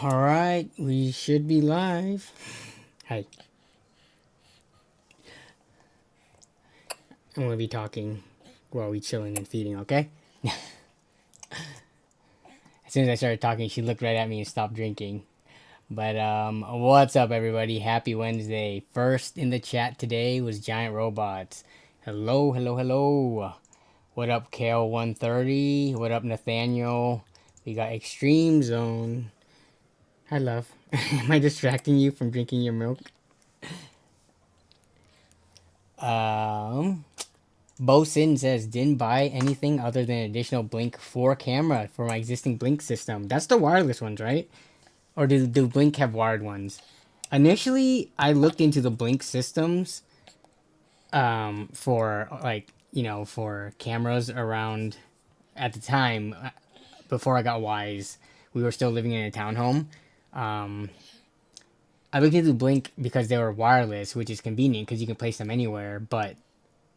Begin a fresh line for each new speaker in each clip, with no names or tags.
All right, we should be live. Hi. I'm gonna be talking while we chilling and feeding, okay? As soon as I started talking, she looked right at me and stopped drinking. But what's up, everybody? Happy Wednesday. First in the chat today was Giant Robots. Hello, hello, hello. What up, Kale130? What up, Nathaniel? We got Extreme Zone. Hi, love. Am I distracting you from drinking your milk? Bosin says, didn't buy anything other than additional Blink 4 camera for my existing Blink system. That's the wireless ones, right? Or do Blink have wired ones? Initially, I looked into the Blink systems for, like, you know, for cameras around at the time, before I got Wise. We were still living in a townhome. I looked into Blink because they were wireless, which is convenient because you can place them anywhere. But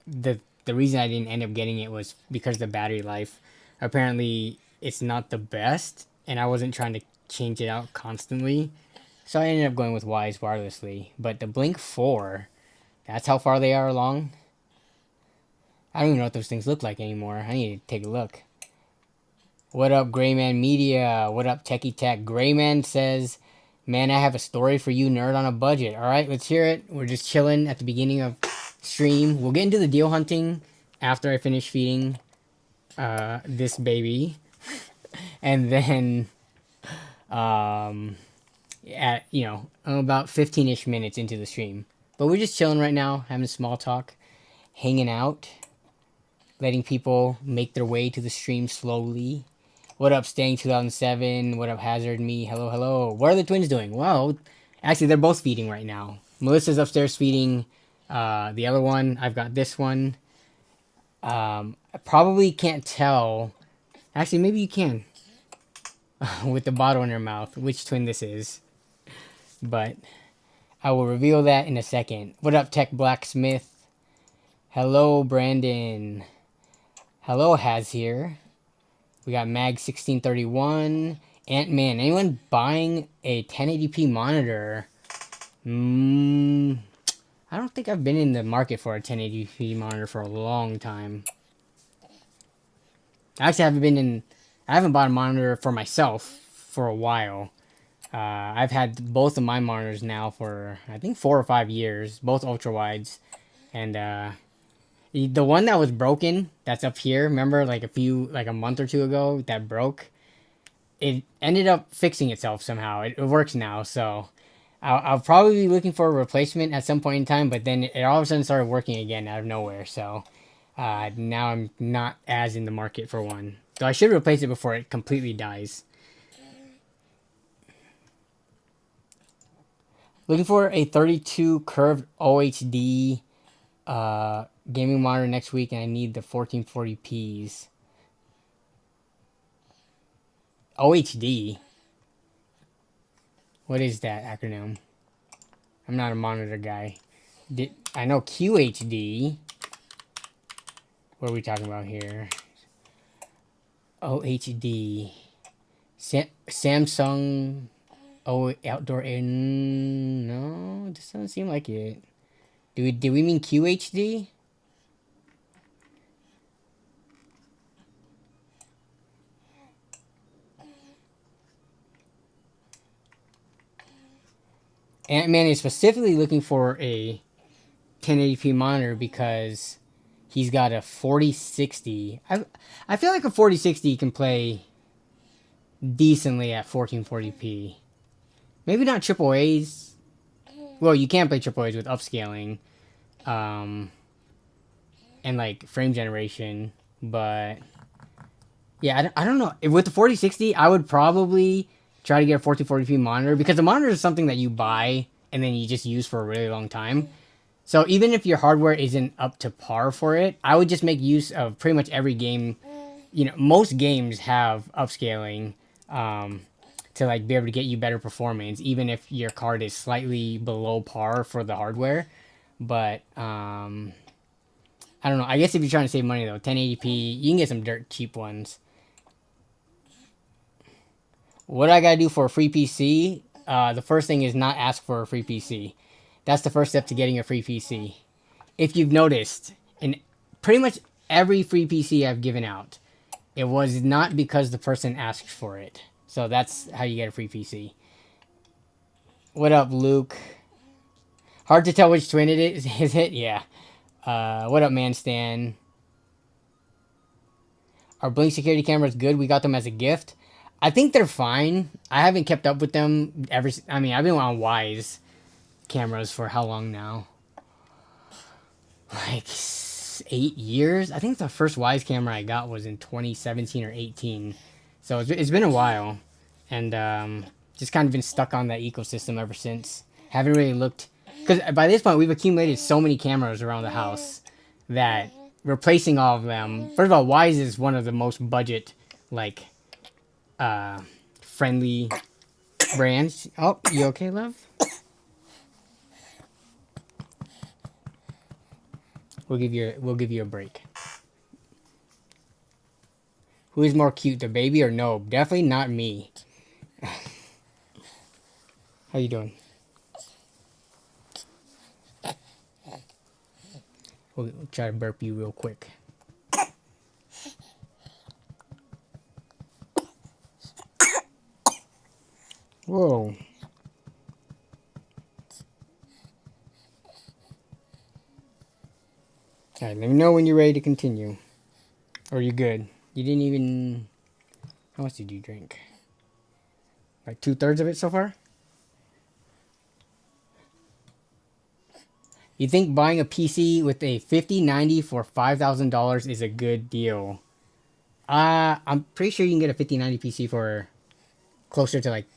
the reason I didn't end up getting it was because the battery life. Apparently, it's not the best, and I wasn't trying to change it out constantly. So I ended up going with Wise wirelessly. But the Blink 4, that's how far they are along. I don't even know what those things look like anymore. I need to take a look. What up, Grayman Media? What up, Techie Tech? Grayman says, man, I have a story for you, nerd on a budget. All right, let's hear it. We're just chilling at the beginning of stream. We'll get into the deal hunting after I finish feeding this baby. And then, at, you know, about 15-ish minutes into the stream. But we're just chilling right now, having small talk, hanging out, letting people make their way to the stream slowly. What up, Staying 2007? What up, Hazard Me? Hello, hello. What are the twins doing? Well, actually, they're both feeding right now. Melissa's upstairs feeding the other one. I've got this one. I probably can't tell. Actually, maybe you can. With the bottle in her mouth, which twin this is. But I will reveal that in a second. What up, Tech Blacksmith? Hello, Brandon. Hello, Haz here. We got Mag 1631. Ant-Man. Anyone buying a 1080p monitor? I don't think I've been in the market for a 1080p monitor for a long time. Actually, I haven't bought a monitor for myself for a while. I've had both of my monitors now for, I think, 4 or 5 years, both ultra wides. And the one that was broken, that's up here, remember, like a month or two ago, that broke? It ended up fixing itself somehow. It works now, so I'll probably be looking for a replacement at some point in time, but then it all of a sudden started working again out of nowhere, so now I'm not as in the market for one. So I should replace it before it completely dies. Looking for a 32 curved OHD gaming monitor next week, and I need the 1440p's. OHD? What is that acronym? I'm not a monitor guy. I know QHD. What are we talking about here? OHD. Samsung. Oh, outdoor. No, this doesn't seem like it. Do we mean QHD? Ant-Man is specifically looking for a 1080p monitor because he's got a 4060. I feel like a 4060 can play decently at 1440p. Maybe not triple A's. Well, you can play triple A's with upscaling, and like frame generation. But yeah, I don't know. With the 4060, I would probably try to get a 1440p monitor because the monitor is something that you buy and then you just use for a really long time. So even if your hardware isn't up to par for it, I would just make use of pretty much every game. You know, most games have upscaling to like be able to get you better performance, even if your card is slightly below par for the hardware. But I don't know. I guess if you're trying to save money though, 1080p, you can get some dirt cheap ones. What I gotta do for a free PC? The first thing is not ask for a free PC. That's the first step to getting a free PC. If you've noticed, in pretty much every free PC I've given out, it was not because the person asked for it. So that's how you get a free PC. What up, Luke? Hard to tell which twin it is. Is it? Yeah. What up, man, Stan? Are Blink security cameras good? We got them as a gift. I think they're fine. I haven't kept up with them ever. I mean, I've been on Wise cameras for how long now? Like 8 years. I think the first Wise camera I got was in 2017 or 18. So it's been a while, and just kind of been stuck on that ecosystem ever since. Haven't really looked, because by this point we've accumulated so many cameras around the house that replacing all of them. First of all, Wise is one of the most budget, like, friendly brands. Oh, you okay, love? We'll give you a break. Who is more cute, the baby or no? Definitely not me. How you doing? We'll try to burp you real quick. Whoa. Alright, let me know when you're ready to continue. Or you good? You didn't even... How much did you drink? Like 2/3 of it so far? You think buying a PC with a 5090 for $5,000 is a good deal? I'm pretty sure you can get a 5090 PC for closer to like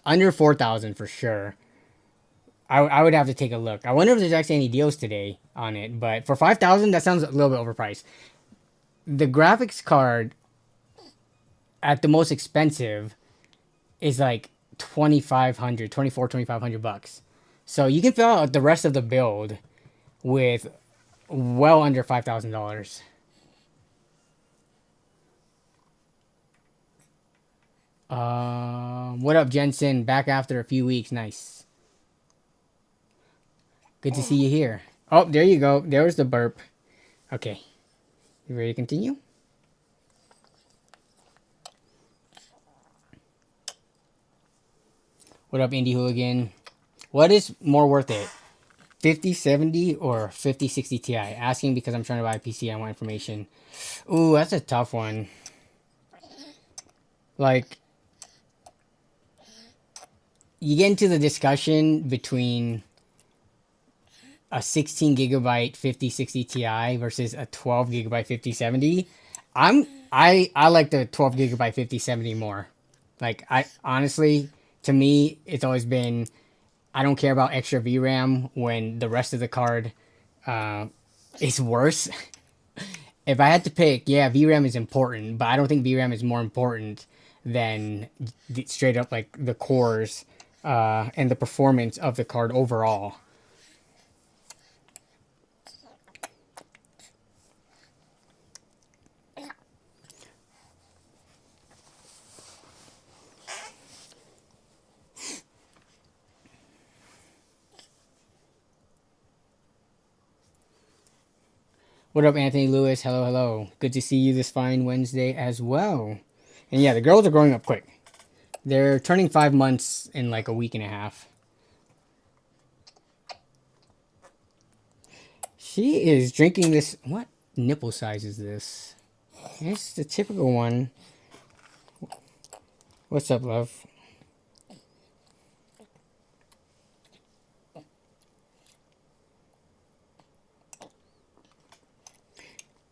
under 4,000 for sure. I would have to take a look. I wonder if there's actually any deals today on it, but for 5,000, that sounds a little bit overpriced. The graphics card at the most expensive is like 2,500 bucks. So you can fill out the rest of the build with well under $5,000. What up, Jensen? Back after a few weeks. Nice. Good to see you here. Oh, there you go. There's the burp. Okay. You ready to continue? What up, Indie Hooligan? What is more worth it? 5070 or 5060 Ti? Asking because I'm trying to buy a PC. I want information. Ooh, that's a tough one. Like, you get into the discussion between a 16 gigabyte 5060 Ti versus a 12 gigabyte 5070. I like the 12 gigabyte 5070 more. Like, I honestly, to me, it's always been, I don't care about extra VRAM when the rest of the card is worse. If I had to pick, yeah, VRAM is important, but I don't think VRAM is more important than straight up like the cores and the performance of the card overall. What up, Anthony Lewis? Hello, hello. Good to see you this fine Wednesday as well. And yeah, the girls are growing up quick. They're turning 5 months in like a week and a half. She is drinking this. What nipple size is this? It's the typical one. What's up, love?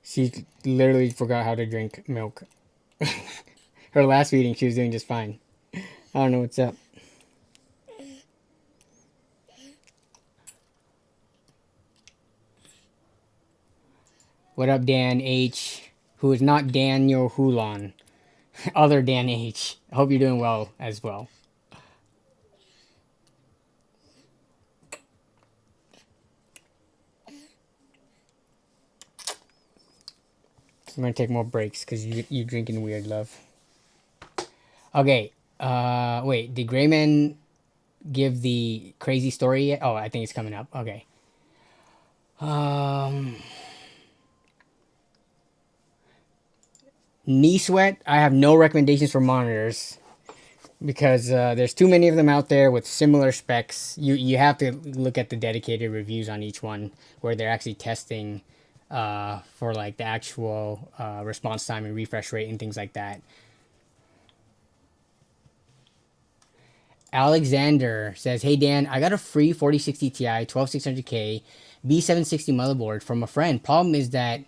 She literally forgot how to drink milk. Her last feeding, she was doing just fine. I don't know what's up. What up, Dan H? Who is not Daniel Hulon. Other Dan H. I hope you're doing well as well. I'm gonna take more breaks because you drinking weird, love. Okay. Wait. Did Grayman give the crazy story yet? Oh, I think it's coming up. Okay. Um, knee sweat. I have no recommendations for monitors because there's too many of them out there with similar specs. You have to look at the dedicated reviews on each one where they're actually testing for like the actual response time and refresh rate and things like that. Alexander says, "Hey Dan, I got a free 4060 Ti 12600K B760 motherboard from a friend. Problem is that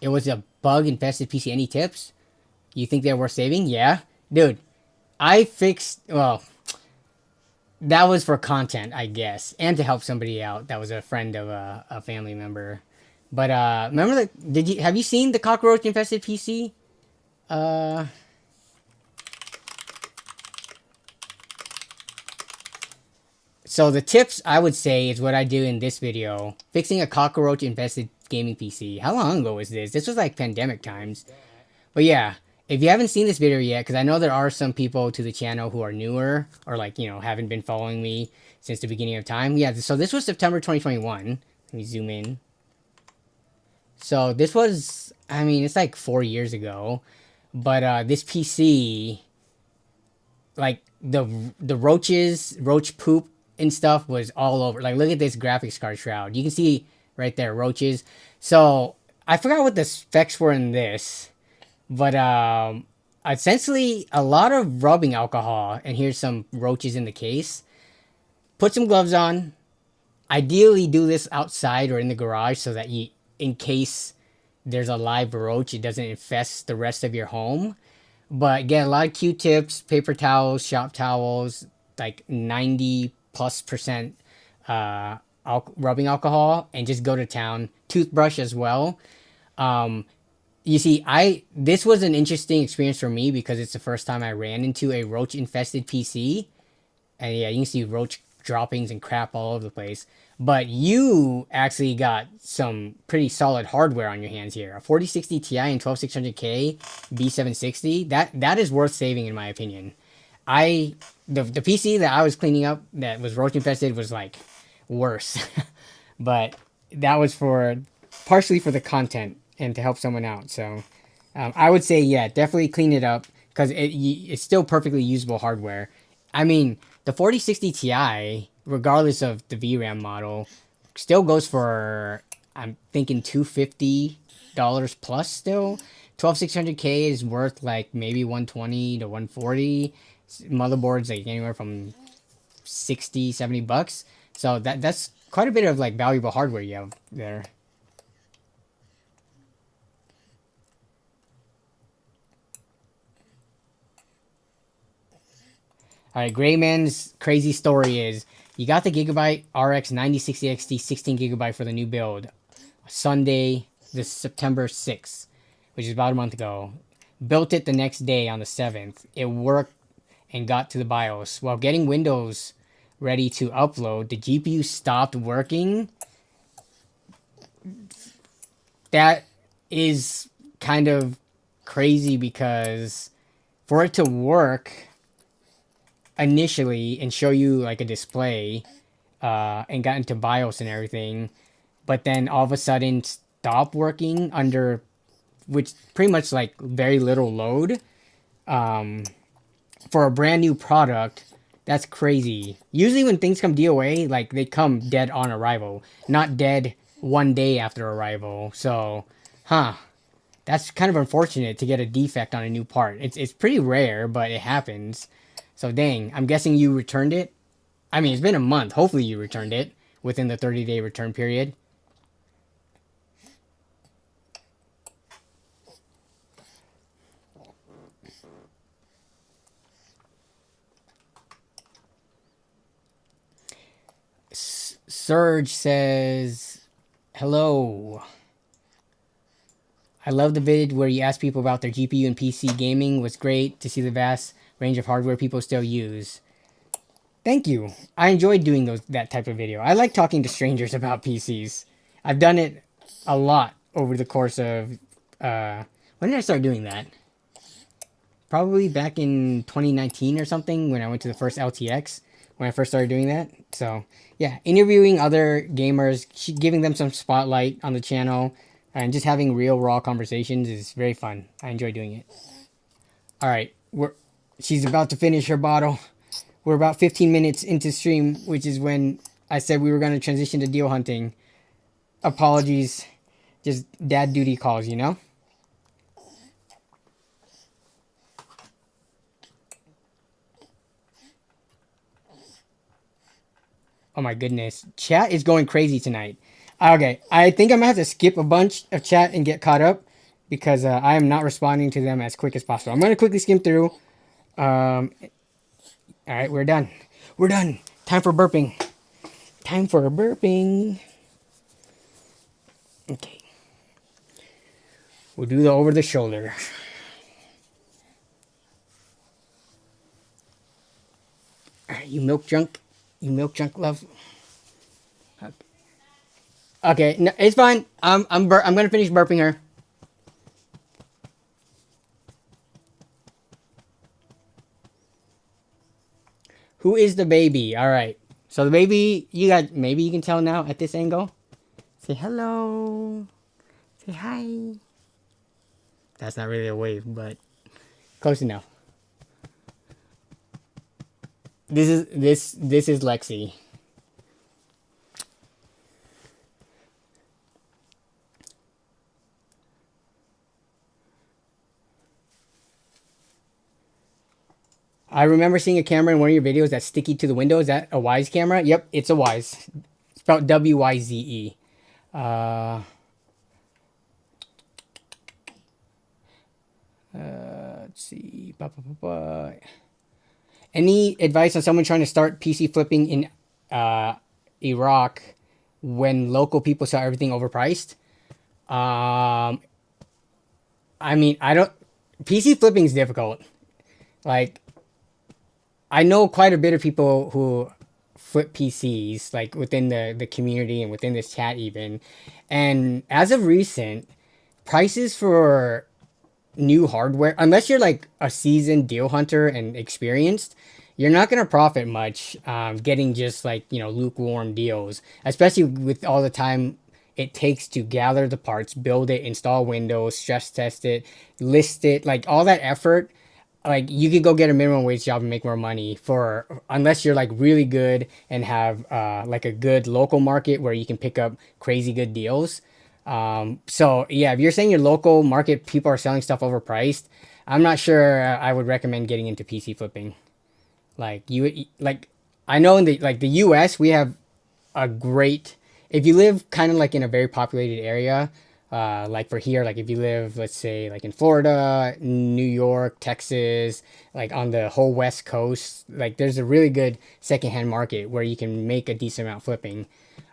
it was a bug infested PC. Any tips? You think they're worth saving? Yeah, dude. I fixed. Well, that was for content, I guess, and to help somebody out. That was a friend of a family member. But remember the? Did you have you seen the cockroach infested PC? Uh, So the tips I would say is what I do in this video. Fixing a cockroach infested gaming PC. How long ago was this? This was like pandemic times. But yeah, if you haven't seen this video yet, because I know there are some people to the channel who are newer or like, haven't been following me since the beginning of time. Yeah, so this was September 2021. Let me zoom in. So this was, I mean, it's like 4 years ago. But this PC, like the roach poop and stuff was all over. Like, look at this graphics card shroud. You can see right there, roaches. So I forgot what the specs were in this, but essentially a lot of rubbing alcohol. And here's some roaches in the case. Put some gloves on. Ideally, do this outside or in the garage so that you, in case there's a live roach, it doesn't infest the rest of your home. But get a lot of Q-tips, paper towels, shop towels, like 90+% rubbing alcohol, and just go to town. Toothbrush as well. You see, this was an interesting experience for me because it's the first time I ran into a roach infested PC. And yeah, you can see roach droppings and crap all over the place. But you actually got some pretty solid hardware on your hands here. A 4060 Ti and 12600K B760. That is worth saving in my opinion. The PC that I was cleaning up that was roach infested was like worse. But that was for partially for the content and to help someone out. So I would say, yeah, definitely clean it up because it's still perfectly usable hardware. I mean, the 4060 Ti, regardless of the VRAM model, still goes for, I'm thinking $250 plus still. 12600K is worth like maybe 120 to 140. Motherboards like anywhere from 60, $70. So that's quite a bit of like valuable hardware you have there. All right, Grayman's crazy story is you got the Gigabyte RX 9060 XT 16 gigabyte for the new build Sunday, this September 6th, which is about a month ago. Built it the next day on the 7th. It worked and got to the BIOS. While getting Windows ready to upload, the GPU stopped working. That is kind of crazy because for it to work initially and show you like a display and got into BIOS and everything, but then all of a sudden stop working under which pretty much like very little load for a brand new product. That's crazy. Usually when things come DOA, like they come dead on arrival, not dead one day after arrival. So, that's kind of unfortunate to get a defect on a new part. It's pretty rare, but it happens. So dang, I'm guessing you returned it. I mean, it's been a month. Hopefully you returned it within the 30-day return period. Surge says, hello. I love the vid where you ask people about their GPU and PC gaming. It was great to see the vast range of hardware people still use. Thank you. I enjoyed doing that type of video. I like talking to strangers about PCs. I've done it a lot over the course of when did I start doing that? probably back in 2019 or something when I went to the first LTX, when I first started doing that. So yeah, interviewing other gamers, giving them some spotlight on the channel, and just having real raw conversations is very fun. I enjoy doing it. All right, she's about to finish her bottle. We're about 15 minutes into stream, which is when I said we were going to transition to deal hunting. Apologies, just dad duty calls, you know? Oh my goodness. Chat is going crazy tonight. Okay, I think I'm going to have to skip a bunch of chat and get caught up because I am not responding to them as quick as possible. I'm going to quickly skim through. All right, we're done. We're done. Time for burping. Time for burping. Okay. We'll do the over the shoulder. All right, you milk junk. You milk junk love. Okay, no, it's fine. I'm gonna finish burping her. Who is the baby? All right. So the baby, maybe you can tell now at this angle. Say hello. Say hi. That's not really a wave, but close enough. This is Lexi. I remember seeing a camera in one of your videos that's sticky to the window. Is that a Wyze camera? Yep, it's a Wyze. It's spelled WYZE. Let's see. Any advice on someone trying to start PC flipping in Iraq when local people saw everything overpriced? I mean, I don't. PC flipping is difficult. Like, I know quite a bit of people who flip PCs, like within the community and within this chat even. And as of recent, prices for new hardware, unless you're like a seasoned deal hunter and experienced, you're not going to profit much getting just like, lukewarm deals, especially with all the time it takes to gather the parts, build it, install Windows, stress test it, list it, like all that effort. Like you could go get a minimum wage job and make more money for, unless you're like really good and have like a good local market where you can pick up crazy good deals. So yeah, if you're saying your local market people are selling stuff overpriced, I'm not sure I would recommend getting into PC flipping. I know in the US we have a great, if you live kind of like in a very populated area, like for here, like if you live, let's say like in Florida, New York, Texas, like on the whole West Coast, like there's a really good secondhand market where you can make a decent amount flipping.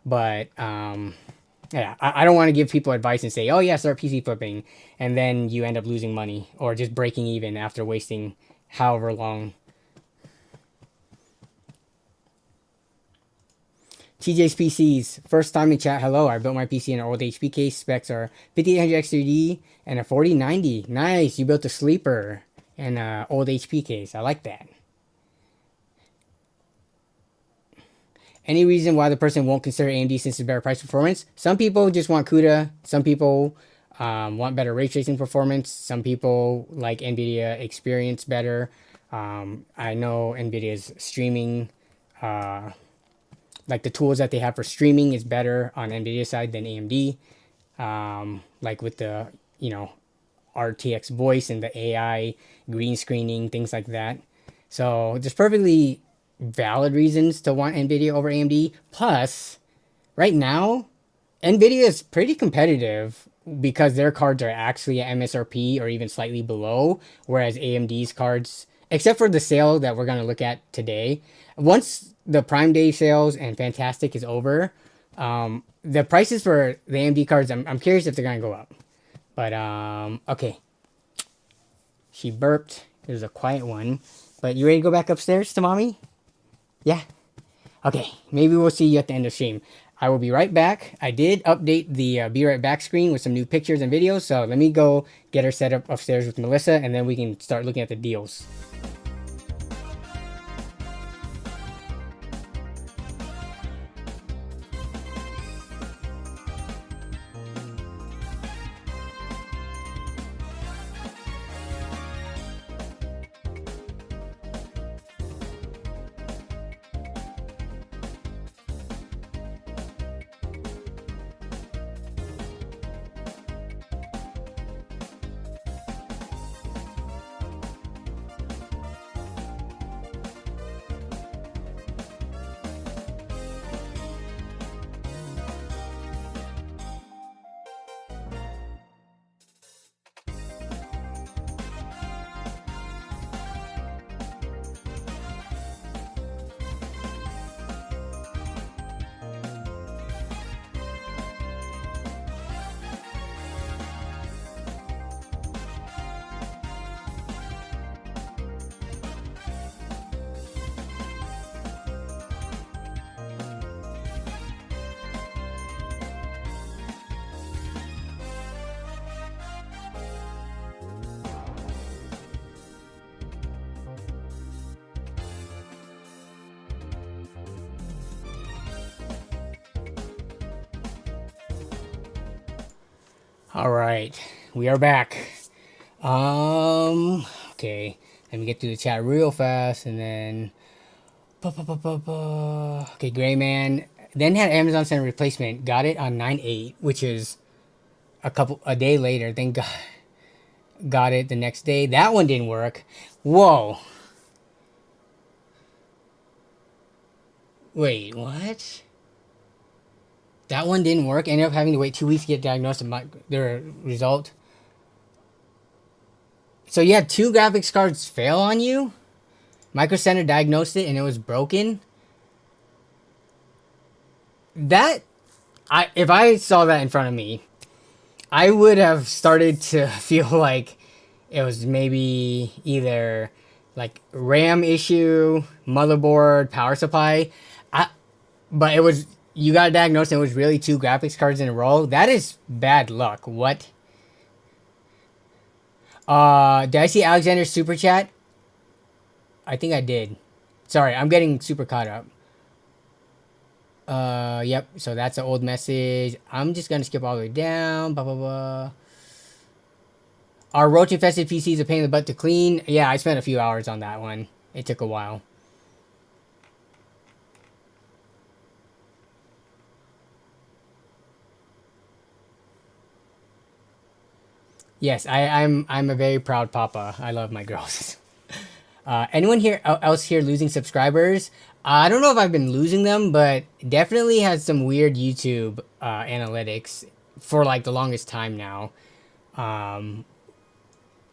But yeah, I don't want to give people advice and say, oh yeah, start PC flipping, and then you end up losing money or just breaking even after wasting however long. TJ's PCs, first time in chat. Hello, I built my PC in an old HP case. Specs are 5800X3D and a 4090. Nice, you built a sleeper and an old HP case. I like that. Any reason why the person won't consider AMD since it's better price performance? Some people just want CUDA. Some people want better ray tracing performance. Some people like Nvidia experience better. I know Nvidia's streaming, like the tools that they have for streaming is better on Nvidia side than AMD. Like with the, RTX voice and the AI green screening, things like that. So there's perfectly valid reasons to want Nvidia over AMD. Plus, right now, Nvidia is pretty competitive because their cards are actually at MSRP or even slightly below, whereas AMD's cards, except for the sale that we're going to look at today, once the Prime Day sales and Fantastech is over, the prices for the AMD cards, I'm curious if they're going to go up. But, okay. She burped. It was a quiet one. But you ready to go back upstairs to mommy? Yeah? Okay. Maybe we'll see you at the end of stream. I will be right back. I did update the be right back screen with some new pictures and videos. So let me go get her set up upstairs with Melissa, and then we can start looking at the deals. All right, we are back. Okay, let me get through the chat real fast, and then, okay, Gray Man then had Amazon send a replacement. Got it on 9/8, which is a day later. Then got it the next day. That one didn't work. Whoa. Wait, what? That one didn't work. Ended up having to wait 2 weeks to get diagnosed and their result. So you had 2 graphics cards fail on you? Micro Center diagnosed it and it was broken? That, if I saw that in front of me, I would have started to feel like it was maybe either like RAM issue, motherboard, power supply. But it was, you got diagnosed and it was really 2 graphics cards in a row. That is bad luck. What? Did I see Alexander's super chat? I think I did. Sorry, I'm getting super caught up. Yep. So that's an old message. I'm just gonna skip all the way down. Blah blah blah. Our roach-infested PC is a pain in the butt to clean. Yeah, I spent a few hours on that one. It took a while. Yes, I'm a very proud papa. I love my girls. Anyone else here losing subscribers? I don't know if I've been losing them, but definitely has some weird YouTube analytics for like the longest time now.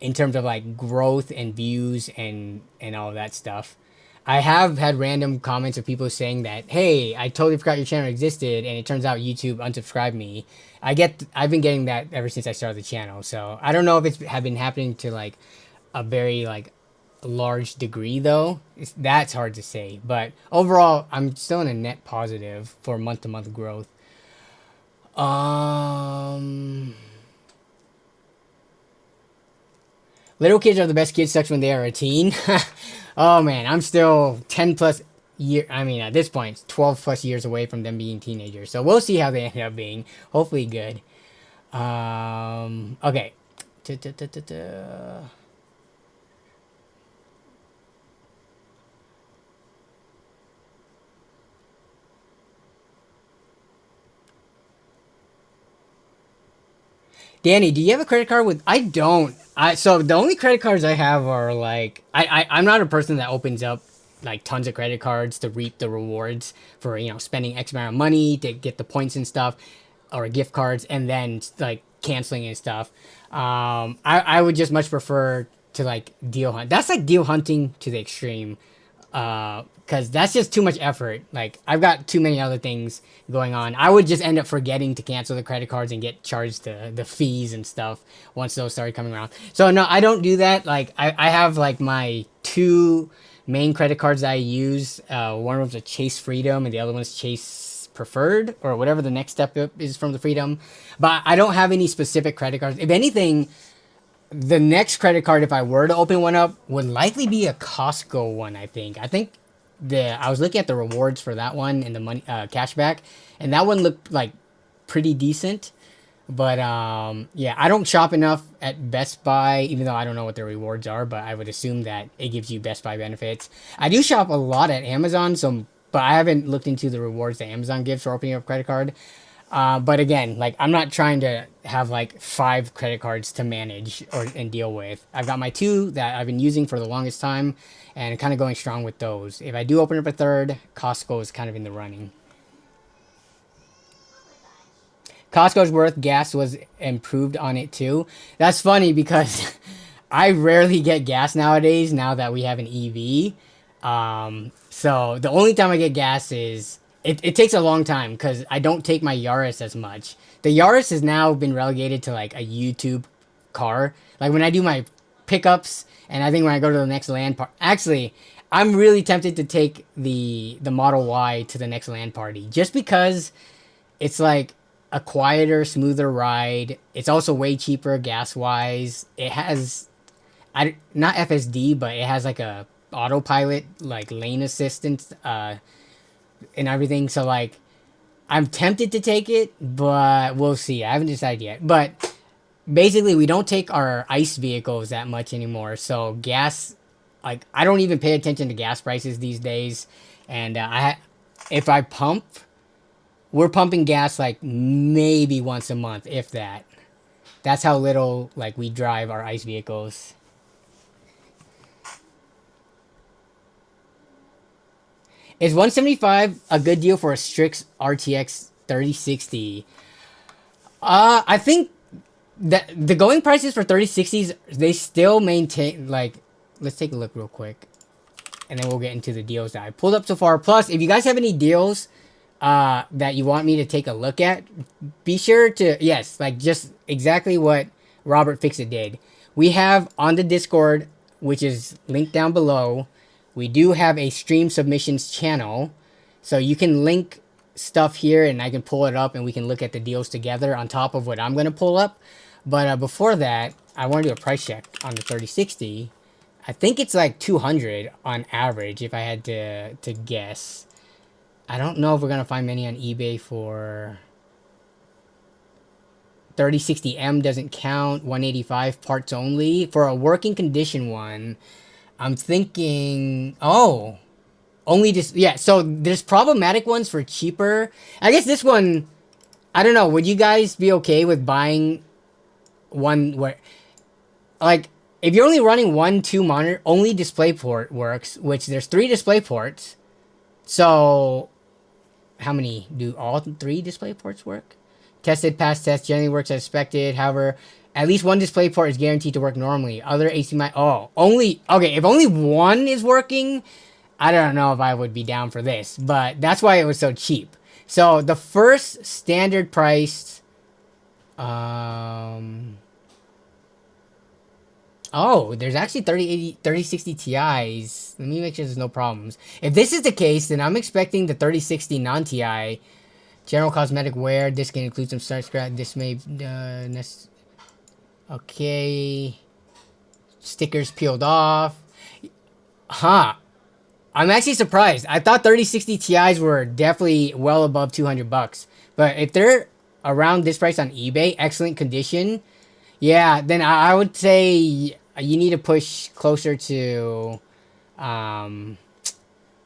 In terms of like growth and views and all of that stuff. I have had random comments of people saying that, hey, I totally forgot your channel existed, and it turns out YouTube unsubscribed me. I've been getting that ever since I started the channel. So I don't know if it's been happening to like a very like large degree though. That's hard to say. But overall, I'm still in a net positive for month-to-month growth. Little kids are the best kids such when they are a teen. Oh man, I'm still 10 plus year. I mean, at this point, 12 plus years away from them being teenagers. So we'll see how they end up being. Hopefully good. Okay. Danny, do you have a credit card with? I don't. So the only credit cards I have are like I'm not a person that opens up like tons of credit cards to reap the rewards for, you know, spending X amount of money to get the points and stuff, or gift cards, and then like canceling and stuff. I would just much prefer to like deal hunt. That's like deal hunting to the extreme. Because that's just too much effort. Like, I've got too many other things going on. I would just end up forgetting to cancel the credit cards and get charged the fees and stuff once those started coming around. So, no, I don't do that. Like, I have, like, my 2 main credit cards that I use. One of them's a Chase Freedom, and the other one's Chase preferred or whatever the next step is from the Freedom. But I don't have any specific credit cards. If anything, the next credit card, if I were to open one up, would likely be a Costco one. I think I was looking at the rewards for that one and the money cashback, and that one looked like pretty decent. But yeah, I don't shop enough at Best Buy, even though I don't know what the rewards are, but I would assume that it gives you Best Buy benefits. I do shop a lot at Amazon, but I haven't looked into the rewards that Amazon gives for opening up a credit card. But again, like, I'm not trying to have like 5 credit cards to manage and deal with. I've got my 2 that I've been using for the longest time and kind of going strong with those. If I do open up a third, Costco is kind of in the running. Costco's worth, gas was improved on it too. That's funny because I rarely get gas nowadays now that we have an EV. So the only time I get gas is, it takes a long time because I don't take my Yaris as much. The Yaris has now been relegated to like a YouTube car. Like when I do my pickups, and I think when I go to the next LAN party, actually, I'm really tempted to take the Model Y to the next LAN party just because it's like a quieter, smoother ride. It's also way cheaper gas wise. It has, not FSD, but it has like a autopilot, like lane assistance, and everything. So like, I'm tempted to take it, but we'll see. I haven't decided yet. But basically, we don't take our ICE vehicles that much anymore. So gas, like, I don't even pay attention to gas prices these days. And if I pump, we're pumping gas like maybe once a month, if that. That's how little like we drive our ICE vehicles. Is 175 a good deal for a Strix RTX 3060? I think that the going prices for 3060s, they still maintain, like, let's take a look real quick, and then we'll get into the deals that I pulled up so far. Plus, if you guys have any deals that you want me to take a look at, be sure to, yes, like just exactly what Robert Fixit did. We have on the Discord, which is linked down below, we do have a stream submissions channel. So you can link stuff here and I can pull it up and we can look at the deals together on top of what I'm going to pull up. But before that, I want to do a price check on the 3060. I think it's like 200 on average if I had to guess. I don't know if we're going to find many on eBay for 3060M. Doesn't count. 185 parts only. For a working condition one, I'm thinking, oh, only just, yeah, so there's problematic ones for cheaper. I guess this one, I don't know, would you guys be okay with buying one where, like, if you're only running 1-2 monitor, only DisplayPort works, which there's 3 DisplayPorts. So how many? Do all 3 DisplayPorts work? Tested past test, generally works as expected. However, at least 1 DisplayPort is guaranteed to work normally. Other HDMI, okay, if only 1 is working, I don't know if I would be down for this, but that's why it was so cheap. So the first standard priced, there's actually 3060 Ti's. Let me make sure there's no problems. If this is the case, then I'm expecting the 3060 non-Ti. General cosmetic wear. This can include some start scratch. This may, okay. Stickers peeled off. Huh. I'm actually surprised. I thought 3060 Ti's were definitely well above 200 bucks. But if they're around this price on eBay, excellent condition, yeah, then I would say you need to push closer to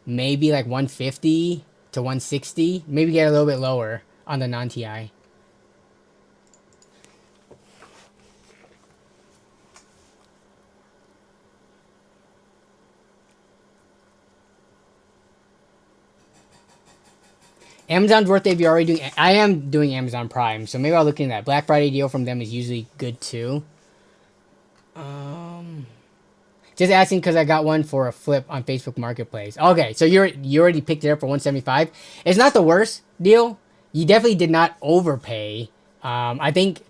maybe like 150 to 160. Maybe get a little bit lower on the non-Ti. Amazon's worth it if you're already doing... I am doing Amazon Prime, so maybe I'll look into that. Black Friday deal from them is usually good too. Just asking because I got one for a flip on Facebook Marketplace. Okay, so you already picked it up for 175. It's not the worst deal. You definitely did not overpay. I think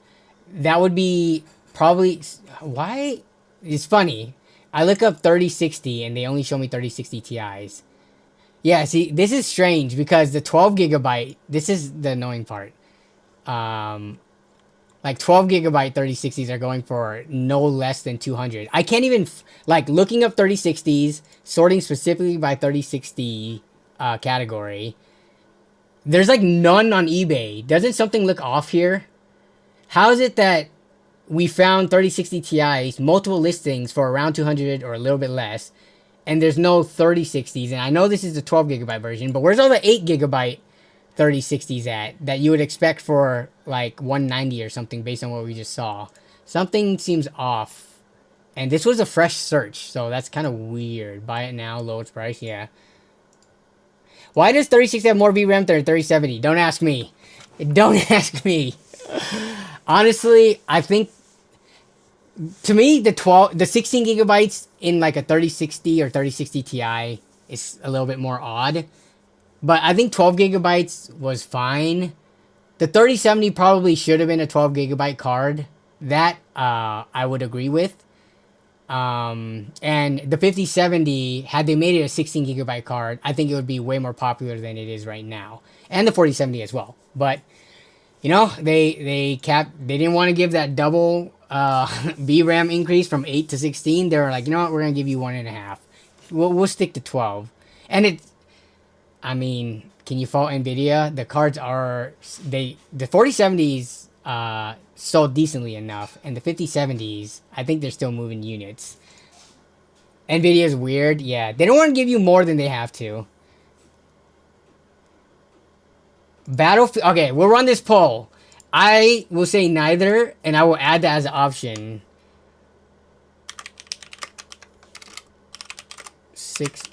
that would be probably... Why? It's funny. I look up 3060 and they only show me 3060 Ti's. Yeah, see, this is strange because the 12 gigabyte, this is the annoying part. Like 12 gigabyte 3060s are going for no less than 200. I can't even, like, looking up 3060s, sorting specifically by 3060 category. There's like none on eBay. Doesn't something look off here? How is it that we found 3060 Ti's, multiple listings for around 200 or a little bit less, and there's no 3060s? And I know this is the 12 gigabyte version, but where's all the 8 gigabyte 3060s at that you would expect for like 190 or something based on what we just saw? Something seems off. And this was a fresh search, so that's kind of weird. Buy it now, lowest price, yeah. Why does 3060 have more VRAM than 3070? Don't ask me. Don't ask me. Honestly, I think, to me, the 16 gigabytes in like a 3060 or 3060 Ti is a little bit more odd. But I think 12 gigabytes was fine. The 3070 probably should have been a 12 gigabyte card. That I would agree with. And the 5070, had they made it a 16 gigabyte card, I think it would be way more popular than it is right now. And the 4070 as well. But, you know, they didn't want to give that double VRAM increase from 8 to 16. They were like, you know what, we're going to give you 1.5. We'll stick to 12. And I mean, can you fault Nvidia? The cards are, the 4070s sold decently enough, and the 5070s, I think they're still moving units. Nvidia's weird, yeah. They don't want to give you more than they have to. Battlefield, okay, we'll run this poll. I will say neither, and I will add that as an option. 6.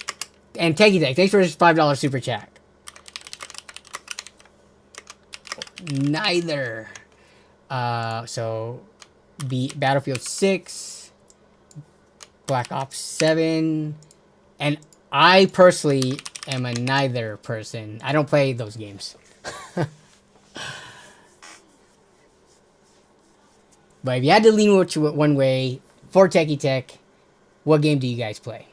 And Techie Tech, thanks for this $5 super chat. Neither. So Battlefield 6, Black Ops 7, and I personally am a neither person. I don't play those games. But if you had to lean one way for Techie Tech, what game do you guys play?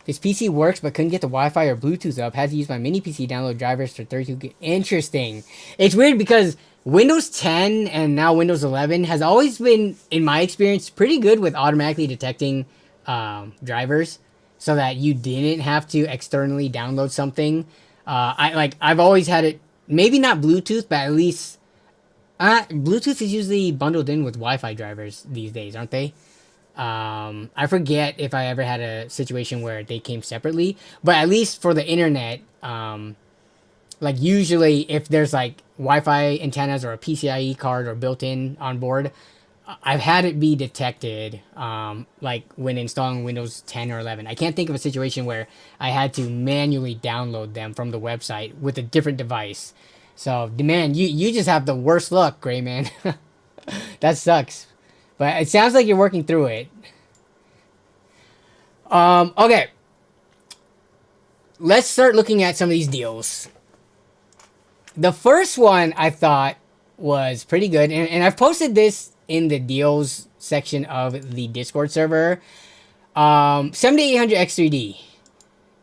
This PC works, but couldn't get the Wi-Fi or Bluetooth up. Had to use my mini PC download drivers for 32 gig. Interesting. It's weird because Windows 10 and now Windows 11 has always been, in my experience, pretty good with automatically detecting drivers, so that you didn't have to externally download something. I've always had it, maybe not Bluetooth, but at least Bluetooth is usually bundled in with Wi-Fi drivers these days, aren't they? I forget if I ever had a situation where they came separately, but at least for the internet, like usually if there's like Wi-Fi antennas or a PCIe card or built-in on board, I've had it be detected, like when installing Windows 10 or 11. I can't think of a situation where I had to manually download them from the website with a different device. So, man, you just have the worst luck, Gray Man. That sucks. But it sounds like you're working through it. Okay. Let's start looking at some of these deals. The first one I thought was pretty good. And I've posted this in the deals section of the Discord server. 7800 X3D.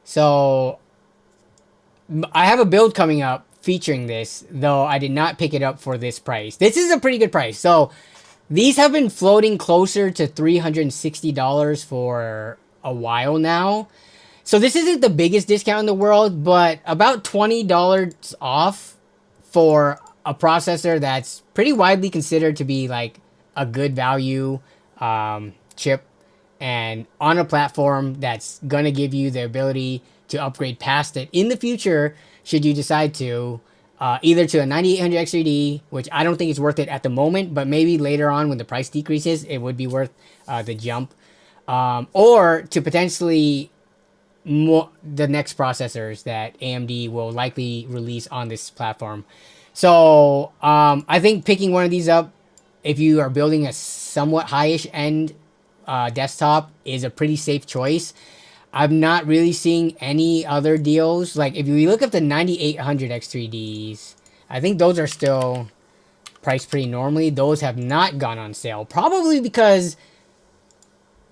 So, I have a build coming up featuring this, though I did not pick it up for this price. This is a pretty good price. So, these have been floating closer to $360 for a while now. So this isn't the biggest discount in the world, but about $20 off for a processor that's pretty widely considered to be like a good value chip, and on a platform that's going to give you the ability to upgrade past it in the future should you decide to. Either to a 9800 X3D, which I don't think is worth it at the moment, but maybe later on when the price decreases, it would be worth the jump. Or to potentially the next processors that AMD will likely release on this platform. So I think picking one of these up, if you are building a somewhat high-ish end desktop, is a pretty safe choice. I'm not really seeing any other deals. Like, if you look up the 9800 X3Ds, I think those are still priced pretty normally. Those have not gone on sale. Probably because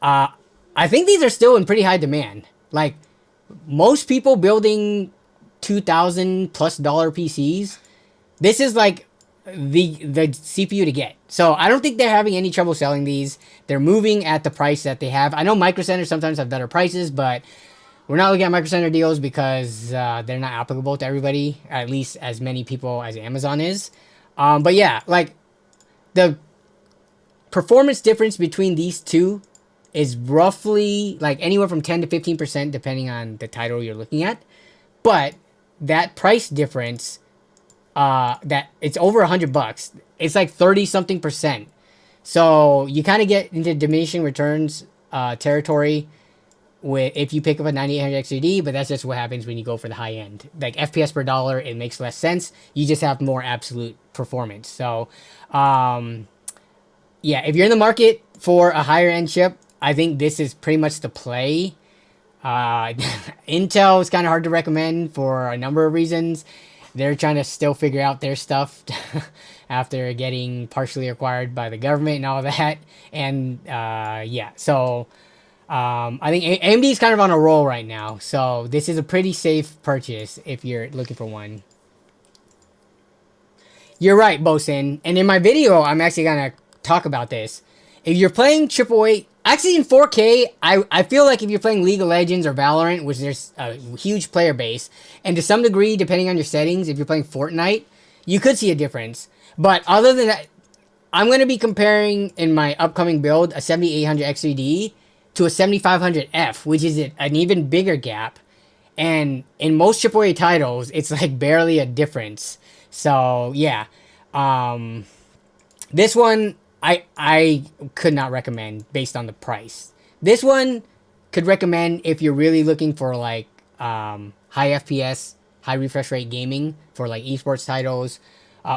I think these are still in pretty high demand. Like most people building $2,000+ PCs, this is like the CPU to get. So I don't think they're having any trouble selling these. They're moving at the price that they have. I know Micro Center sometimes have better prices, but we're not looking at Micro Center deals because they're not applicable to everybody, at least as many people as Amazon is. But yeah, like the performance difference between these two is roughly like anywhere from 10 to 15% depending on the title you're looking at. But that price difference, that it's over $100, it's like 30 something percent. So you kind of get into diminishing returns territory with if you pick up a 9800 XUD, but that's just what happens when you go for the high end. Like FPS per dollar, it makes less sense. You just have more absolute performance. So yeah, if you're in the market for a higher end chip, I think this is pretty much the play. Intel is kind of hard to recommend for a number of reasons. They're trying to still figure out their stuff after getting partially acquired by the government and all that. And yeah, so I think AMD is kind of on a roll right now. So this is a pretty safe purchase if you're looking for one. You're right, Bosin. And in my video, I'm actually going to talk about this. If you're playing AAA, actually in 4K, I feel like if you're playing League of Legends or Valorant, which there's a huge player base, and to some degree, depending on your settings, if you're playing Fortnite, you could see a difference. But other than that, I'm going to be comparing in my upcoming build a 7800 XUD to a 7500F, which is an even bigger gap. And in most AAA titles, it's like barely a difference. So yeah, this one I could not recommend based on the price. This one could recommend if you're really looking for like high FPS, high refresh rate gaming for like esports titles,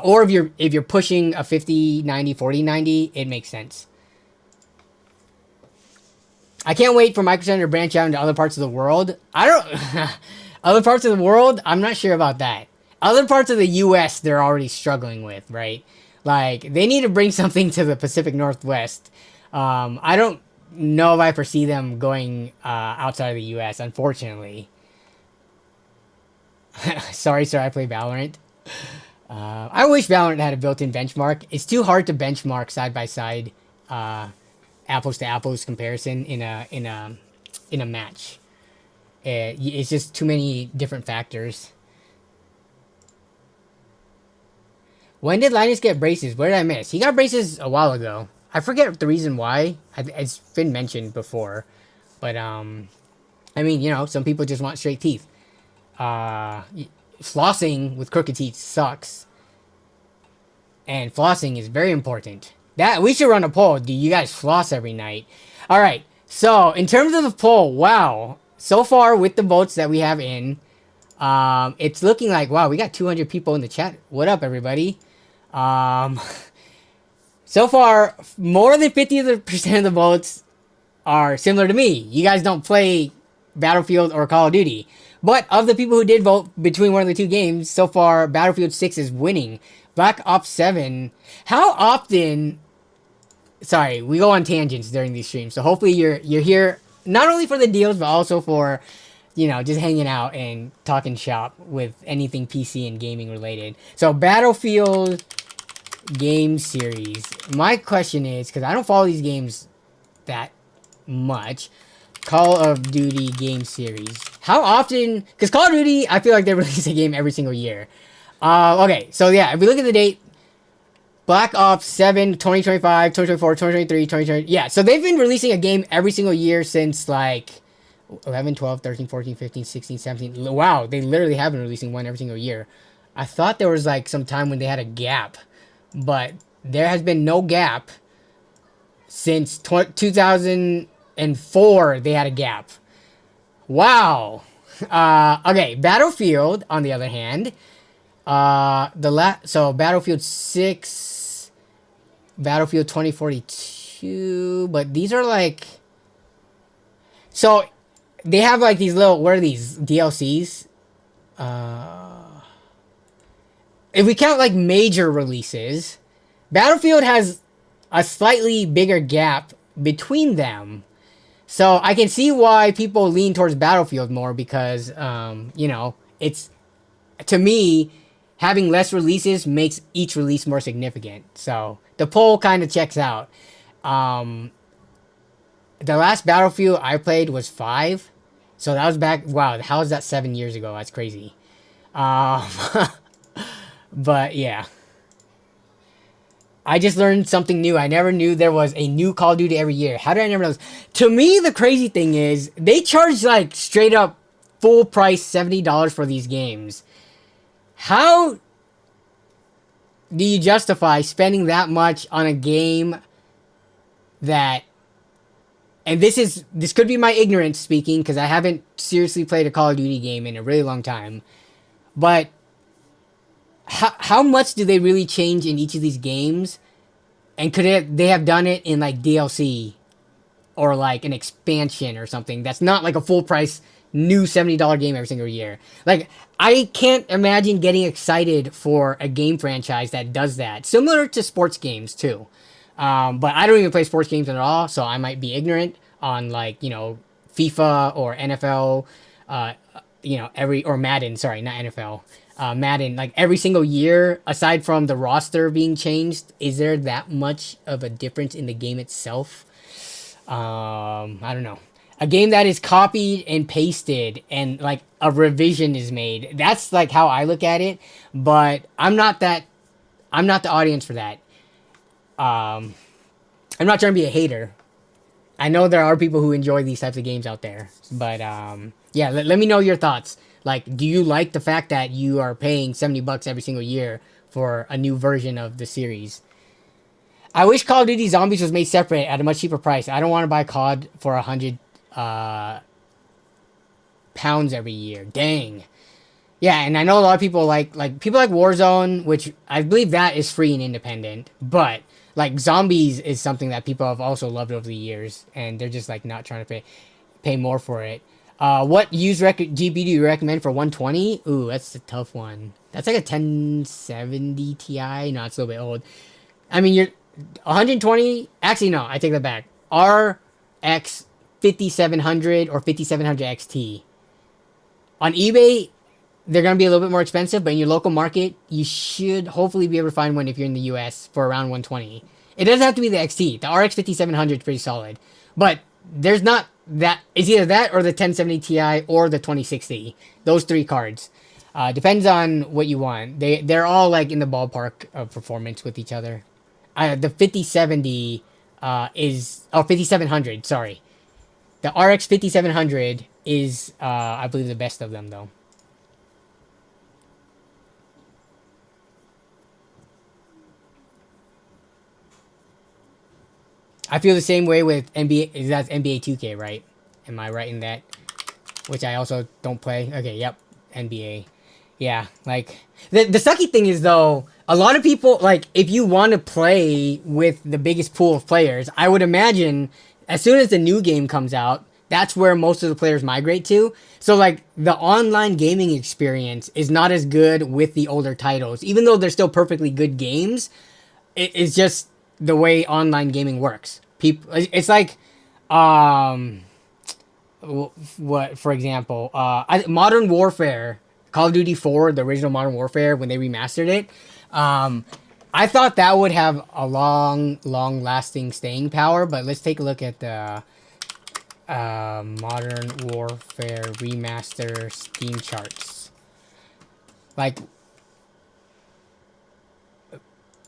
or if you're pushing a 5090, 4090, it makes sense. I can't wait for Micro Center to branch out into other parts of the world. Other parts of the world, I'm not sure about that. Other parts of the US, they're already struggling with, right? Like, they need to bring something to the Pacific Northwest. I don't know if I foresee them going outside of the US, unfortunately. Sorry, sir, I play Valorant. I wish Valorant had a built-in benchmark. It's too hard to benchmark side-by-side apples-to-apples comparison in a match. It's just too many different factors. When did Linus get braces? Where did I miss? He got braces a while ago. I forget the reason why. It's been mentioned before. But, I mean, you know, some people just want straight teeth. Flossing with crooked teeth sucks. And flossing is very important. We should run a poll. Do you guys floss every night? Alright, so, in terms of the poll, wow. So far, with the votes that we have in, it's looking like, wow, we got 200 people in the chat. What up, everybody? So far, more than 50% of the votes are similar to me. You guys don't play Battlefield or Call of Duty. But of the people who did vote between one of the two games, so far, Battlefield 6 is winning. Black Ops 7. How often... Sorry, we go on tangents during these streams. So hopefully you're here not only for the deals, but also for, you know, just hanging out and talking shop with anything PC and gaming related. So Battlefield game series. My question is, because I don't follow these games that much, Call of Duty game series. How often? Because Call of Duty, I feel like they release a game every single year. Okay, so yeah, if we look at the date, Black Ops 7, 2025, 2024, 2023, 2020. Yeah, so they've been releasing a game every single year since like 11, 12, 13, 14, 15, 16, 17. Wow, they literally have been releasing one every single year. I thought there was like some time when they had a gap, but there has been no gap since 2004. They had a gap. Wow. Okay, Battlefield, on the other hand, so Battlefield 6, Battlefield 2042, but these are like, so they have like these little, what are these, DLCs? If we count like major releases, Battlefield has a slightly bigger gap between them. So I can see why people lean towards Battlefield more because, it's, to me, having less releases makes each release more significant. So the poll kind of checks out. Um, the last Battlefield I played was 5. So that was back, wow, how is that 7 years ago? That's crazy. Um, but yeah. I just learned something new. I never knew there was a new Call of Duty every year. How did I never know this? To me, the crazy thing is they charge like straight up full price $70 for these games. How do you justify spending that much on a game that, and this could be my ignorance speaking because I haven't seriously played a Call of Duty game in a really long time, but how much do they really change in each of these games? And could they have done it in like DLC or like an expansion or something that's not like a full price new $70 game every single year? Like, I can't imagine getting excited for a game franchise that does that. Similar to sports games too. But I don't even play sports games at all, so I might be ignorant on like, FIFA or NFL, or Madden, sorry, not NFL. Madden, like every single year, aside from the roster being changed, is there that much of a difference in the game itself? I don't know. A game that is copied and pasted and like a revision is made. That's like how I look at it. But I'm not the audience for that. I'm not trying to be a hater. I know there are people who enjoy these types of games out there. But yeah, let me know your thoughts. Like, do you like the fact that you are paying $70 every single year for a new version of the series? I wish Call of Duty Zombies was made separate at a much cheaper price. I don't want to buy COD for 100 pounds every year. Dang. Yeah, and I know a lot of people like people like Warzone, which I believe that is free and independent. But like Zombies is something that people have also loved over the years, and they're just like not trying to pay more for it. What used GPU do you recommend for 120? Ooh, that's a tough one. That's like a 1070 Ti. No, it's a little bit old. I mean, you're 120. Actually, no, I take that back. RX 5700 or 5700 XT. On eBay, they're going to be a little bit more expensive, but in your local market, you should hopefully be able to find one if you're in the US for around 120. It doesn't have to be the XT. The RX 5700 is pretty solid. But there's not that. It's either that or the 1070 Ti or the 2060. Those 3 cards. Depends on what you want. They're all like in the ballpark of performance with each other. The 5070 is... Oh, 5700, sorry. The RX 5700 is, I believe, the best of them, though. I feel the same way with NBA. That's NBA 2K, right? Am I right in that? Which I also don't play. Okay, yep. NBA. Yeah, like... The sucky thing is, though, a lot of people, like, if you want to play with the biggest pool of players, I would imagine as soon as the new game comes out, that's where most of the players migrate to. So, like, the online gaming experience is not as good with the older titles. Even though they're still perfectly good games, it's just the way online gaming works. It's like, what, for example, Modern Warfare, Call of Duty 4, the original Modern Warfare, when they remastered it, I thought that would have a long-lasting staying power, but let's take a look at the Modern Warfare Remaster Steam charts. Like,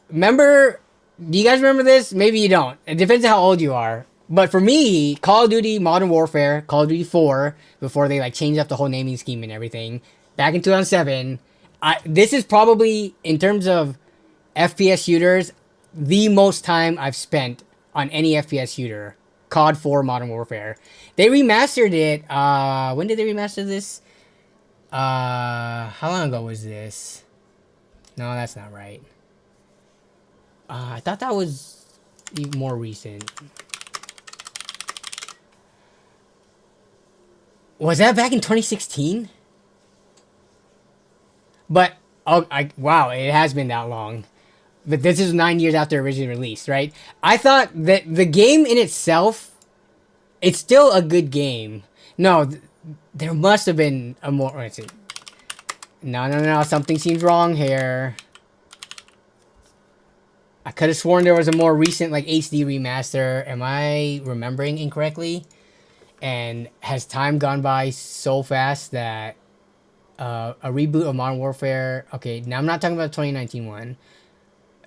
remember, do you guys remember this? Maybe you don't. It depends on how old you are. But for me, Call of Duty Modern Warfare, Call of Duty 4, before they like changed up the whole naming scheme and everything, back in 2007, this is probably, in terms of FPS shooters, the most time I've spent on any FPS shooter. COD 4 Modern Warfare. They remastered it, when did they remaster this? How long ago was this? No, that's not right. I thought that was even more recent. Was that back in 2016? But, wow, it has been that long. But this is 9 years after original release, right? I thought that the game in itself It's still a good game. No, there must have been a more. Let's see. No. Something seems wrong here. I could have sworn there was a more recent like HD remaster. Am I remembering incorrectly? And has time gone by so fast that a reboot of Modern Warfare? Okay, now I'm not talking about the 2019 one.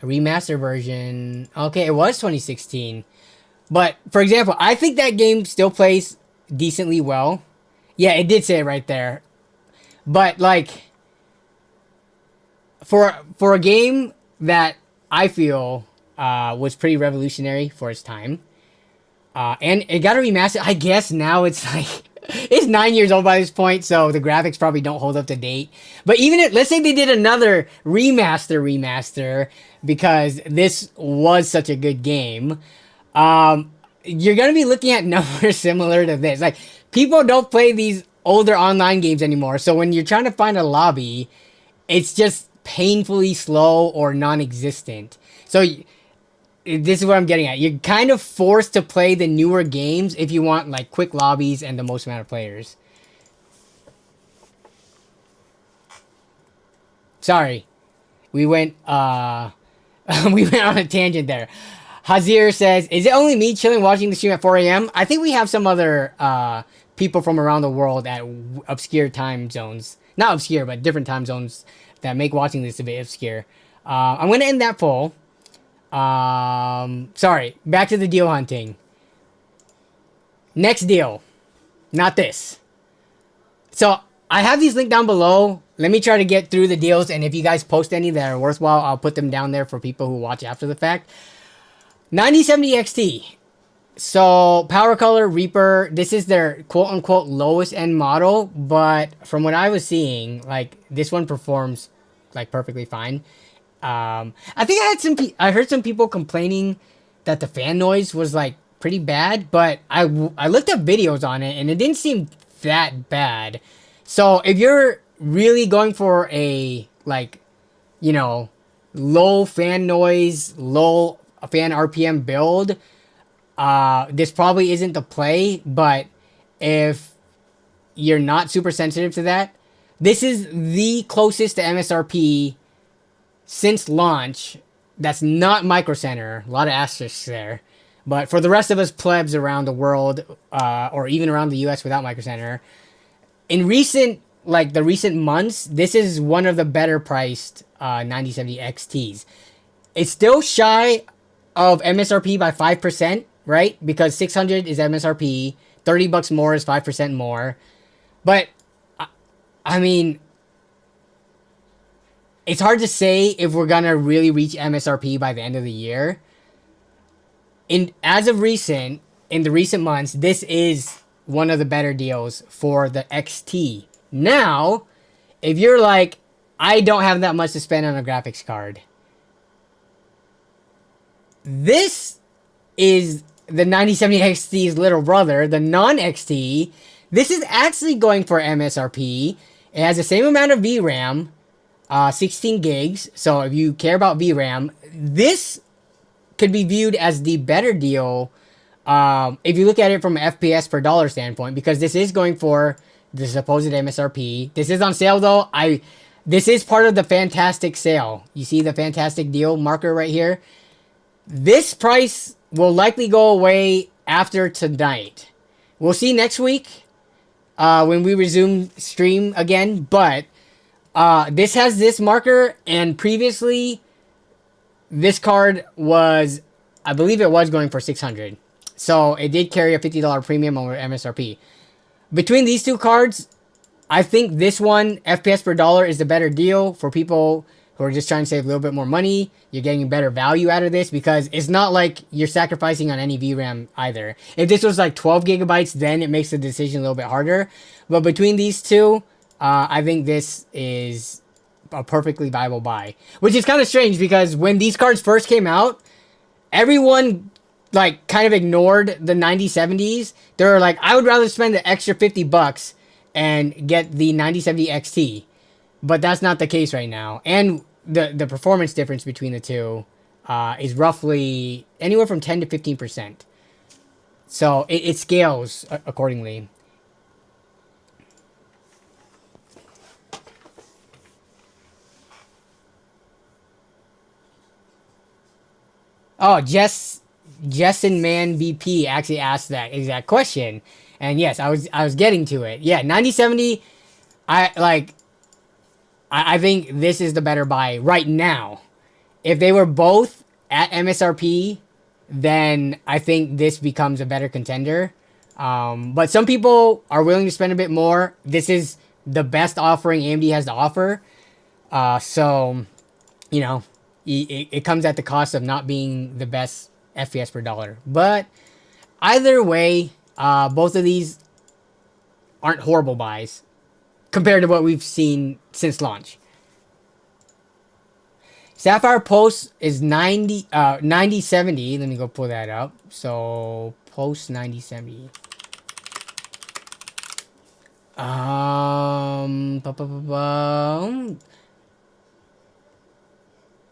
A remaster version. Okay, it was 2016. But for example, I think that game still plays decently well. Yeah, it did say it right there. But like for a game that I feel was pretty revolutionary for its time, and it got a remaster. I guess now it's like it's 9 years old by this point, so the graphics probably don't hold up to date. But even if, let's say they did another remaster, because this was such a good game, you're gonna be looking at numbers similar to this. Like people don't play these older online games anymore, so when you're trying to find a lobby, it's just painfully slow or non-existent. So this is what I'm getting at. You're kind of forced to play the newer games if you want like quick lobbies and the most amount of players. Sorry, we went we went on a tangent there. Hazir says, "Is it only me chilling watching the stream at 4 a.m.? I think we have some other people from around the world at obscure time zones. Not obscure, but different time zones that make watching this a bit obscure. I'm going to end that poll. Sorry, back to the deal hunting. Next deal. Not this. So, I have these linked down below. Let me try to get through the deals, and if you guys post any that are worthwhile, I'll put them down there for people who watch after the fact. 9070 XT. So, Power Color Reaper, this is their quote-unquote lowest end model, but from what I was seeing, like, this one performs, like, perfectly fine. I think I heard some people complaining that the fan noise was, like, pretty bad, but I looked up videos on it, and it didn't seem that bad. So, if you're really going for a, like, you know, low fan noise, low fan RPM build, this probably isn't the play, but if you're not super sensitive to that, this is the closest to MSRP since launch. That's not Micro Center. A lot of asterisks there. But for the rest of us plebs around the world, or even around the US without Micro Center, in recent months, this is one of the better priced 9070 XTs. It's still shy of MSRP by 5%, right? Because 600 is MSRP, $30 more is 5% more. But I mean, it's hard to say if we're gonna really reach MSRP by the end of the year. In the recent months, this is one of the better deals for the XT. Now, if you're like, I don't have that much to spend on a graphics card, this is the 9070 XT's little brother, the non-XT. This is actually going for MSRP. It has the same amount of VRAM, 16 gigs. So if you care about VRAM, this could be viewed as the better deal if you look at it from an FPS per dollar standpoint, because this is going for the supposed MSRP. This is on sale though. This is part of the Fantastech sale. You see the Fantastech deal marker right here? This price will likely go away after tonight. We'll see next week when we resume stream again. But this has this marker, and previously this card was, I believe it was going for $600. So it did carry a $50 premium over MSRP. Between these two cards, I think this one, FPS per dollar, is the better deal for people who are just trying to save a little bit more money. You're getting better value out of this because it's not like you're sacrificing on any VRAM either. If this was like 12 gigabytes, then it makes the decision a little bit harder. But between these two, I think this is a perfectly viable buy. Which is kind of strange because when these cards first came out, everyone like kind of ignored the 9070s. They were like, I would rather spend the extra $50 and get the 9070 XT. But that's not the case right now. And the performance difference between the two is roughly anywhere from 10 to 15%. So it scales accordingly. Oh, Justin Man BP actually asked that exact question, and yes, I was getting to it. Yeah, 9070. I like. I think this is the better buy right now. If they were both at MSRP, then I think this becomes a better contender. But some people are willing to spend a bit more. This is the best offering AMD has to offer. So, you know, it comes at the cost of not being the best FPS per dollar. But either way, both of these aren't horrible buys compared to what we've seen since launch. Sapphire Pulse is 9070. Let me go pull that up. So Pulse 9070.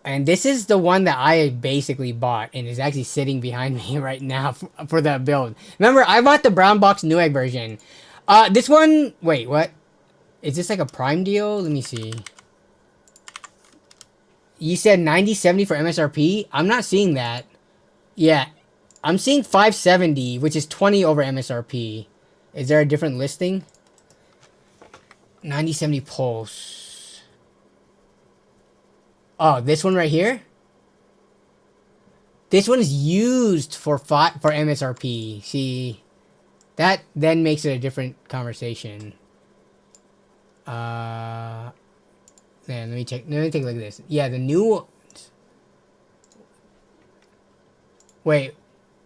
And this is the one that I basically bought and is actually sitting behind me right now for the build. Remember, I bought the brown box Newegg version. This one, wait, what? Is this like a Prime deal? Let me see. You said 9070 for MSRP? I'm not seeing that. Yeah, I'm seeing 570, which is 20 over MSRP. Is there a different listing? 9070 Pulse. Oh, this one right here? This one is used for MSRP. See, that then makes it a different conversation. Man, let me take a look at this. Yeah, the new ones. Wait,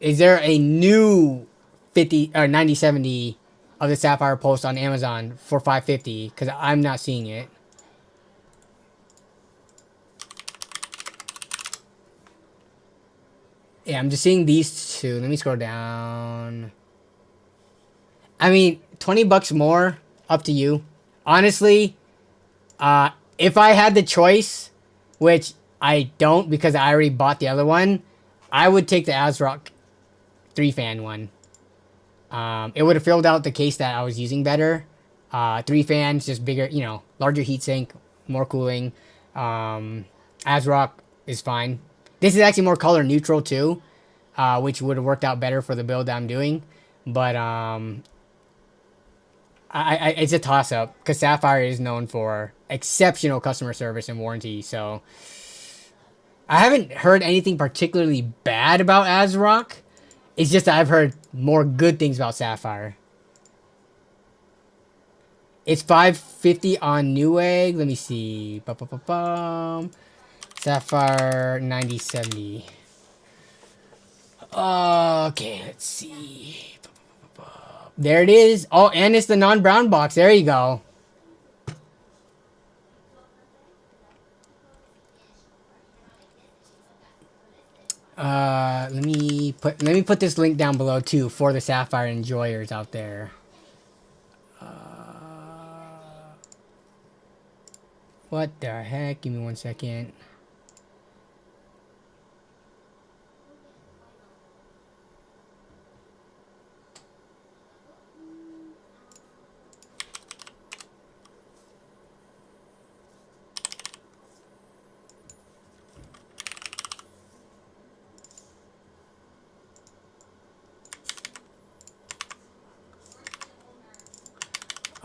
is there a new 50 or 9070 of the Sapphire Pulse on Amazon for 550? Because I'm not seeing it. Yeah, I'm just seeing these two. Let me scroll down. I mean, 20 bucks more, up to you. Honestly, if I had the choice, which I don't because I already bought the other one, I would take the ASRock 3-fan one. It would have filled out the case that I was using better. 3 fans, just bigger, you know, larger heatsink, more cooling. ASRock is fine. This is actually more color neutral too, which would have worked out better for the build that I'm doing. But it's a toss-up because Sapphire is known for exceptional customer service and warranty. So I haven't heard anything particularly bad about ASRock. It's just that I've heard more good things about Sapphire. It's 550 on Newegg. Let me see. Sapphire 9070. Okay, let's see. There it is. Oh, and it's the non-brown box. There you go. Let me put this link down below too for the Sapphire enjoyers out there. What the heck? Give me 1 second.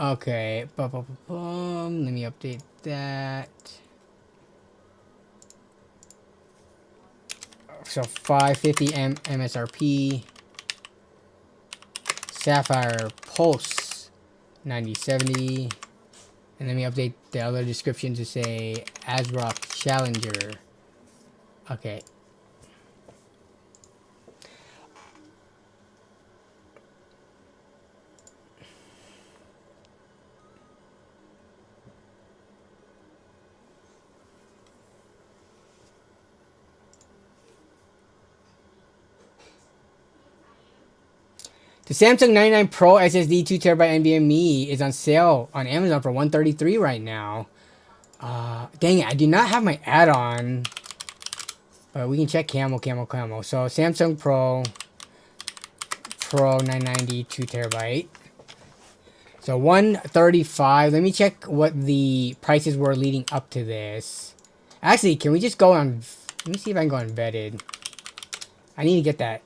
Okay, let me update that. So 550 MSRP. Sapphire Pulse 9070. And let me update the other description to say ASRock Challenger. Okay. The Samsung 99 Pro SSD 2TB NVMe is on sale on Amazon for $133 right now. Dang it, I do not have my add-on. But we can check camo. So Samsung Pro 990 2 TB. So 135. Let me check what the prices were leading up to this. Actually, can we just go on? Let me see if I can go on vetted. I need to get that.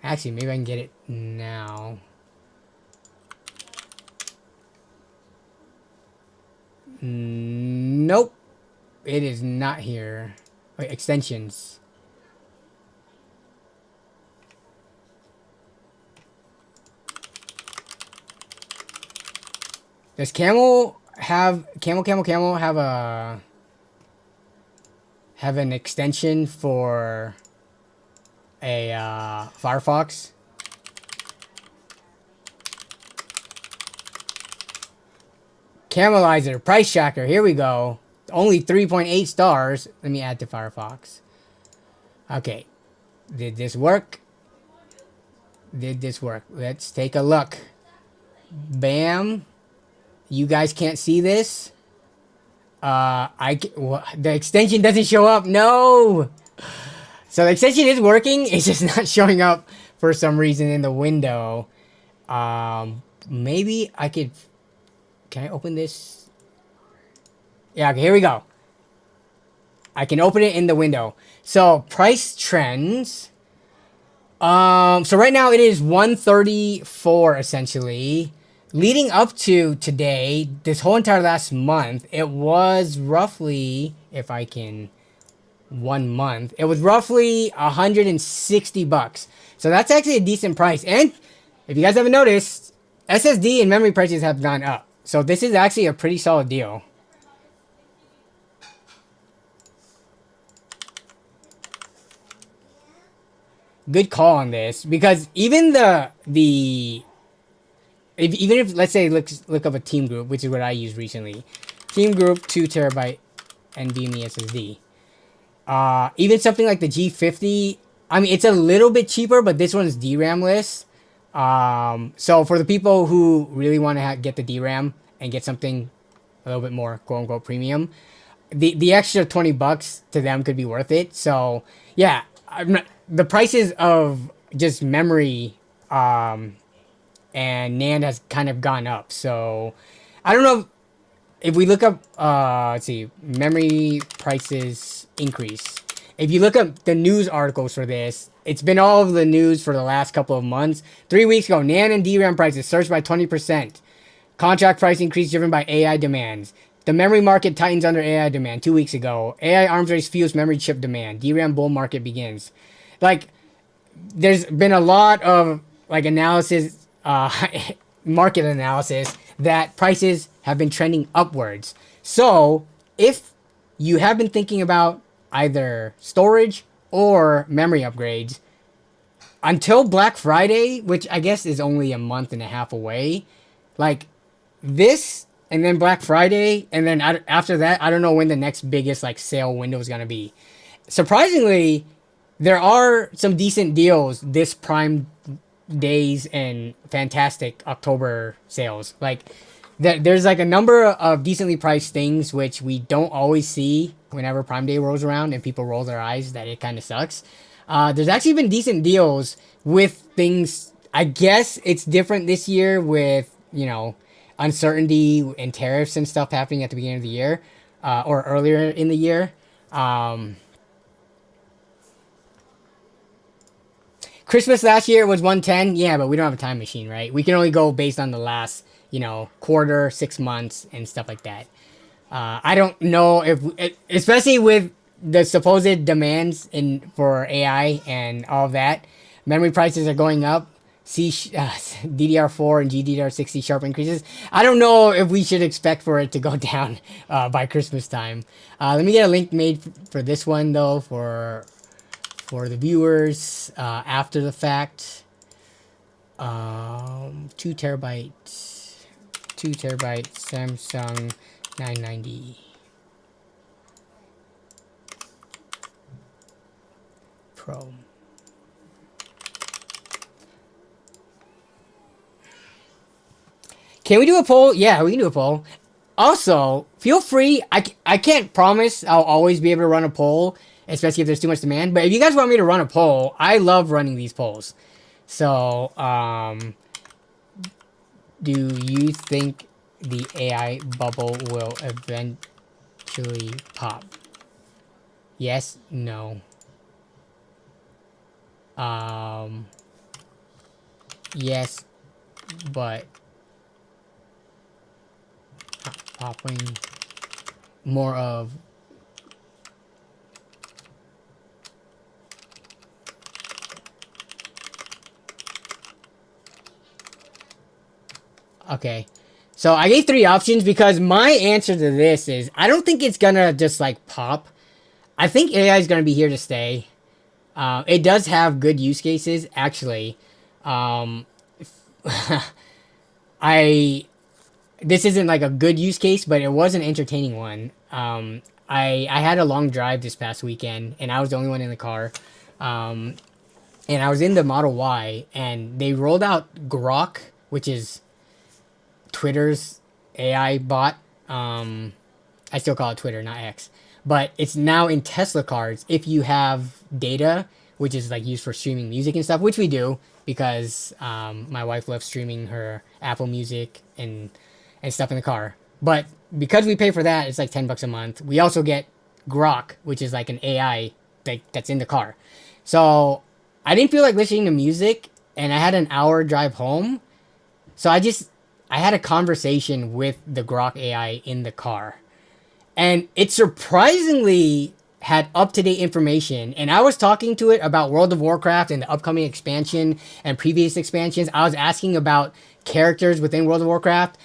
Actually, maybe I can get it now. Nope. It is not here. Wait, extensions. Does Camel have have an extension for a Firefox? Camelizer price tracker. Here we go. Only 3.8 stars. Let me add to Firefox. Okay. Did this work? Did this work? Let's take a look. Bam. You guys can't see this. The extension doesn't show up. No. So the extension is working. It's just not showing up for some reason in the window. Maybe I could. Can I open this? Yeah. Okay. Here we go. I can open it in the window. So price trends. So right now it is 134 essentially. Leading up to today, this whole entire last month, it was roughly, if I can, 1 month, it was roughly $160. So that's actually a decent price. And if you guys haven't noticed, SSD and memory prices have gone up. So this is actually a pretty solid deal. Good call on this, because even even if let's say look up a Team Group, which is what I used recently, Team Group 2 TB NVMe SSD. Even something like the G50, I mean it's a little bit cheaper, but this one's DRAM-less. So for the people who really want to get the DRAM and get something a little bit more quote unquote premium, the extra $20 to them could be worth it. So yeah, the prices of just memory and NAND has kind of gone up. So I don't know if we look up, let's see, memory prices increase. If you look up the news articles for this, it's been all over the news for the last couple of months. 3 weeks ago, NAND and DRAM prices surged by 20%. Contract price increase driven by AI demands. The memory market tightens under AI demand. 2 weeks ago, AI arms race fuels memory chip demand. DRAM bull market begins. Like, there's been a lot of like analysis, market analysis, that prices have been trending upwards. So if you have been thinking about either storage or memory upgrades, until Black Friday, which I guess is only a month and a half away, like this, and then Black Friday, and then after that, I don't know when the next biggest like sale window is gonna be. Surprisingly, there are some decent deals this Prime Days and Fantastic October sales. Like there's like a number of decently priced things which we don't always see whenever Prime Day rolls around, and people roll their eyes that it kind of sucks. There's actually been decent deals with things. I guess it's different this year with, you know, uncertainty and tariffs and stuff happening at the beginning of the year, or earlier in the year. Christmas last year was 110. Yeah, but we don't have a time machine, right? We can only go based on the last, you know, quarter, 6 months, and stuff like that. I don't know if, especially with the supposed demands for AI and all of that, memory prices are going up. DDR4 and GDDR60 sharp increases. I don't know if we should expect for it to go down by Christmas time. Let me get a link made for this one though, for the viewers after the fact. 2 TB Samsung 990 Pro. Can we do a poll? Yeah, we can do a poll. Also, feel free. I can't promise I'll always be able to run a poll, especially if there's too much demand. But if you guys want me to run a poll, I love running these polls. So, do you think the AI bubble will eventually pop? Yes, no. Yes, but popping more of okay. So I gave 3 options because my answer to this is I don't think it's gonna just like pop. I think AI is gonna be here to stay. It does have good use cases actually. Um, I this isn't like a good use case, but it was an entertaining one. I had a long drive this past weekend, and I was the only one in the car. Um, and I was in the Model Y, and they rolled out Grok, which is Twitter's AI bot. I still call it Twitter, not X. But it's now in Tesla cars if you have data, which is like used for streaming music and stuff, which we do because my wife loves streaming her Apple Music and stuff in the car. But because we pay for that, it's like $10 a month. We also get Grok, which is like an AI that's in the car. So I didn't feel like listening to music, and I had an hour drive home. So I had a conversation with the Grok AI in the car. And it surprisingly had up-to-date information. And I was talking to it about World of Warcraft and the upcoming expansion and previous expansions. I was asking about characters within World of Warcraft,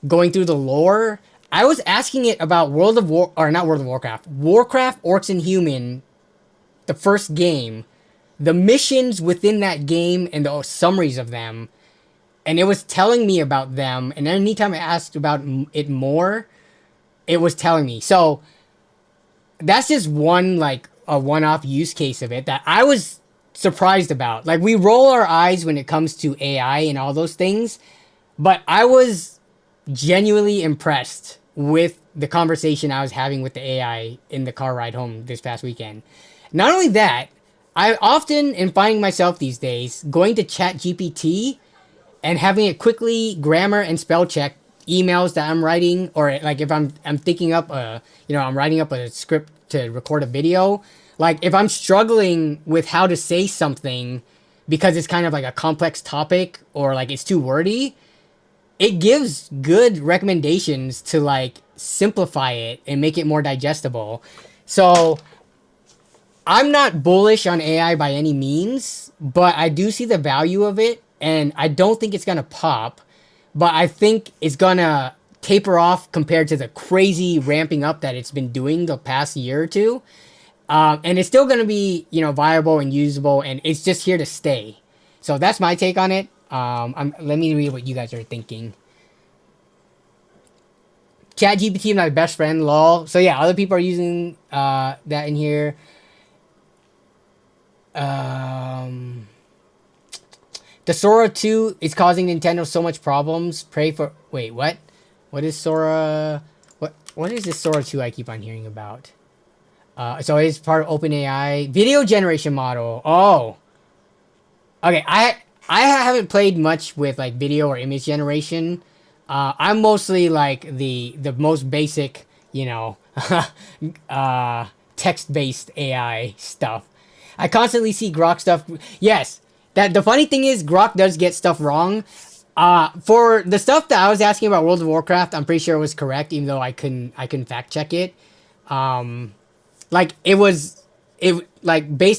going through the lore. I was asking it about not World of Warcraft, Warcraft, Orcs and Human, the first game, the missions within that game and the summaries of them. And it was telling me about them. And anytime I asked about it more, it was telling me. So that's just one, like a one-off use case of it that I was surprised about. Like, we roll our eyes when it comes to AI and all those things, but I was genuinely impressed with the conversation I was having with the AI in the car ride home this past weekend. Not only that, I often am finding myself these days going to ChatGPT and having it quickly grammar and spell check emails that I'm writing, or like if I'm thinking up I'm writing up a script to record a video. Like, if I'm struggling with how to say something because it's kind of like a complex topic or like it's too wordy, it gives good recommendations to like simplify it and make it more digestible. So I'm not bullish on AI by any means, but I do see the value of it, and I don't think it's gonna pop, but I think it's gonna taper off compared to the crazy ramping up that it's been doing the past year or two. And it's still gonna be, viable and usable, and it's just here to stay. So that's my take on it. Let me read what you guys are thinking. ChatGPT, my best friend, lol. So yeah, other people are using that in here. The Sora 2 is causing Nintendo so much problems. Pray for... Wait, what? What is Sora... What is this Sora 2 I keep on hearing about? So it's part of OpenAI. Video generation model. Oh. Okay, I haven't played much with, like, video or image generation. I'm mostly, like, the most basic, text-based AI stuff. I constantly see Grok stuff. Yes. The funny thing is, Grok does get stuff wrong. For the stuff that I was asking about World of Warcraft, I'm pretty sure it was correct, even though I couldn't fact check it. Based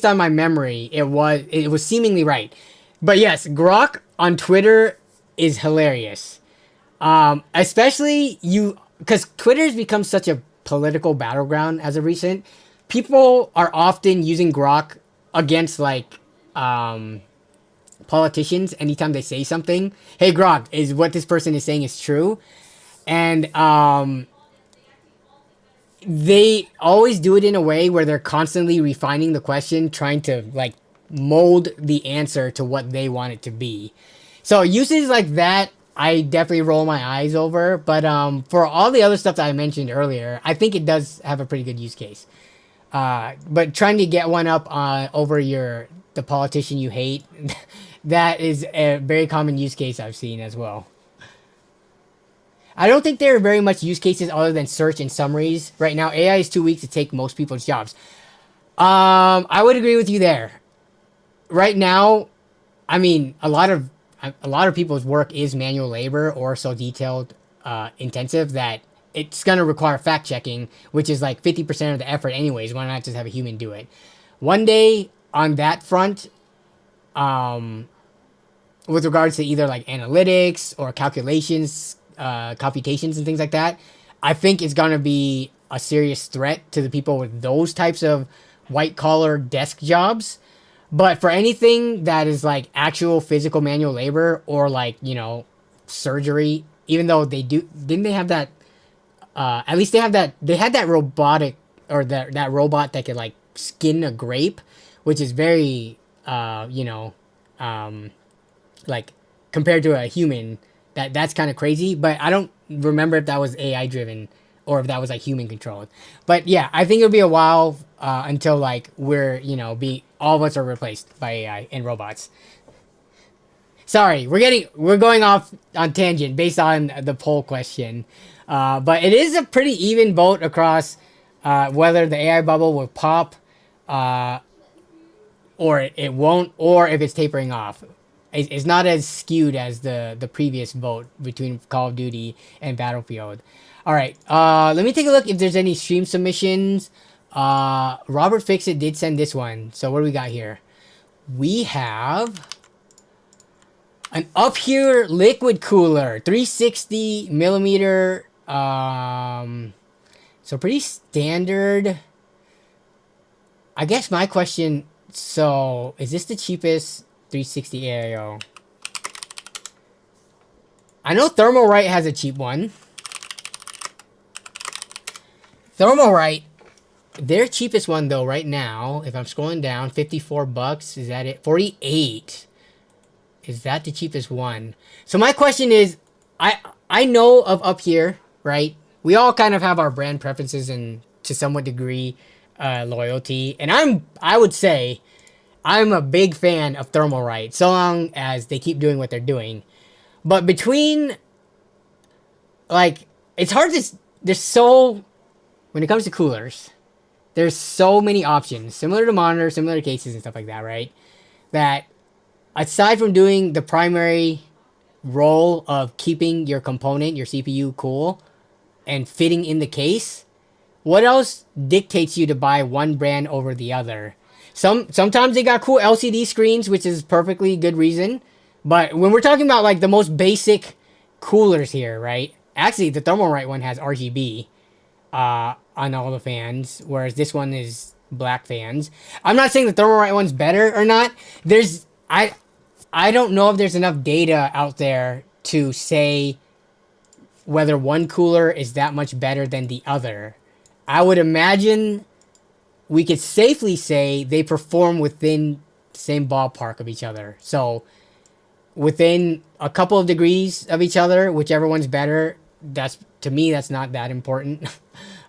on my memory, it was seemingly right. But yes, Grok on Twitter is hilarious. Especially because Twitter's become such a political battleground as of recent. People are often using Grok against politicians anytime they say something. Hey, Grok, is what this person is saying is true? And they always do it in a way where they're constantly refining the question, trying to mold the answer to what they want it to be. So uses like that I definitely roll my eyes over. But for all the other stuff that I mentioned earlier, I think it does have a pretty good use case. But trying to get one up over the politician you hate, that is a very common use case I've seen as well. I don't think there are very much use cases other than search and summaries right now. AI is too weak to take most people's jobs. I would agree with you there. Right now, I mean, a lot of people's work is manual labor or so detailed, intensive that it's gonna require fact checking, which is like 50% of the effort, anyways. Why not just have a human do it? One day on that front, with regards to either like analytics or calculations, computations, and things like that, I think it's gonna be a serious threat to the people with those types of white collar desk jobs. But for anything that is like actual physical manual labor or like, surgery, even though didn't they have that, at least they had that robotic or that robot that could like skin a grape, which is very, like compared to a human, that's kind of crazy. But I don't remember if that was AI driven or if that was like human controlled. But yeah, I think it'll be a while until like we're be all of us are replaced by AI and robots. Sorry, we're going off on tangent based on the poll question, but it is a pretty even vote across whether the AI bubble will pop, or it won't, or if it's tapering off. It's not as skewed as the previous vote between Call of Duty and Battlefield. All right, let me take a look if there's any stream submissions. Robert Fixit did send this one. So what do we got here? We have an up here liquid cooler, 360 millimeter. So pretty standard. I guess my question. So is this the cheapest 360 AIO? I know Thermalright has a cheap one. Thermalright, their cheapest one though right now, if I'm scrolling down, $54. Is that it? 48. Is that the cheapest one? So my question is, I know of up here, right? We all kind of have our brand preferences and to somewhat degree loyalty, and I would say I'm a big fan of Thermalright, so long as they keep doing what they're doing. But between, like, it's hard to, when it comes to coolers, there's so many options, similar to monitors, similar to cases and stuff like that, right? That aside from doing the primary role of keeping your component, your CPU cool and fitting in the case, what else dictates you to buy one brand over the other? Sometimes they got cool LCD screens, which is perfectly good reason. But when we're talking about like the most basic coolers here, right? Actually, the Thermalright one has RGB on all the fans, whereas this one is black fans. I'm not saying the Thermalright one's better or not. I don't know if there's enough data out there to say whether one cooler is that much better than the other. I would imagine we could safely say they perform within the same ballpark of each other. So within a couple of degrees of each other, whichever one's better, to me that's not that important.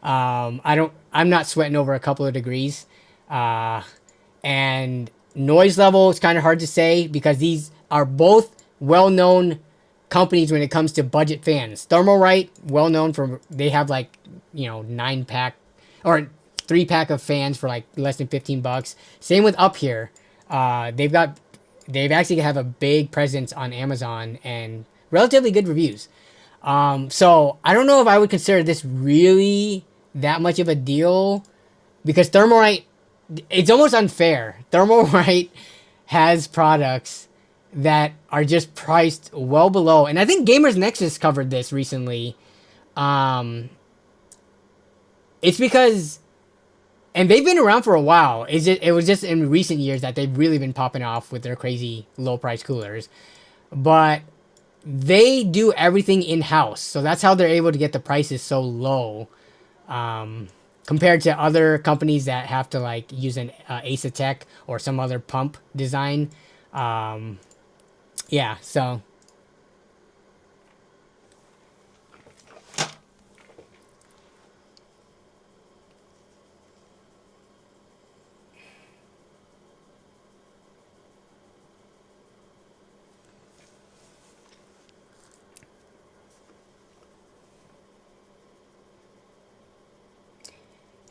I'm not sweating over a couple of degrees. And noise level is kind of hard to say because these are both well-known companies when it comes to budget fans. Thermalright, well-known for, they have like, 9-pack or 3-pack of fans for like less than $15. Same with Up Here. They've actually have a big presence on Amazon and relatively good reviews. So I don't know if I would consider this really that much of a deal because Thermalright, it's almost unfair. Thermalright has products that are just priced well below, and I think Gamers Nexus covered this recently. It's because, and they've been around for a while. It was just in recent years that they've really been popping off with their crazy low price coolers, but they do everything in house, so that's how they're able to get the prices so low. Compared to other companies that have to like use an Asatek or some other pump design. Yeah, so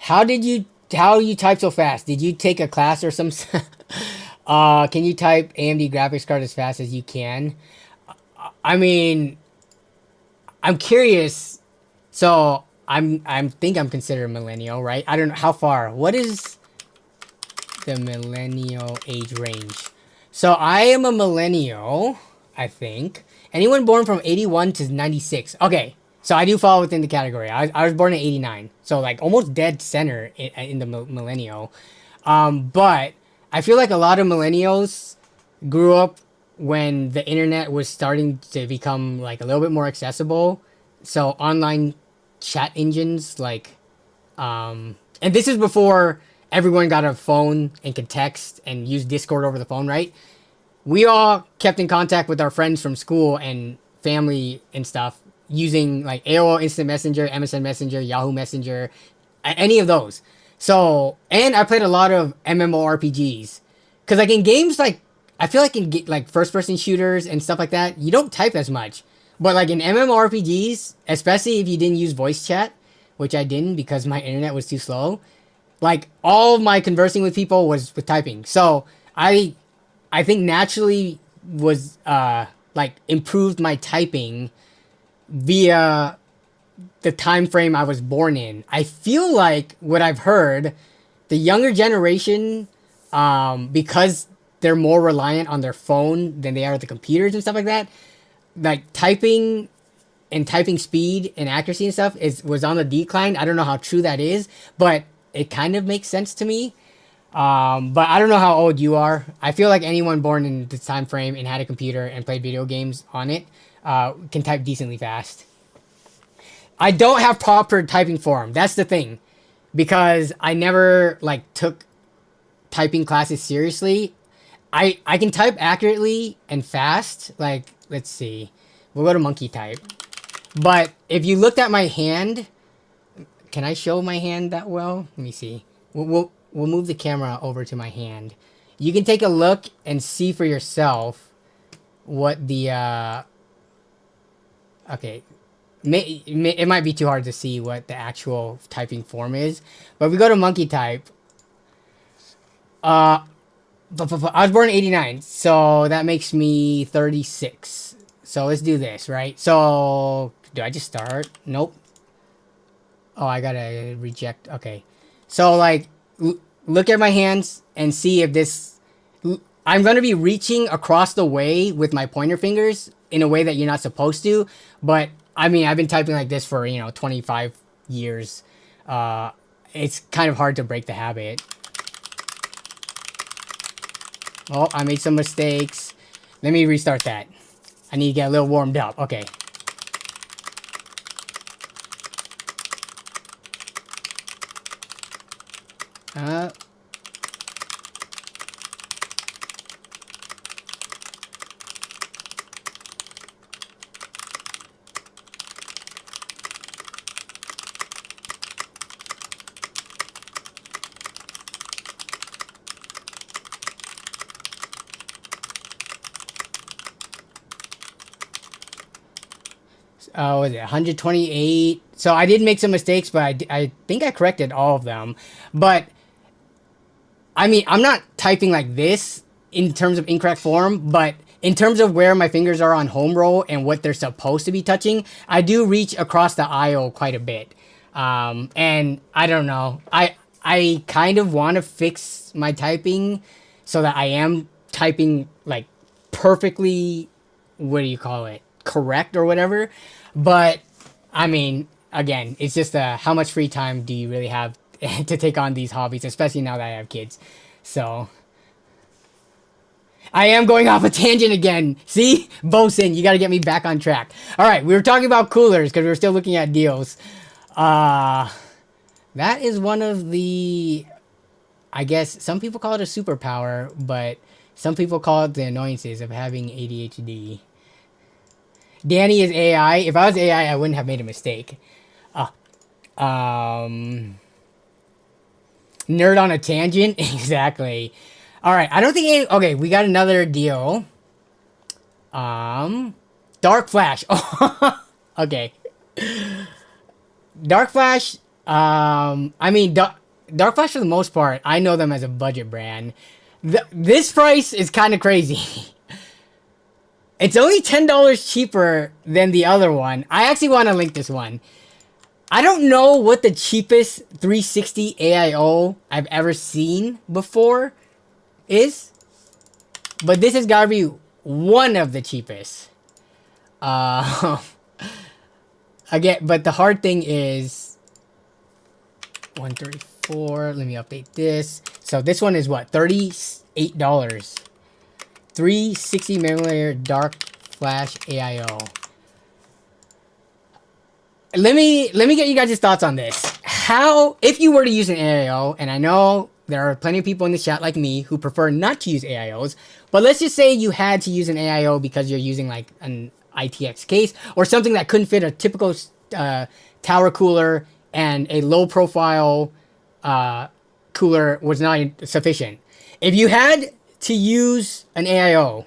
how you type so fast? Did you take a class or some? Can you type AMD graphics card as fast as you can? I mean, I'm curious. So I'm think I'm considered a millennial, right? I don't know how far. What is the millennial age range? So I am a millennial, I think. Anyone born from 81 to 96. Okay. So I do fall within the category. I was born in 89. So like almost dead center in the millennial. But I feel like a lot of millennials grew up when the internet was starting to become like a little bit more accessible. So online chat engines like and this is before everyone got a phone and could text and use Discord over the phone, right? We all kept in contact with our friends from school and family and stuff using like AOL Instant Messenger, MSN Messenger, Yahoo Messenger, any of those. So, and I played a lot of MMORPGs. Cause like in games, like I feel like in like first person shooters and stuff like that, you don't type as much. But like in MMORPGs, especially if you didn't use voice chat, which I didn't because my internet was too slow, like all of my conversing with people was with typing. So I think naturally was like improved my typing via the time frame I was born in. I feel like what I've heard, the younger generation, because they're more reliant on their phone than they are the computers and stuff like that, like typing and typing speed and accuracy and stuff was on the decline. I don't know how true that is, but it kind of makes sense to me. But I don't know how old you are. I feel like anyone born in this time frame and had a computer and played video games on it can type decently fast. I don't have proper typing form. That's the thing, because I never like took typing classes seriously. I can type accurately and fast. Like let's see, we'll go to monkey type. But if you looked at my hand, can I show my hand that well? Let me see. We'll move the camera over to my hand. You can take a look and see for yourself what the okay. It might be too hard to see what the actual typing form is, but if we go to monkey type. I was born in 89, so that makes me 36. So let's do this, right? So do I just start? Nope. Oh, I gotta reject. Okay. So like, look at my hands and see if this. I'm gonna be reaching across the way with my pointer fingers in a way that you're not supposed to, but I mean, I've been typing like this for 25 years. It's kind of hard to break the habit. Oh, I made some mistakes. Let me restart that. I need to get a little warmed up. Okay. Was it 128? So I did make some mistakes, but I think I corrected all of them. But I mean, I'm not typing like this in terms of incorrect form, but in terms of where my fingers are on home row and what they're supposed to be touching, I do reach across the aisle quite a bit. And I don't know. I kind of want to fix my typing so that I am typing like perfectly, what do you call it, correct or whatever. But I mean, again, it's just how much free time do you really have to take on these hobbies, especially now that I have kids. So I am going off a tangent again. See, Bosun, you got to get me back on track. All right, we were talking about coolers because we were still looking at deals. That is one of the, I guess some people call it a superpower, but some people call it the annoyances of having ADHD. Danny is AI. If I was AI, I wouldn't have made a mistake. Nerd on a tangent? Exactly. All right. I don't think... Okay, we got another deal. Dark Flash. Okay. Dark Flash I mean, Dark Flash for the most part, I know them as a budget brand. This price is kind of crazy. It's only $10 cheaper than the other one. I actually want to link this one. I don't know what the cheapest 360 AIO I've ever seen before is, but this has got to be one of the cheapest. Again, but the hard thing is 134. Let me update this. So this one is what? $38. 360 millimeter dark flash AIO. Let me get you guys' thoughts on this. How, if you were to use an AIO, and I know there are plenty of people in the chat like me who prefer not to use AIOs, but let's just say you had to use an AIO because you're using like an ITX case or something that couldn't fit a typical tower cooler, and a low profile cooler was not sufficient. If you had to use an AIO,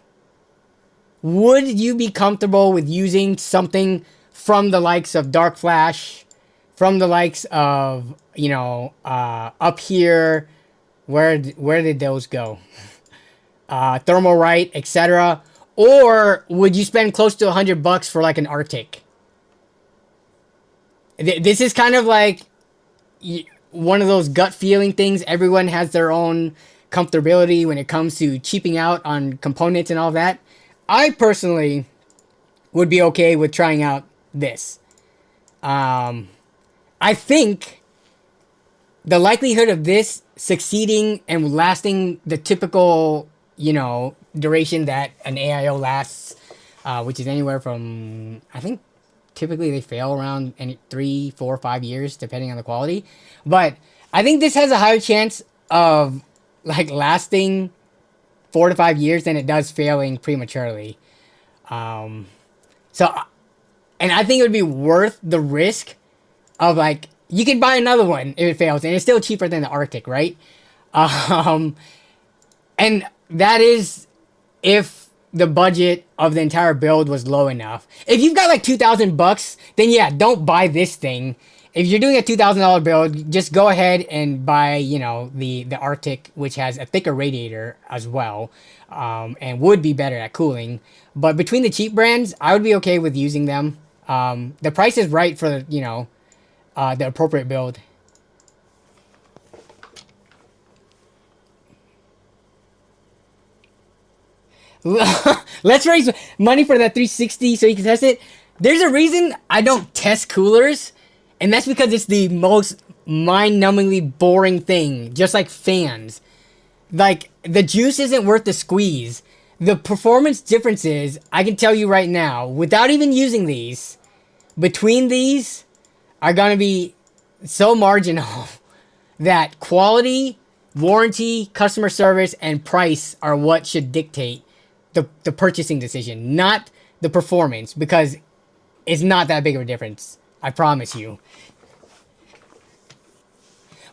would you be comfortable with using something from the likes of Dark Flash, from the likes of, you know, up here, where did those go? Thermalright, etc. Or would you spend close to $100 for like an Arctic? This is kind of like one of those gut feeling things. Everyone has their own comfortability when it comes to cheaping out on components and all that. I personally would be okay with trying out this. I think the likelihood of this succeeding and lasting the typical, you know, duration that an AIO lasts, which is anywhere from, I think typically they fail around 3, 4, 5 years depending on the quality. But I think this has a higher chance of like lasting 4 to 5 years than it does failing prematurely. So, and I think it would be worth the risk of like, you could buy another one if it fails, and it's still cheaper than the Arctic, right? And that is if the budget of the entire build was low enough. If you've got like $2,000, then yeah, don't buy this thing. If you're doing a $2,000 build, just go ahead and buy, you know, the Arctic, which has a thicker radiator as well, and would be better at cooling. But between the cheap brands, I would be okay with using them. The price is right for, you know, the appropriate build. Let's raise money for that 360 so you can test it. There's a reason I don't test coolers, and that's because it's the most mind-numbingly boring thing, just like fans. Like, the juice isn't worth the squeeze. The performance differences, I can tell you right now, without even using these, between these, are going to be so marginal that quality, warranty, customer service, and price are what should dictate the purchasing decision, not the performance, because it's not that big of a difference. I promise you.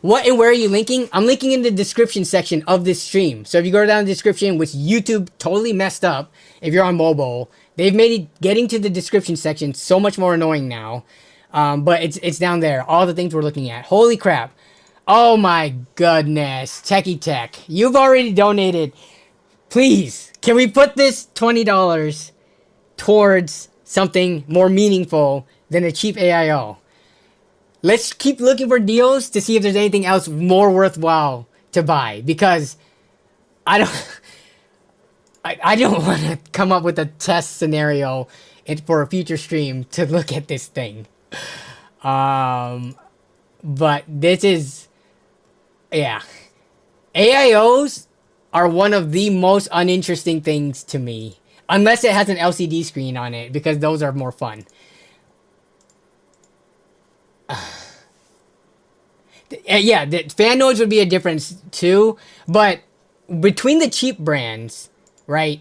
What and where are you linking? I'm linking in the description section of this stream. So if you go down the description, which YouTube totally messed up if you're on mobile, they've made it getting to the description section so much more annoying now. But it's down there. All the things we're looking at. Holy crap. Oh my goodness. Techie Tech. You've already donated. Please, can we put this $20 towards something more meaningful than a cheap AIO? Let's keep looking for deals to see if there's anything else more worthwhile to buy, because I don't want to come up with a test scenario for a future stream to look at this thing. But this is, yeah. AIOs are one of the most uninteresting things to me. Unless it has an LCD screen on it, because those are more fun. Yeah, the fan noise would be a difference too. But between the cheap brands, right,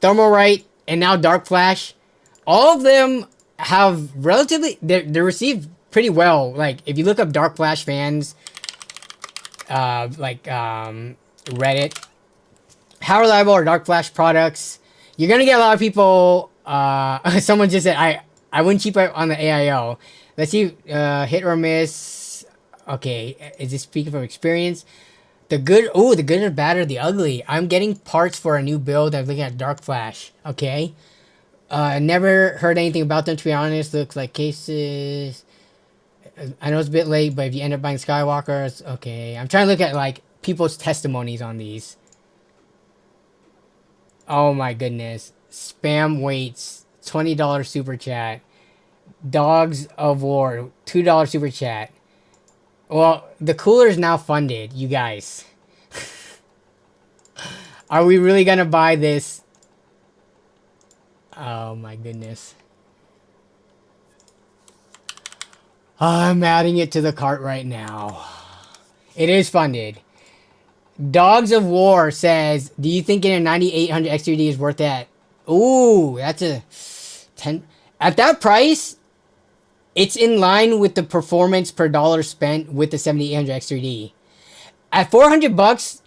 Thermalright and now Dark Flash, all of them have relatively, they're received pretty well. Like if you look up Dark Flash fans, Reddit, how reliable are Dark Flash products? You're gonna get a lot of people. Someone just said I wouldn't cheap it on the AIO. Let's see, hit or miss. Okay, is this speaking from experience? The good, oh, the good or bad or the ugly. I'm getting parts for a new build. I'm looking at Dark Flash. Okay. Never heard anything about them, to be honest. Looks like cases. I know it's a bit late, but if you end up buying Skywalkers, okay. I'm trying to look at like people's testimonies on these. Oh my goodness. Spam waits. $20 super chat. Dogs of War. $2 super chat. Well, the cooler is now funded, you guys. Are we really gonna buy this? Oh my goodness. I'm adding it to the cart right now. It is funded. Dogs of War says, do you think in a 9800 X3D is worth that? Ooh, that's a 10. At that price, it's in line with the performance per dollar spent with the 7800 X3D. At $400,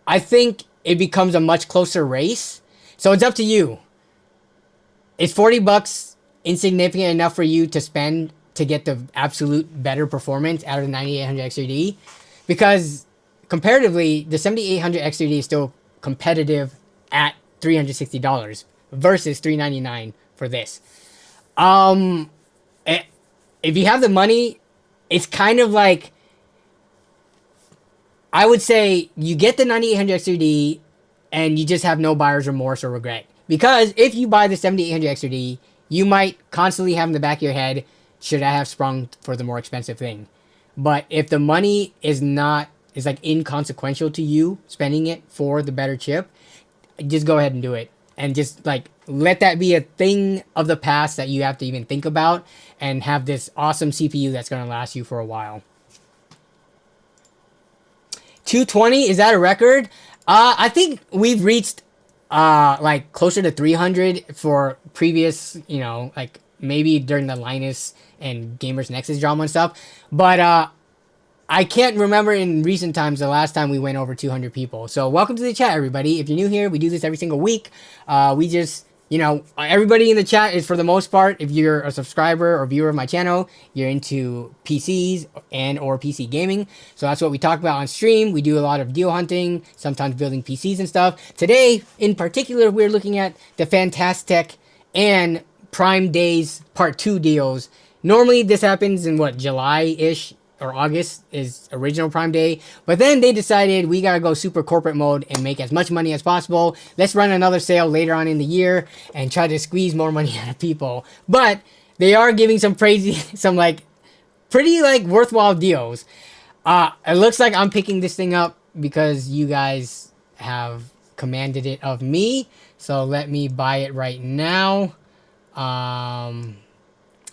I think it becomes a much closer race. So it's up to you. Is $40 insignificant enough for you to spend to get the absolute better performance out of the 9800 X3D? Because comparatively, the 7800 X3D is still competitive at $360 versus $399 for this. If you have the money, it's kind of like, I would say you get the 9800 X3D and you just have no buyer's remorse or regret. Because if you buy the 7800 X3D, you might constantly have in the back of your head, should I have sprung for the more expensive thing? But if the money is like inconsequential to you spending it for the better chip, just go ahead and do it. And just like let that be a thing of the past that you have to even think about, and have this awesome CPU that's going to last you for a while. 220, is that a record? I think we've reached like closer to 300 for previous, you know, like maybe during the Linus and Gamers Nexus drama and stuff. But I can't remember in recent times the last time we went over 200 people. So welcome to the chat, everybody. If you're new here, we do this every single week. We just, you know, everybody in the chat is, for the most part, if you're a subscriber or viewer of my channel, you're into PCs and or PC gaming. So that's what we talk about on stream. We do a lot of deal hunting, sometimes building PCs and stuff. Today, in particular, we're looking at the Fantastech and Prime Days Part 2 deals. Normally, this happens in, what, July-ish? Or August is original Prime Day. But then they decided we gotta go super corporate mode and make as much money as possible. Let's run another sale later on in the year and try to squeeze more money out of people. But they are giving some crazy, some like pretty like worthwhile deals. It looks like I'm picking this thing up because you guys have commanded it of me. So let me buy it right now.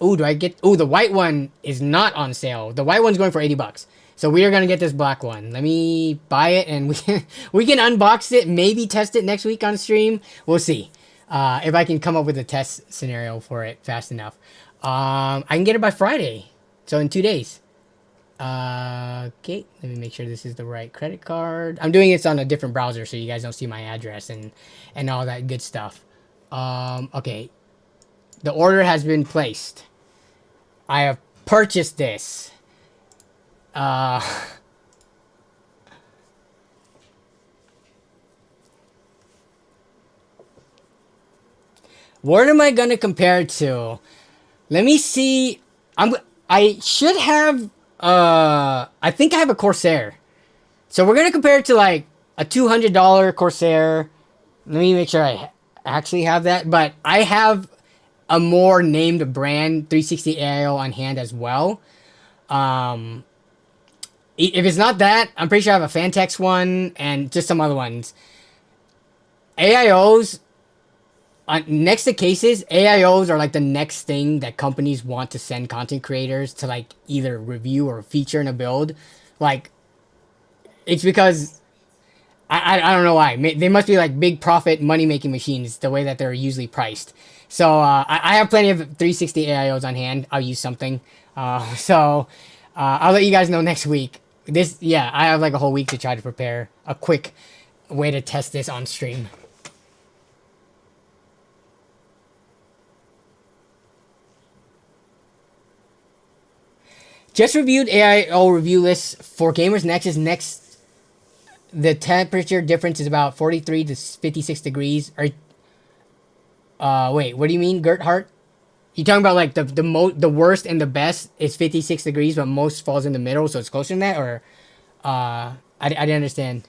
Oh, do I get... Oh, the white one is not on sale. The white one's going for $80. So we are going to get this black one. Let me buy it and we can unbox it, maybe test it next week on stream. We'll see. If I can come up with a test scenario for it fast enough. I can get it by Friday. So in 2 days. Okay, let me make sure this is the right credit card. I'm doing this on a different browser so you guys don't see my address and all that good stuff. Okay. The order has been placed. I have purchased this. What am I gonna compare it to? Let me see. I should have. I think I have a Corsair. So we're gonna compare it to like a $200 Corsair. Let me make sure I actually have that. But I have a more named brand 360 AIO on hand as well. If it's not that, I'm pretty sure I have a Fantastech one and just some other ones. AIOs, next to cases, AIOs are like the next thing that companies want to send content creators to like either review or feature in a build. Like, it's because I don't know why. They must be like big profit money making machines the way that they're usually priced. So I have plenty of 360 AIOs on hand. I'll use something. So I'll let you guys know next week. I have like a whole week to try to prepare a quick way to test this on stream. Just reviewed AIO review list for gamers. Next. The temperature difference is about 43 to 56 degrees. Wait, what do you mean, Gert Hart? You talking about like the worst and the best is 56 degrees, but most falls in the middle, so it's closer than that, or I didn't understand.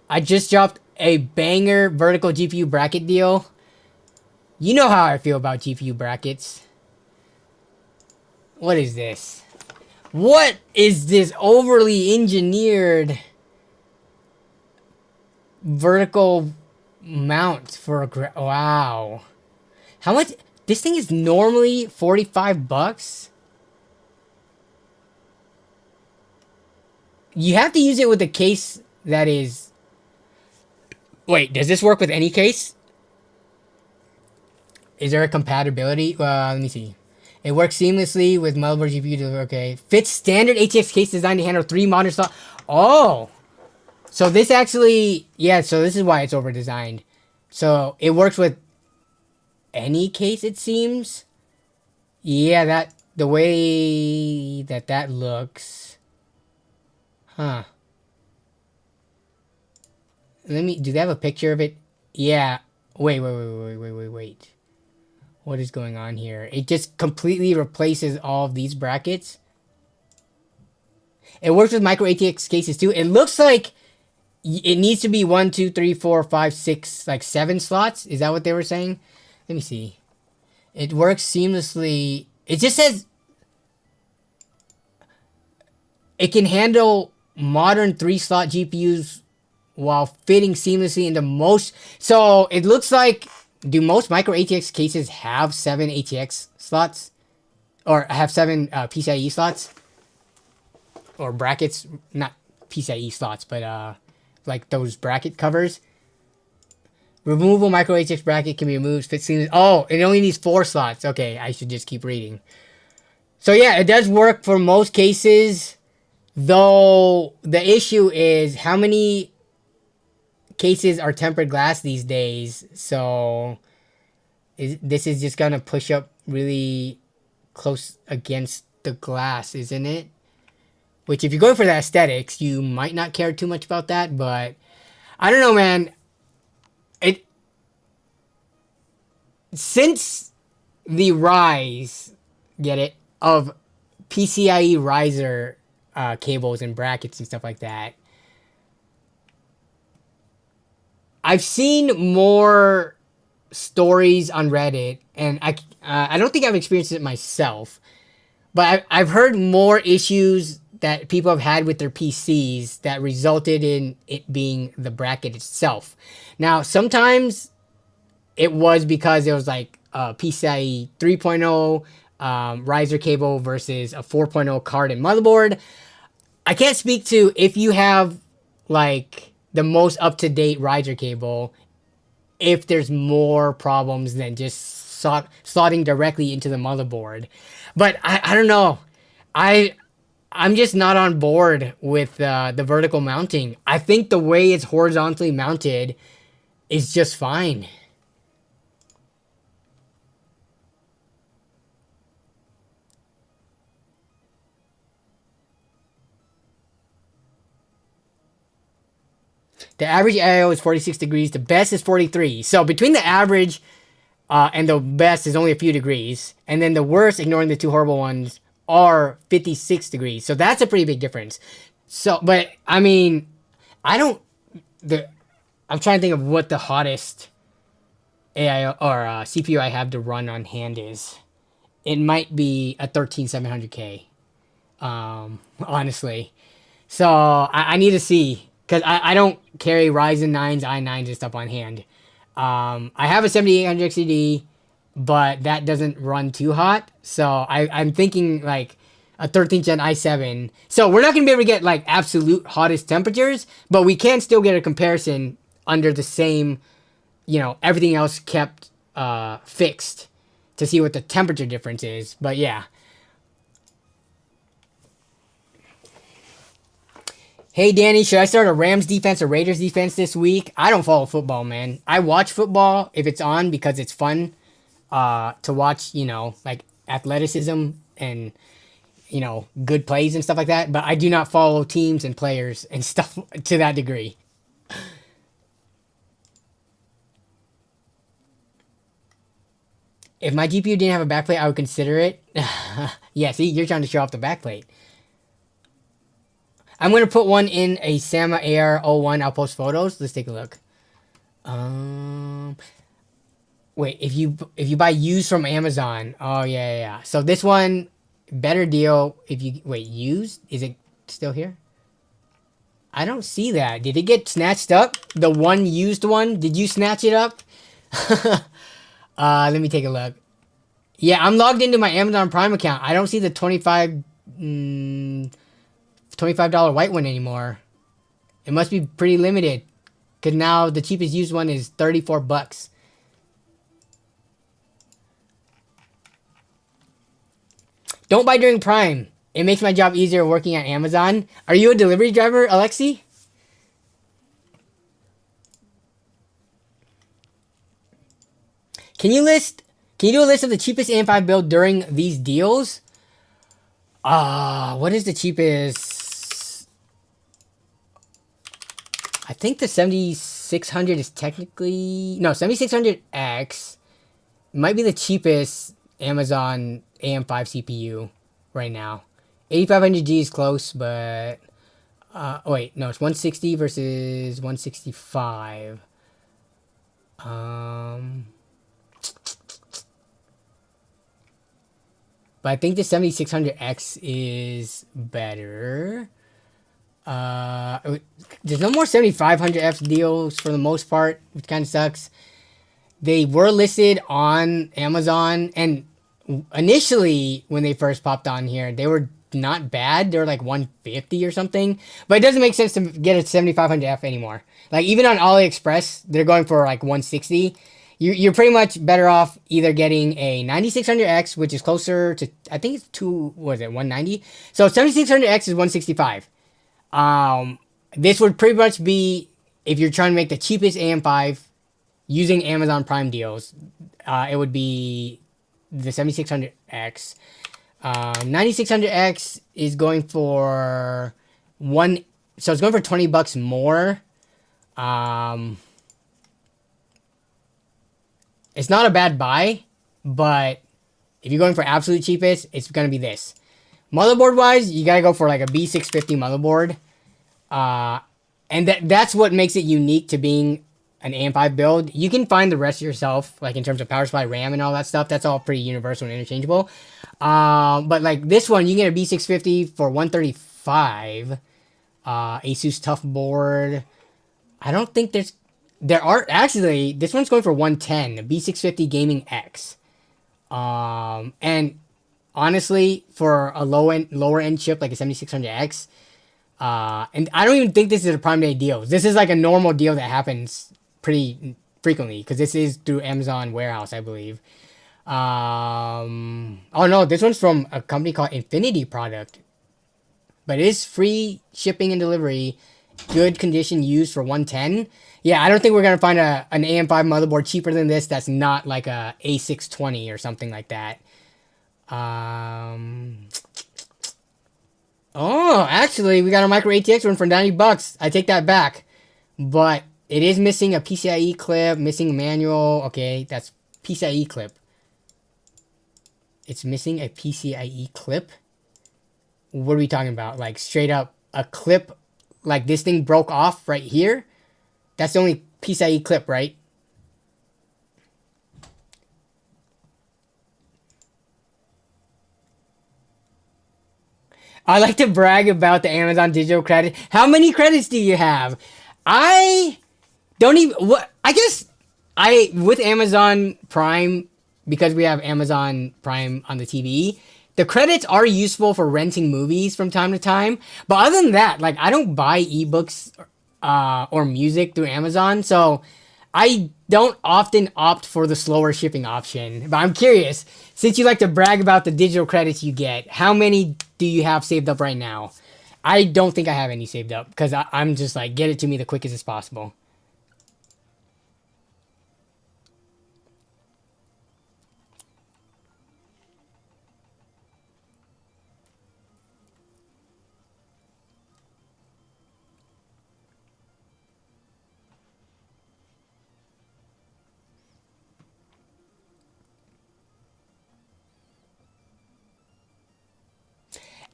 I just dropped a banger vertical GPU bracket deal. You know how I feel about GPU brackets. What is this? What is this overly engineered vertical mount for a wow? How much? This thing is normally $45. You have to use it with a case that is. Wait, does this work with any case? Is there a compatibility? Let me see. It works seamlessly with motherboard GPU. Okay, fits standard ATX case designed to handle 3 modern slots. Oh, so this actually, yeah. So this is why it's over designed. So it works with any case, it seems. Yeah, that the way that looks, huh? Let me. Do they have a picture of it? Yeah. Wait. What is going on here? It just completely replaces all of these brackets. It works with micro ATX cases too. It looks like it needs to be 1, 2, 3, 4, 5, 6, like 7 slots. Is that what they were saying? Let me see. It works seamlessly. It just says it can handle modern 3-slot GPUs while fitting seamlessly into most. So it looks like, do most micro ATX cases have 7 ATX slots? Or have 7 PCIe slots? Or brackets? Not PCIe slots, but like those bracket covers. Removable micro ATX bracket can be removed. Fit seamless. Oh, it only needs 4 slots. Okay, I should just keep reading. So yeah, it does work for most cases. Though the issue is how many cases are tempered glass these days, so this is just gonna push up really close against the glass, isn't it? Which, if you're going for the aesthetics, you might not care too much about that, but I don't know, man. Since the rise, get it, of PCIe riser cables and brackets and stuff like that, I've seen more stories on Reddit, and I don't think I've experienced it myself, but I've heard more issues that people have had with their PCs that resulted in it being the bracket itself. Now, sometimes it was because it was like a PCIe 3.0 riser cable versus a 4.0 card and motherboard. I can't speak to if you have like the most up-to-date riser cable, if there's more problems than just slotting directly into the motherboard. But I don't know. I'm just not on board with the vertical mounting. I think the way it's horizontally mounted is just fine. The average AIO is 46 degrees. The best is 43. So between the average and the best is only a few degrees. And then the worst, ignoring the 2 horrible ones, are 56 degrees. So that's a pretty big difference. So, but I mean, I'm trying to think of what the hottest AIO or CPU I have to run on hand is. It might be a 13700K, honestly. So I need to see, because I don't carry Ryzen 9s, i9s and stuff on hand. I have a 7800 XCD, but that doesn't run too hot. So I'm thinking like a 13th gen i7. So we're not going to be able to get like absolute hottest temperatures, but we can still get a comparison under the same, everything else kept fixed to see what the temperature difference is. But yeah. Hey, Danny, should I start a Rams defense or Raiders defense this week? I don't follow football, man. I watch football if it's on because it's fun to watch, like athleticism and good plays and stuff like that. But I do not follow teams and players and stuff to that degree. If my GPU didn't have a backplate, I would consider it. Yeah, see, you're trying to show off the backplate. I'm going to put one in a Sama AR01. I'll post photos. Let's take a look. Wait, if you buy used from Amazon. Oh, yeah. So this one, better deal. If you, wait, used? Is it still here? I don't see that. Did it get snatched up? The one used one? Did you snatch it up? Let me take a look. Yeah, I'm logged into my Amazon Prime account. I don't see the $25 white one anymore. It must be pretty limited. Because now the cheapest used one is 34 bucks. Don't buy during Prime. It makes my job easier working at Amazon. Are you a delivery driver, Alexi? Can you do a list of the cheapest AM5 build during these deals? What is the cheapest? I think the 7600 is technically... No, 7600X might be the cheapest Amazon AM5 CPU right now. 8500G is close, but... oh, wait. No, it's 160 versus 165. But I think the 7600X is better. There's no more 7500F deals for the most part, which kind of sucks. They were listed on Amazon, and initially when they first popped on here, they were not bad. They were like 150 or something. But it doesn't make sense to get a 7500F anymore. Like even on AliExpress, they're going for like 160. You're pretty much better off either getting a 9600X, which is closer to, I think it's 190. So 7600X is 165. This would pretty much be, if you're trying to make the cheapest AM5 using Amazon Prime deals, it would be the 7600X. 9600X is going for so it's going for 20 bucks more. It's not a bad buy, but if you're going for absolute cheapest, it's going to be this. Motherboard wise, you got to go for like a B650 motherboard. And that's what makes it unique to being an AM5 build. You can find the rest yourself, like in terms of power supply, RAM, and all that stuff. That's all pretty universal and interchangeable. But like this one, you can get a B650 for 135. Asus Tough Board. I don't think there are actually, this one's going for 110, a B650 Gaming X. And honestly, for a lower end chip like a 7600X, and I don't even think this is a Prime Day deal. This is like a normal deal that happens pretty frequently because this is through Amazon Warehouse, I believe. Oh no, this one's from a company called Infinity Product, but it is free shipping and delivery, good condition used for 110. Yeah, I don't think we're gonna find an AM5 motherboard cheaper than this. That's not like a A620 or something like that. Oh, actually, we got a micro ATX one for 90 bucks. I take that back, but it is missing a PCIe clip, missing a manual. Okay, that's PCIe clip. It's missing a PCIe clip. What are we talking about? Like straight up a clip, like this thing broke off right here. That's the only PCIe clip, right? I like to brag about the Amazon digital credit. How many credits do you have? I don't even... I guess with Amazon Prime, because we have Amazon Prime on the TV, the credits are useful for renting movies from time to time. But other than that, like I don't buy ebooks or music through Amazon, so I don't often opt for the slower shipping option. But I'm curious, since you like to brag about the digital credits you get, how many do you have saved up right now? I don't think I have any saved up because I'm just like, get it to me the quickest as possible.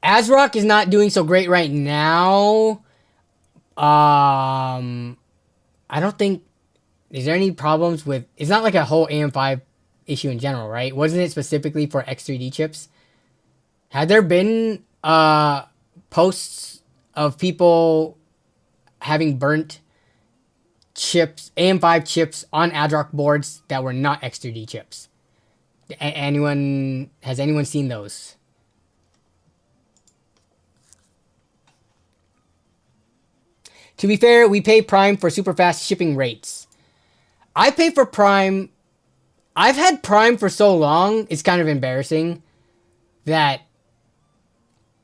ASRock is not doing so great right now. I don't think. Is there any problems with? It's not like a whole AM5 issue in general, right? Wasn't it specifically for X3D chips? Had there been posts of people having burnt chips, AM5 chips on ASRock boards that were not X3D chips? Has anyone seen those? To be fair, we pay Prime for super fast shipping rates. I pay for Prime. I've had Prime for so long, it's kind of embarrassing that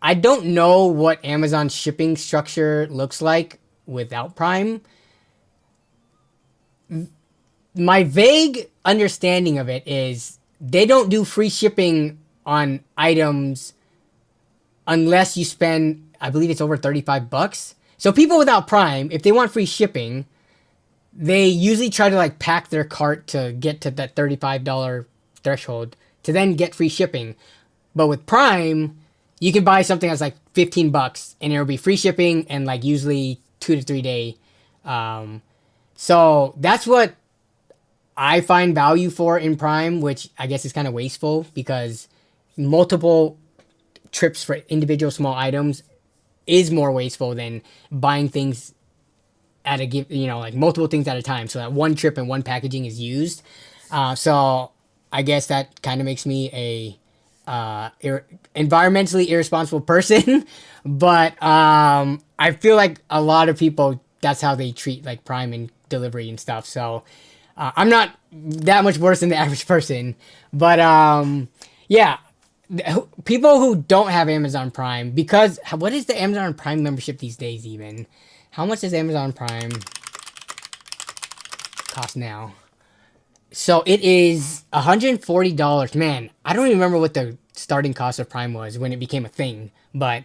I don't know what Amazon's shipping structure looks like without Prime. My vague understanding of it is they don't do free shipping on items unless you spend, I believe it's over $35. So people without Prime, if they want free shipping, they usually try to like pack their cart to get to that $35 threshold to then get free shipping. But with Prime, you can buy something that's like $15 and it'll be free shipping and like usually 2 to 3 day. So that's what I find value for in Prime, which I guess is kind of wasteful because multiple trips for individual small items is more wasteful than buying things at a give, like multiple things at a time. So that one trip and one packaging is used. So I guess that kind of makes me a environmentally irresponsible person. But I feel like a lot of people, that's how they treat like Prime and delivery and stuff. So I'm not that much worse than the average person. But yeah. People who don't have Amazon Prime, because what is the Amazon Prime membership these days even? How much does Amazon Prime cost now? So it is $140. Man, I don't even remember what the starting cost of Prime was when it became a thing, but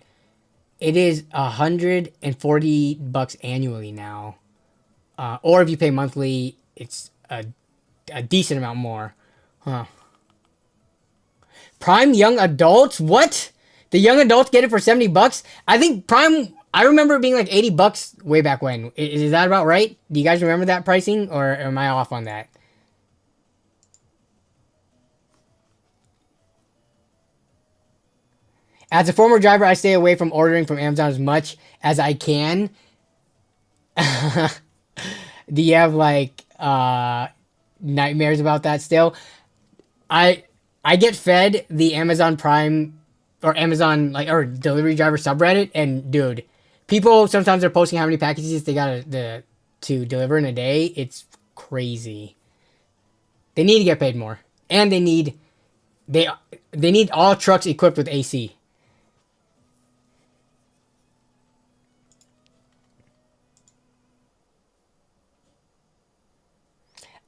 it is $140 annually now. Or if you pay monthly, it's a decent amount more. Huh. Prime Young Adults? What? The Young Adults get it for $70? I think Prime, I remember it being like $80 way back when. Is that about right? Do you guys remember that pricing? Or am I off on that? As a former driver, I stay away from ordering from Amazon as much as I can. Do you have like nightmares about that still? I get fed the Amazon Prime or Amazon or delivery driver subreddit, and dude, people sometimes are posting how many packages they got to deliver in a day. It's crazy. They need to get paid more, and they need all trucks equipped with AC.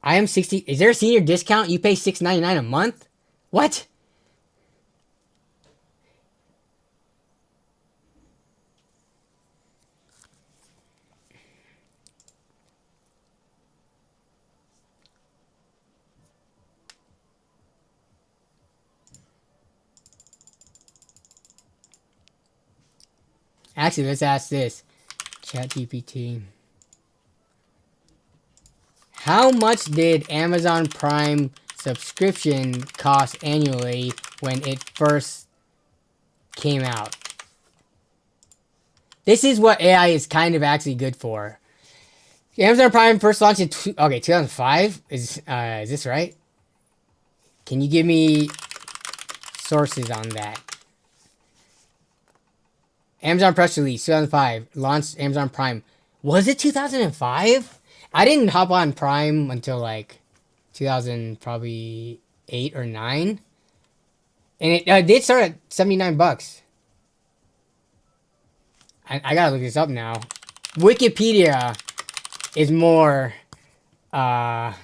I am 60. Is there a senior discount? You pay $6.99 a month? What? Actually, let's ask this. ChatGPT. How much did Amazon Prime subscription cost annually when it first came out? This is what AI is kind of actually good for. Amazon Prime first launched in 2005. Is this right? Can you give me sources on that? Amazon press release 2005 launched Amazon Prime. Was it 2005? I didn't hop on Prime until like 2000, probably 8 or 9, and it did start at $79. I gotta look this up now. Wikipedia is more of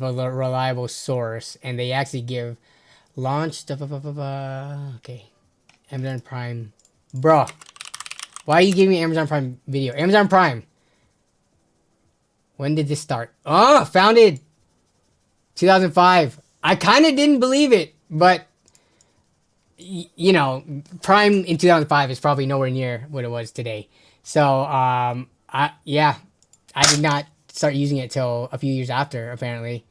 a reliable source, and they actually give launch. Okay, Amazon Prime, bro. Why are you giving me Amazon Prime video? Amazon Prime. When did this start? Oh, founded 2005. I kind of didn't believe it But you know, Prime in 2005 is probably nowhere near what it was today. So I did not start using it till a few years after, apparently.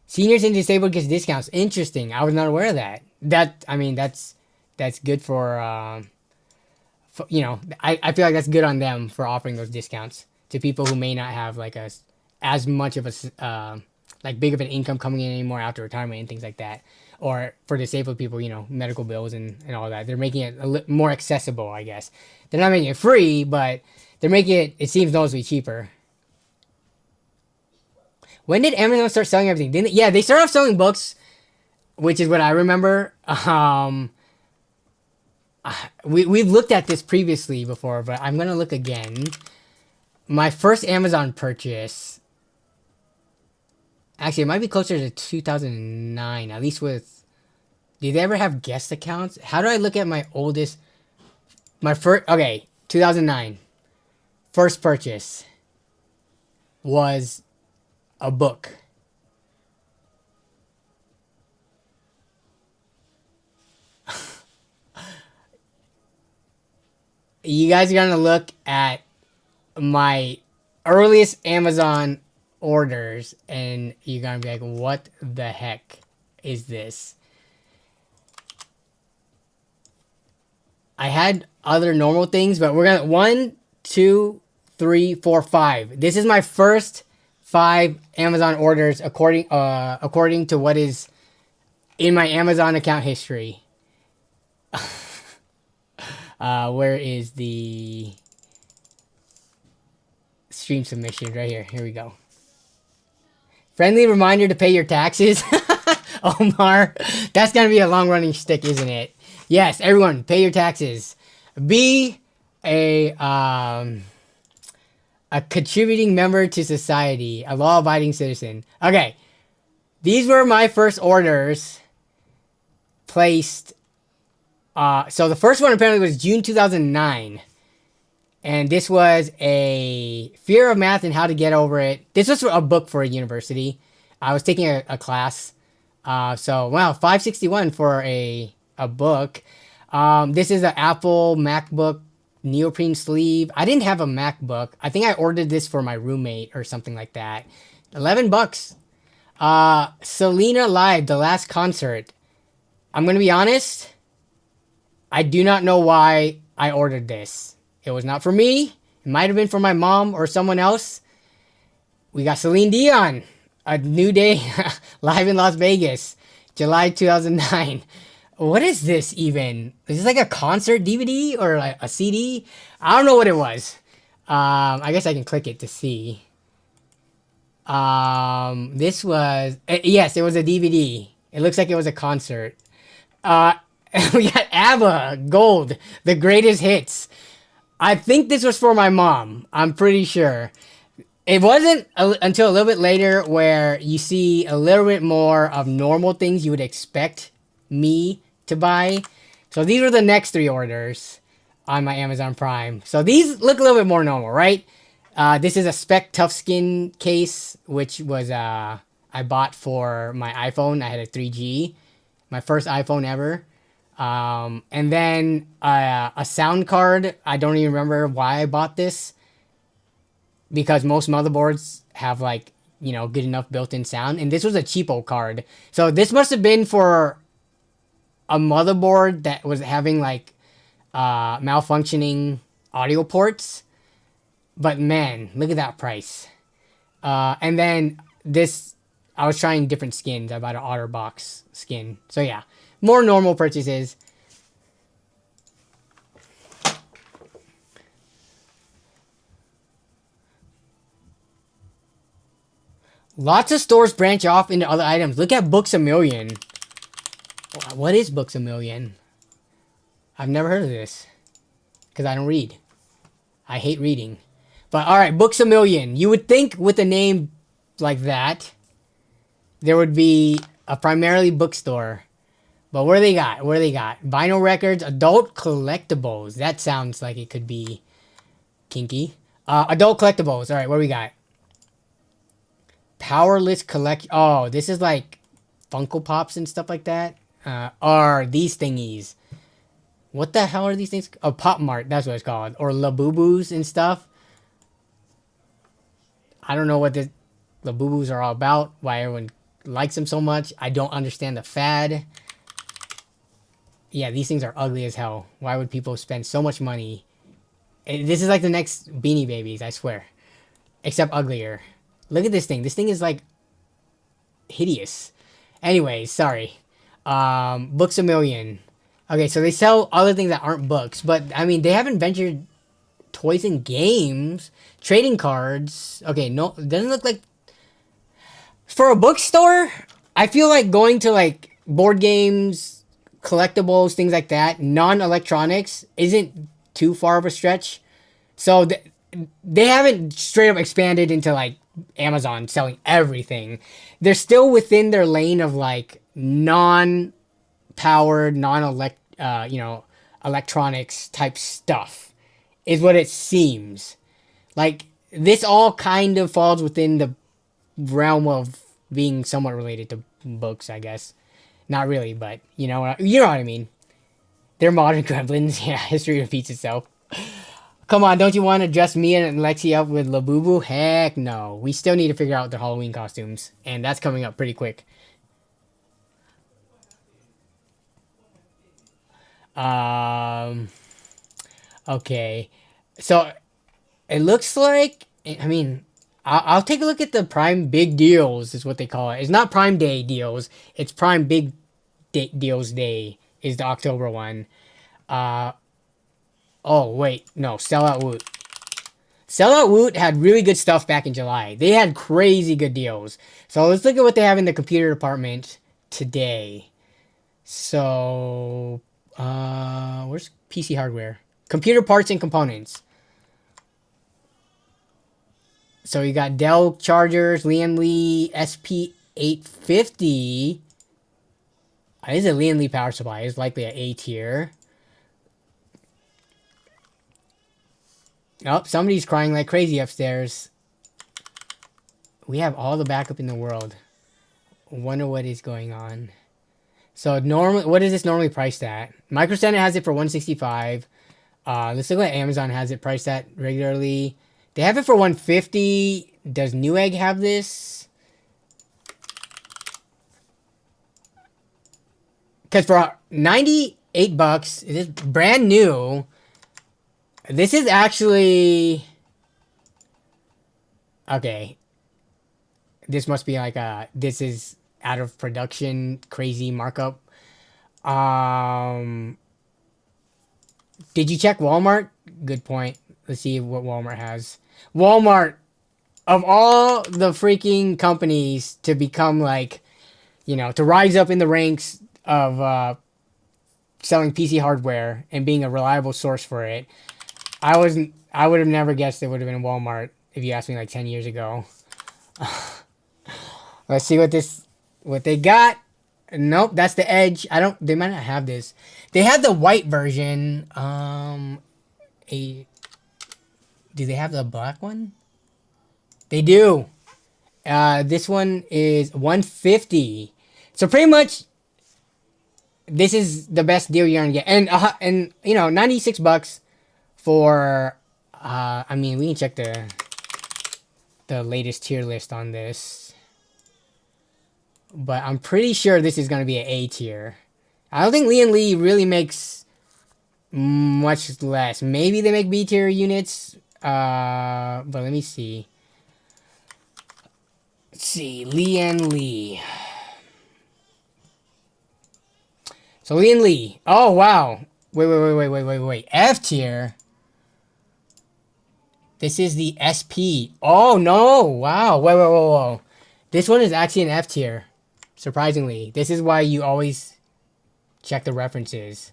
Seniors and disabled gets discounts. Interesting. I was not aware of that. I mean, that's good for you know, I feel like that's good on them for offering those discounts to people who may not have like as much of a like big of an income coming in anymore after retirement and things like that, or for disabled people, you know, medical bills and all that. They're making it more accessible, I guess. They're not making it free, but they're making it seems noticeably cheaper. When did Amazon start selling everything? Yeah, they started off selling books, which is what I remember. We've looked at this previously before, but I'm gonna look again. My first Amazon purchase, actually, it might be closer to 2009. At least with, did they ever have guest accounts? How do I look at my oldest? My first, okay, 2009. First purchase was a book. You guys are gonna look at my earliest Amazon orders and you're gonna be like, what the heck is this? I had other normal things, but we're gonna 1, 2, 3, 4, 5. This is my first 5 Amazon orders according to what is in my Amazon account history. Where is the stream submission? Right here. Here we go. Friendly reminder to pay your taxes. Omar, that's gonna be a long running shtick, isn't it? Yes, everyone, pay your taxes. Be a contributing member to society, a law-abiding citizen. Okay, these were my first orders placed. So the first one apparently was June 2009. And this was a Fear of Math and How to Get Over It. This was a book for a university. I was taking a class. So, wow, $561 for a book. This is an Apple MacBook neoprene sleeve. I didn't have a MacBook. I think I ordered this for my roommate or something like that. $11. Selena Live, the last concert. I'm going to be honest. I do not know why I ordered this. It was not for me. It might have been for my mom or someone else. We got Celine Dion, A New Day, live in Las Vegas, July 2009. What is this even? Is this like a concert DVD or like a CD? I don't know what it was. I guess I can click it to see. This was, yes, it was a DVD. It looks like it was a concert. We got ABBA, Gold, the greatest hits. I think this was for my mom. I'm pretty sure. It wasn't until a little bit later where you see a little bit more of normal things you would expect me to buy. So these were the next 3 orders on my Amazon Prime. So these look a little bit more normal, right? This is a Spec Tough Skin case, which was I bought for my iPhone. I had a 3G, my first iPhone ever. And then a sound card. I don't even remember why I bought this. Because most motherboards have like, you know, good enough built-in sound. And this was a cheapo card. So this must have been for a motherboard that was having like malfunctioning audio ports. But man, look at that price. And then this, I was trying different skins. I bought an OtterBox skin. So yeah. More normal purchases. Lots of stores branch off into other items. Look at Books A Million. What is Books A Million? I've never heard of this. Because I don't read. I hate reading. But alright, Books A Million. You would think with a name like that, there would be a primarily bookstore. But what do they got? What do they got? Vinyl records, adult collectibles. That sounds like it could be Kinky. Adult collectibles. All right, what do we got? Powerless collect. Oh, this is like Funko Pops and stuff like that. Are these thingies? What the hell are these things? Oh, Pop Mart. That's what it's called. Or Labubus and stuff. I don't know what the Labubus are all about. Why everyone likes them so much. I don't understand the fad. Yeah, these things are ugly as hell. Why would people spend so much money? This is like the next Beanie Babies, I swear. Except uglier. Look at this thing. This thing is like hideous. Anyways, sorry. Books A Million. Okay, so they sell other things that aren't books. But, I mean, they haven't ventured toys and games. Trading cards. Okay, no, it doesn't look like... For a bookstore, I feel like going to, like, board games, collectibles, things like that, non-electronics, isn't too far of a stretch. So, they haven't straight up expanded into, like, Amazon selling everything. They're still within their lane of, like, non-powered, electronics type stuff is what it seems. Like, this all kind of falls within the realm of being somewhat related to books, I guess. Not really, but you know what I mean. They're modern gremlins. Yeah, history repeats itself. Come on, don't you want to dress me and Lexi up with Labubu? Heck no. We still need to figure out their Halloween costumes, and that's coming up pretty quick. Okay. So, it looks like, I mean, I'll take a look at the Prime Big Deals, is what they call it. It's not Prime Day deals. It's Prime Big Deals Day is the October one. Oh, wait. No, Sellout Woot. Sellout Woot had really good stuff back in July. They had crazy good deals. So let's look at what they have in the computer department today. So, where's PC hardware? Computer parts and components. So you got Dell chargers, Lian Li SP850. This is a Lian Li power supply. It's likely an A tier. Oh, somebody's crying like crazy upstairs. We have all the backup in the world. Wonder what is going on. So normally, what is this normally priced at? Micro Center has it for $165. Let's look what Amazon has it priced at regularly. They have it for $150. Does Newegg have this? Because for $98, it is brand new. This is actually... Okay. This must be like a... This is out of production, crazy markup. Did you check Walmart? Good point. Let's see what Walmart has. Walmart, of all the freaking companies to become like, you know, to rise up in the ranks of selling PC hardware and being a reliable source for it, I would have never guessed it would have been Walmart if you asked me like 10 years ago. Let's see what they got. Nope, that's the Edge. They might not have this. They have the white version. Do they have the black one? They do. This one is $150. So pretty much, this is the best deal you're gonna get. And you know, $96 for. I mean, we can check the latest tier list on this, but I'm pretty sure this is gonna be an A tier. I don't think Lian Li really makes much less. Maybe they make B tier units. But let me see. Let's see, Lian Li. So Lian Li. Oh wow. Wait. F tier. This is the SP. Oh no! Wow. Whoa. This one is actually an F tier. Surprisingly, this is why you always check the references.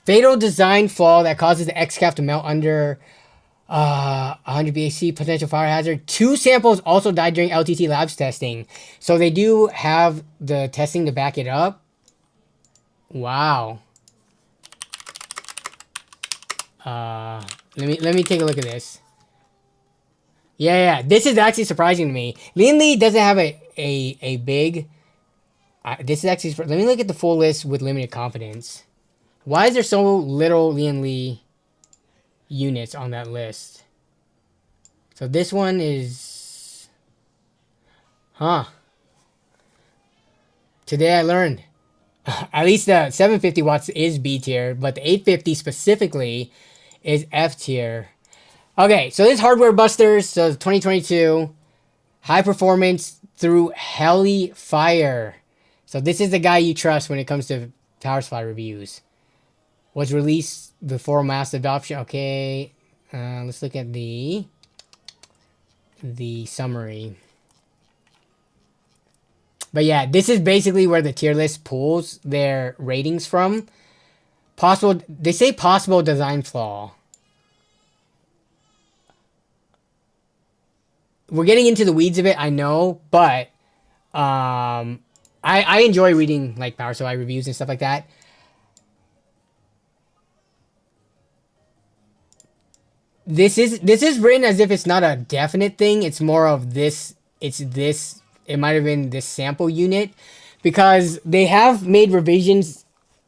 Fatal design flaw that causes the X-cap to melt under 100 BAC, potential fire hazard. 2 samples also died during LTT labs testing. So they do have the testing to back it up. Wow. Let me take a look at this. Yeah. This is actually surprising to me. Lynnwood doesn't have a big. This is actually. Let me look at the full list with limited confidence. Why is there so little Lynnwood units on that list? So this one is. Huh. Today I learned. At least the 750 watts is B tier, but the 850 specifically is F tier. Okay, so this hardware busters, so 2022, high performance through heli fire. So this is the guy you trust when it comes to power supply reviews. Was released before mass adoption. Okay, let's look at the summary. But yeah, this is basically where the tier list pulls their ratings from. They say possible design flaw. We're getting into the weeds of it, I know, but I enjoy reading like power supply reviews and stuff like that. This is written as if it's not a definite thing. It's more of this. It's this. It might have been this sample unit, because they have made revisions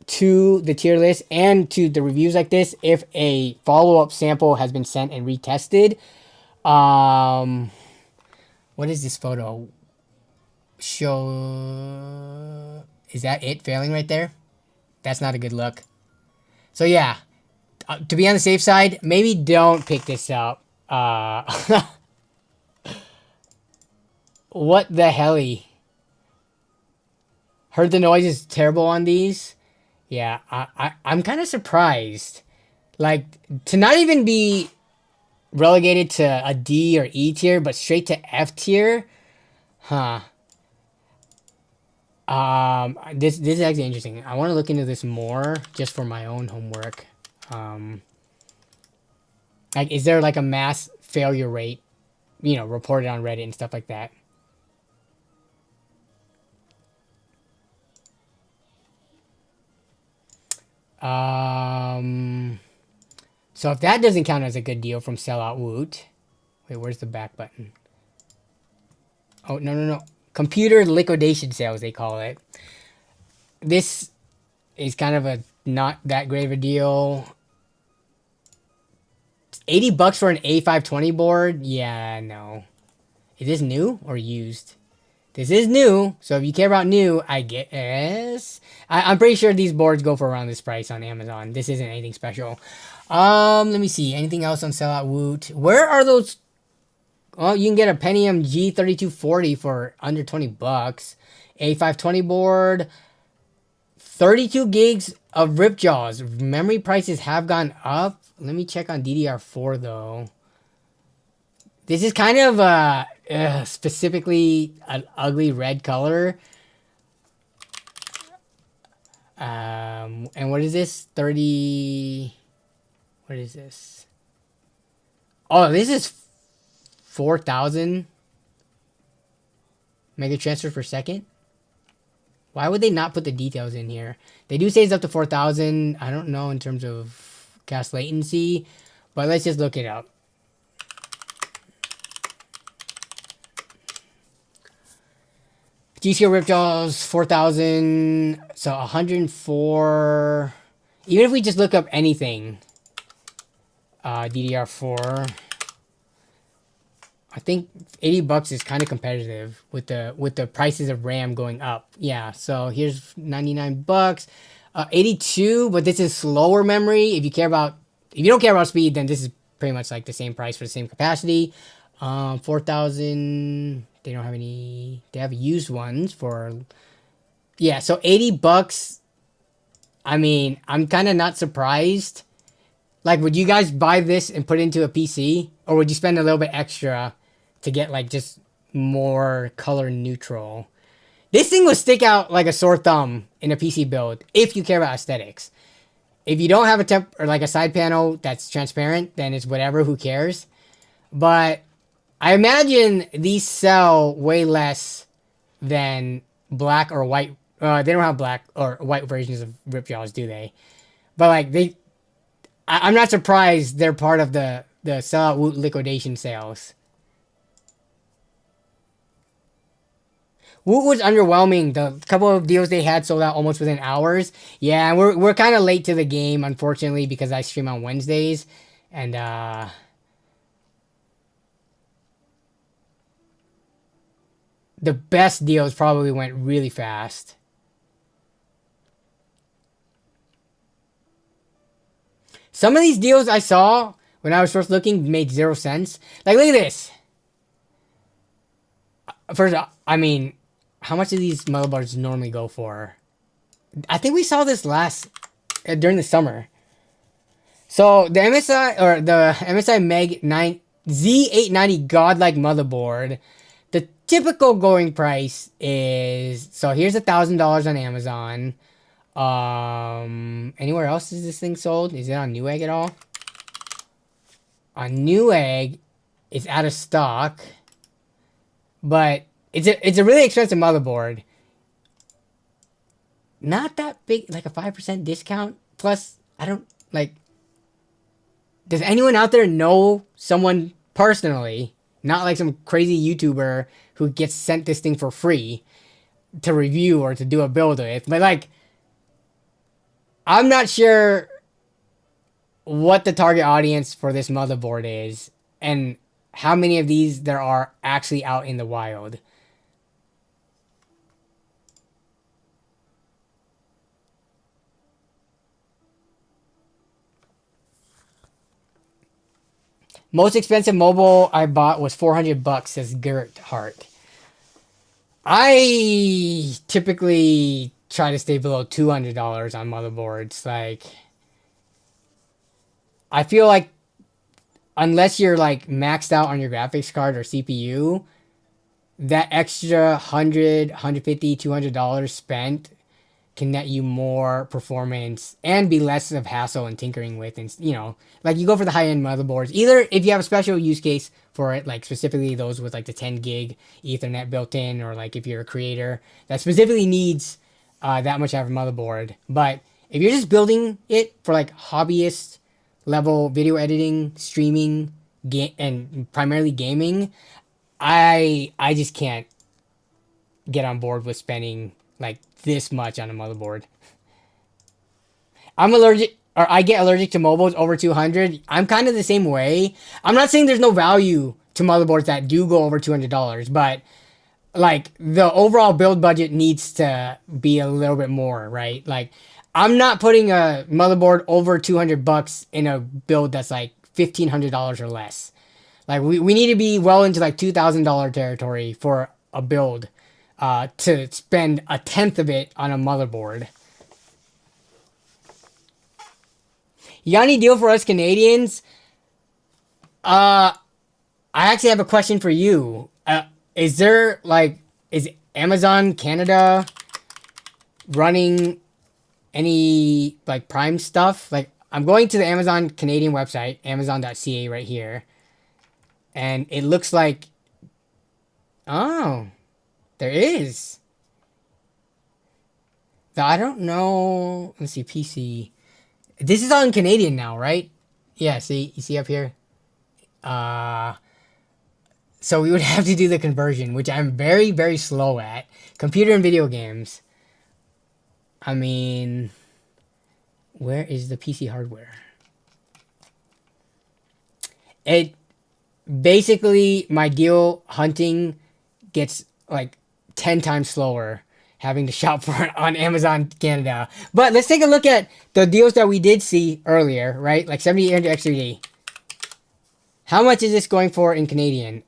to the tier list and to the reviews like this if a follow-up sample has been sent and retested. What is this photo? Show. Is that it failing right there? That's not a good look. So yeah, to be on the safe side, maybe don't pick this up. What the helly? Heard the noise is terrible on these. Yeah, I'm kind of surprised. Like, to not even be relegated to a D or E tier, but straight to F tier. Huh. This is actually interesting. I want to look into this more just for my own homework. Like, is there like a mass failure rate, reported on Reddit and stuff like that? So if that doesn't count as a good deal from Sellout Woot. Wait, where's the back button? Oh, no. Computer liquidation sales, they call it. This is kind of a not that great of a deal. $80 for an A520 board? Yeah, no. Is this new or used? This is new, so if you care about new, I guess. I'm pretty sure these boards go for around this price on Amazon. This isn't anything special. Let me see. Anything else on Sellout Woot? Where are those? Oh, you can get a Pentium G3240 for under $20. A520 board. 32 gigs of Ripjaws. Memory prices have gone up. Let me check on DDR4 though. This is kind of specifically an ugly red color. And what is this? 30. What is this? Oh, this is 4,000 mega transfers per second. Why would they not put the details in here? They do say it's up to 4,000. I don't know in terms of cast latency, but let's just look it up. GCO Ripjaws 4,000, so 104. Even if we just look up anything, DDR4, I think $80 is kind of competitive with the prices of RAM going up. Yeah, so here's $99, 82, but this is slower memory. If you don't care about speed, then this is pretty much like the same price for the same capacity. 4,000. They don't have any. They have used ones for. Yeah, so $80. I mean, I'm kind of not surprised. Like, would you guys buy this and put it into a PC, or would you spend a little bit extra to get like just more color neutral? This thing will stick out like a sore thumb in a PC build if you care about aesthetics. If you don't have a temp or like a side panel that's transparent, then it's whatever. Who cares? But I imagine these sell way less than black or white. They don't have black or white versions of Ripjaws, do they? But like I'm not surprised they're part of the sellout Woot liquidation sales. Woot was underwhelming. The couple of deals they had sold out almost within hours. Yeah, and we're kind of late to the game, unfortunately, because I stream on Wednesdays, and the best deals probably went really fast. Some of these deals I saw when I was first looking made 0 sense. Like, look at this. First, I mean, how much do these motherboards normally go for? I think we saw this during the summer. So the MSI Meg 9 Z890 Godlike motherboard, the typical going price is, so here's $1,000 on Amazon. Anywhere else is this thing sold? Is it on Newegg at all? On Newegg, it's out of stock, but it's a really expensive motherboard. Not that big, like a 5% discount. Plus, I don't like. Does anyone out there know someone personally, not like some crazy YouTuber who gets sent this thing for free to review or to do a build with? But like, I'm not sure what the target audience for this motherboard is and how many of these there are actually out in the wild. Most expensive mobile I bought was $400, says Garrett Hart. I typically try to stay below $200 on motherboards. Like, I feel like unless you're like maxed out on your graphics card or CPU, that extra $100, $150, $200 spent can net you more performance and be less of hassle and tinkering with. And, you know, like you go for the high-end motherboards. Either if you have a special use case for it, like specifically those with like the 10 gig Ethernet built in, or like if you're a creator that specifically needs that much out of a motherboard. But if you're just building it for like hobbyist level video editing, streaming, and primarily gaming, I just can't get on board with spending like this much on a motherboard. I get allergic to mobiles over 200. I'm kind of the same way. I'm not saying there's no value to motherboards that do go over $200, but like the overall build budget needs to be a little bit more, right? Like, I'm not putting a motherboard over $200 in a build that's like $1,500 or less. Like, we need to be well into like $2,000 territory for a build to spend a tenth of it on a motherboard. You got any deal for us Canadians? I actually have a question for you. Is Amazon Canada running any like Prime stuff? Like, I'm going to the Amazon Canadian website, amazon.ca right here, and it looks like, oh, there is. Though I don't know. Let's see, PC. This is all in Canadian now, right? Yeah, see, you see up here? So we would have to do the conversion, which I'm very, very slow at. Computer and video games. I mean, where is the PC hardware? It basically, my deal hunting gets like 10 times slower having to shop for it on Amazon Canada. But let's take a look at the deals that we did see earlier, right? Like 7800 X3D. How much is this going for in Canadian?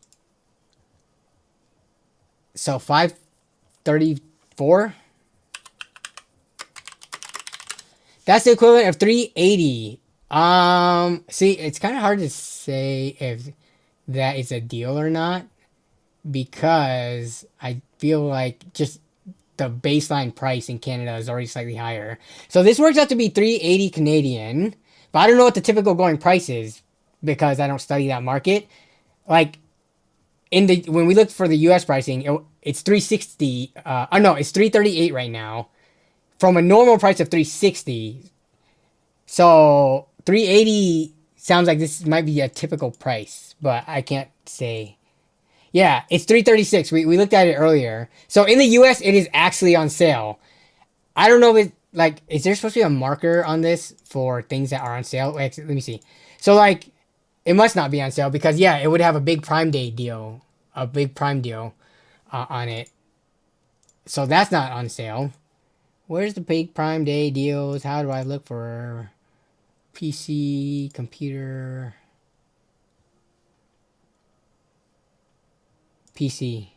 So 534. That's the equivalent of 380. See, it's kind of hard to say if that is a deal or not, because I feel like just the baseline price in Canada is already slightly higher. So this works out to be 380 Canadian, but I don't know what the typical going price is because I don't study that market. Like, when we looked for the US pricing, it's 360. It's 338 right now from a normal price of 360. So 380 sounds like this might be a typical price, but I can't say. Yeah, it's 336. We looked at it earlier. So in the US, it is actually on sale. I don't know if it, like, is there supposed to be a marker on this for things that are on sale? Wait, let me see. So, like, it must not be on sale because, yeah, it would have a big Prime Day deal, a big Prime deal on it. So that's not on sale. Where's the big Prime Day deals? How do I look for PC, computer, PC?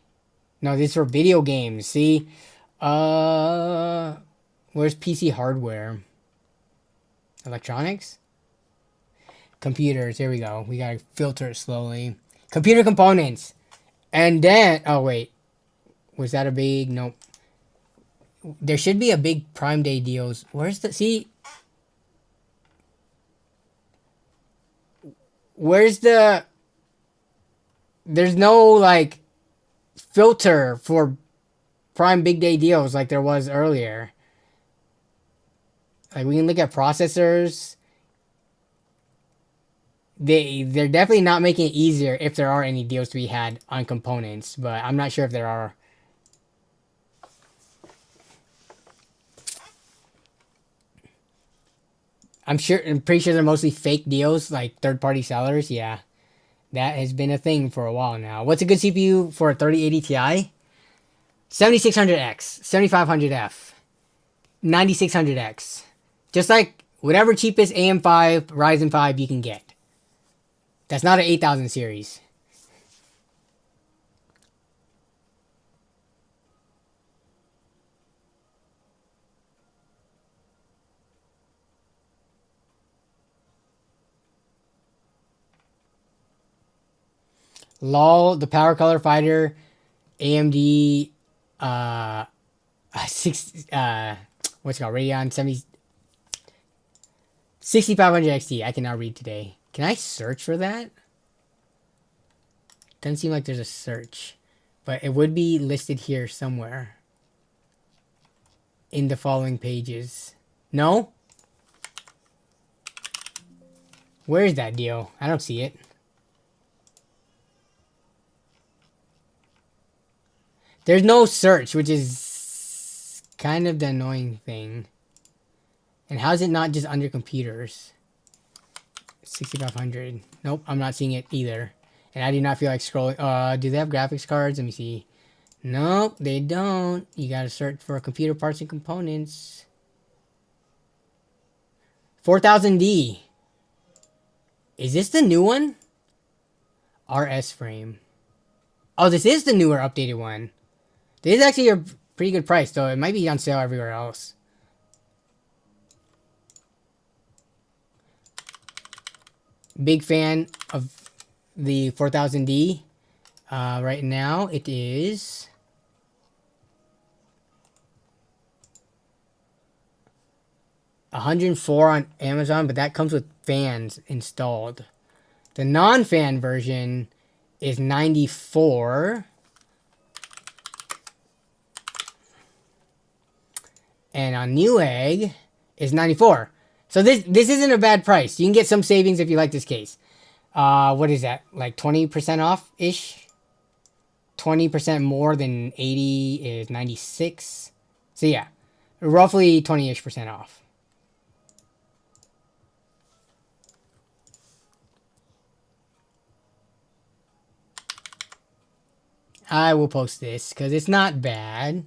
No, this is for video games. See? Where's PC hardware? Electronics? Computers. Here we go. We gotta filter it slowly. Computer components. And then, oh wait. Was that a big, nope. There should be a big Prime Day deals. Where's the, see? Where's the, there's no like filter for Prime Big Day deals like there was earlier. Like we can look at processors. They're definitely not making it easier if there are any deals to be had on components, but I'm not sure if there are. I'm pretty sure they're mostly fake deals, like third-party sellers. Yeah, that has been a thing for a while now. What's a good CPU for a 3080 Ti? 7600X, 7500F, 9600X. Just like whatever cheapest AM5, Ryzen 5 you can get. That's not an 8000 series. LOL, the Power Color Fighter, AMD, what's it called? Radeon 6500 XT. I can now read today. Can I search for that? Doesn't seem like there's a search, but it would be listed here somewhere in the following pages. No? Where is that deal? I don't see it. There's no search, which is kind of the annoying thing. And how is it not just under computers? 6500. Nope, I'm not seeing it either. And I do not feel like scrolling. Do they have graphics cards? Let me see. Nope, they don't. You gotta search for computer parts and components. 4000D. Is this the new one? RS frame. Oh, this is the newer updated one. This is actually a pretty good price, though. It might be on sale everywhere else. Big fan of the 4000D. Right now, it is $104 on Amazon, but that comes with fans installed. The non-fan version is $94. And on Newegg is $94. So this isn't a bad price. You can get some savings if you like this case. What is that? Like 20% off-ish? 20% more than 80 is 96. So yeah, roughly 20-ish% off. I will post this because it's not bad.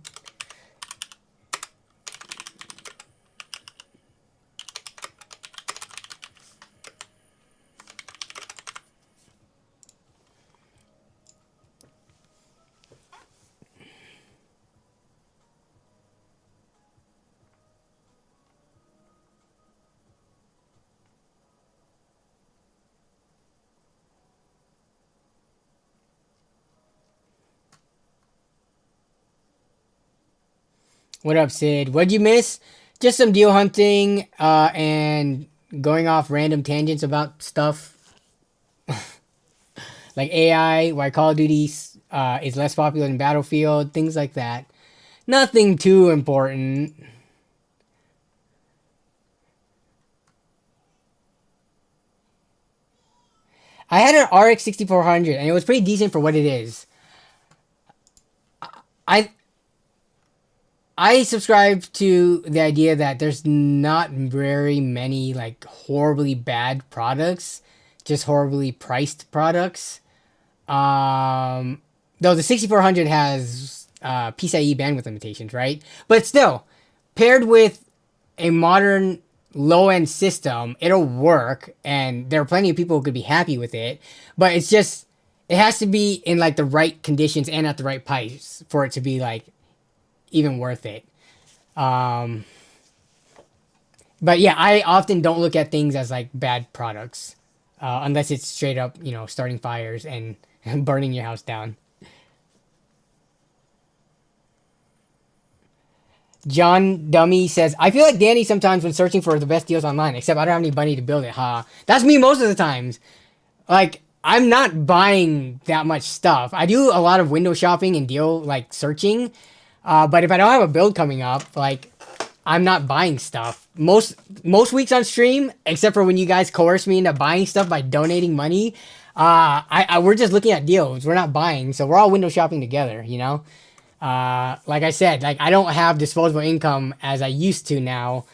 What up, Sid? What'd you miss? Just some deal hunting and going off random tangents about stuff. Like AI, why Call of Duty is less popular than Battlefield, things like that. Nothing too important. I had an RX 6400 and it was pretty decent for what it is. I I subscribe to the idea that there's not very many like horribly bad products, just horribly priced products. Though the 6400 has PCIe bandwidth limitations, right? But still, paired with a modern low-end system, it'll work, and there are plenty of people who could be happy with it. But it's just it has to be in like the right conditions and at the right price for it to be like even worth it. Um, but yeah, I often don't look at things as like bad products, unless it's straight up, starting fires and, and burning your house down. John Dummy says, I feel like Danny sometimes when searching for the best deals online, except I don't have any money to build it. That's me most of the times. Like, I'm not buying that much stuff. I do a lot of window shopping and deal like searching. But if I don't have a build coming up, like I'm not buying stuff. Most weeks on stream, except for when you guys coerce me into buying stuff by donating money, we're just looking at deals. We're not buying, so we're all window shopping together. Like I said, like I don't have disposable income as I used to now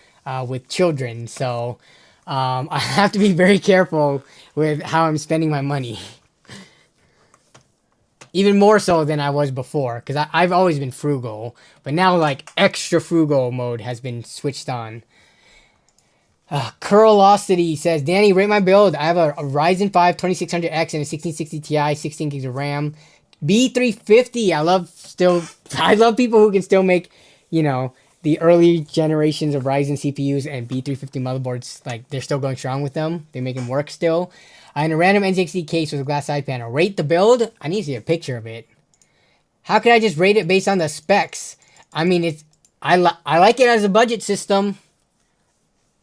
with children, so I have to be very careful with how I'm spending my money. Even more so than I was before, because I've always been frugal, but now like extra frugal mode has been switched on. Curlosity says, Danny, rate my build. I have a Ryzen 5 2600X and a 1660 Ti, 16 gigs of RAM. B350. I love people who can still make, the early generations of Ryzen CPUs and B350 motherboards. Like they're still going strong with them. They make them work still. In a random NZXT case with a glass side panel. Rate the build. I need to see a picture of it. How can I just rate it based on the specs? I mean, I like it as a budget system.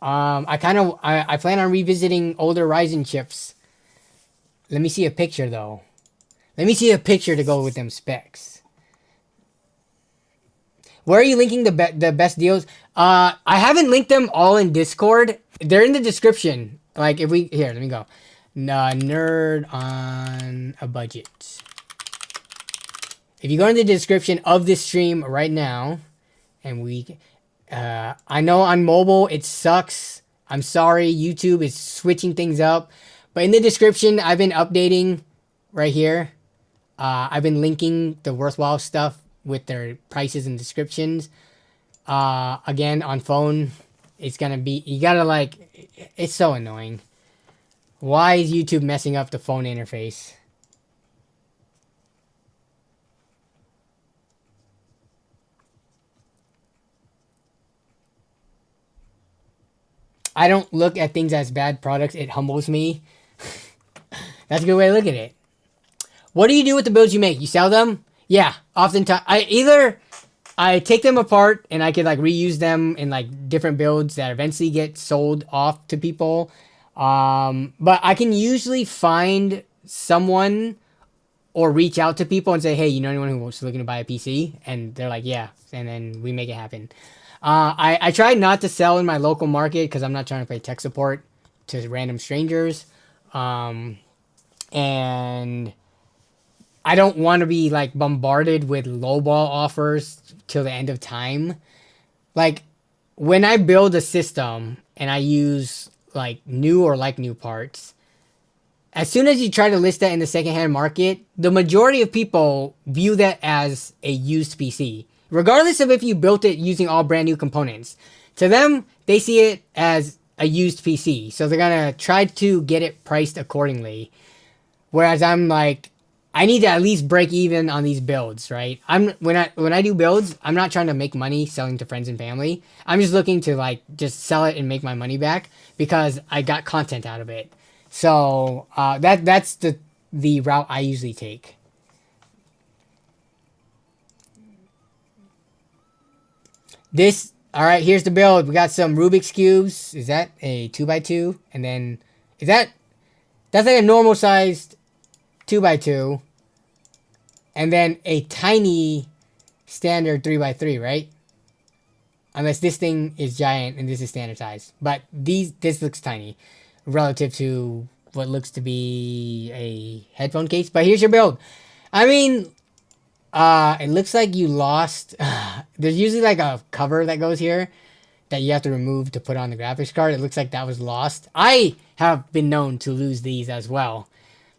I plan on revisiting older Ryzen chips. Let me see a picture though. Let me see a picture to go with them specs. Where are you linking the best deals? I haven't linked them all in Discord. They're in the description. Like let me go. Nerd on a budget. If you go in the description of this stream right now, and I know on mobile it sucks. I'm sorry, YouTube is switching things up, but in the description I've been updating right here. I've been linking the worthwhile stuff with their prices and descriptions. Again, on phone, it's gonna be it's so annoying. Why is YouTube messing up the phone interface? I don't look at things as bad products. It humbles me. That's a good way to look at it. What do you do with the builds you make? You sell them? Yeah, oftentimes. I take them apart and I could like reuse them in like different builds that eventually get sold off to people. But I can usually find someone or reach out to people and say, hey, you know anyone who's looking to buy a PC? And they're like, yeah. And then we make it happen. I try not to sell in my local market because I'm not trying to play tech support to random strangers. And I don't want to be like bombarded with lowball offers till the end of time. Like when I build a system and I use like new or like new parts, as soon as you try to list that in the secondhand market, the majority of people view that as a used PC, regardless of if you built it using all brand new components. To them, they see it as a used PC, so they're gonna try to get it priced accordingly. Whereas I'm like, I need to at least break even on these builds, right? When I do builds, I'm not trying to make money selling to friends and family. I'm just looking to like just sell it and make my money back because I got content out of it. So that's the route I usually take. All right, here's the build. We got some Rubik's cubes. Is that a 2x2? And then that's like a normal sized 2x2, and then a tiny standard 3x3, right? Unless this thing is giant and this is standard size. But this looks tiny relative to what looks to be a headphone case. But here's your build. I mean, it looks like you lost. There's usually like a cover that goes here that you have to remove to put on the graphics card. It looks like that was lost. I have been known to lose these as well.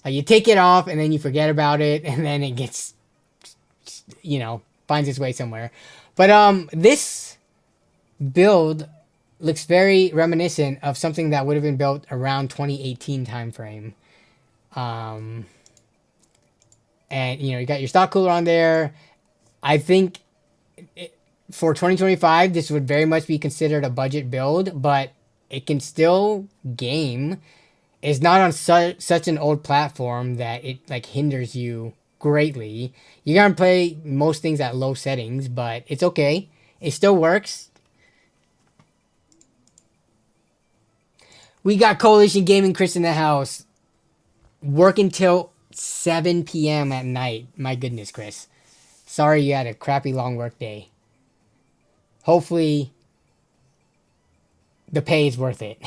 Like you take it off and then you forget about it, and then it gets, you know, finds its way somewhere. But this build looks very reminiscent of something that would have been built around 2018 timeframe. And you know, you got your stock cooler on there. I think for 2025, this would very much be considered a budget build, but it can still game. It's not on such an old platform that it like hinders you greatly. You gotta play most things at low settings, but it's okay. It still works. We got Coalition Gaming Chris in the house. Working till 7 p.m. at night. My goodness, Chris. Sorry you had a crappy long work day. Hopefully, the pay is worth it.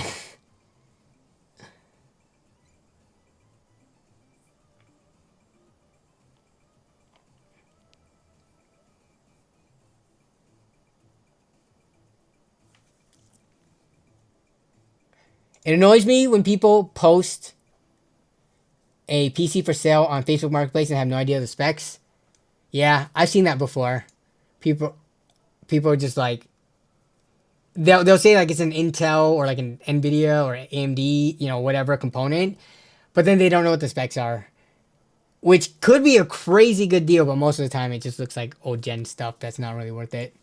It annoys me when people post a PC for sale on Facebook Marketplace and have no idea the specs. Yeah, I've seen that before. People are just like, they'll say like it's an Intel or like an Nvidia or AMD, you know, whatever component, but then they don't know what the specs are, which could be a crazy good deal, but most of the time it just looks like old gen stuff that's not really worth it.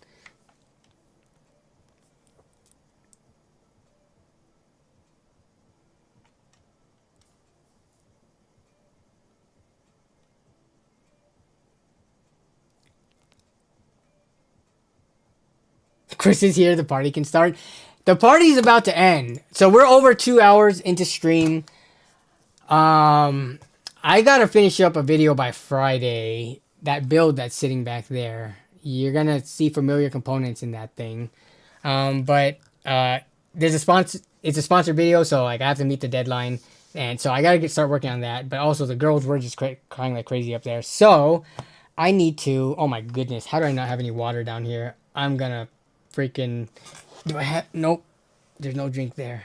Chris is here. The party can start. The party's about to end. So we're over 2 hours into stream. I gotta finish up a video by Friday. That build that's sitting back there. You're gonna see familiar components in that thing. But there's a sponsor. It's a sponsored video, so like I have to meet the deadline, and so I gotta start working on that. But also the girls were just crying like crazy up there. So I need to. Oh my goodness! How do I not have any water down here? I'm gonna freaking. Do I have? Nope. There's no drink there.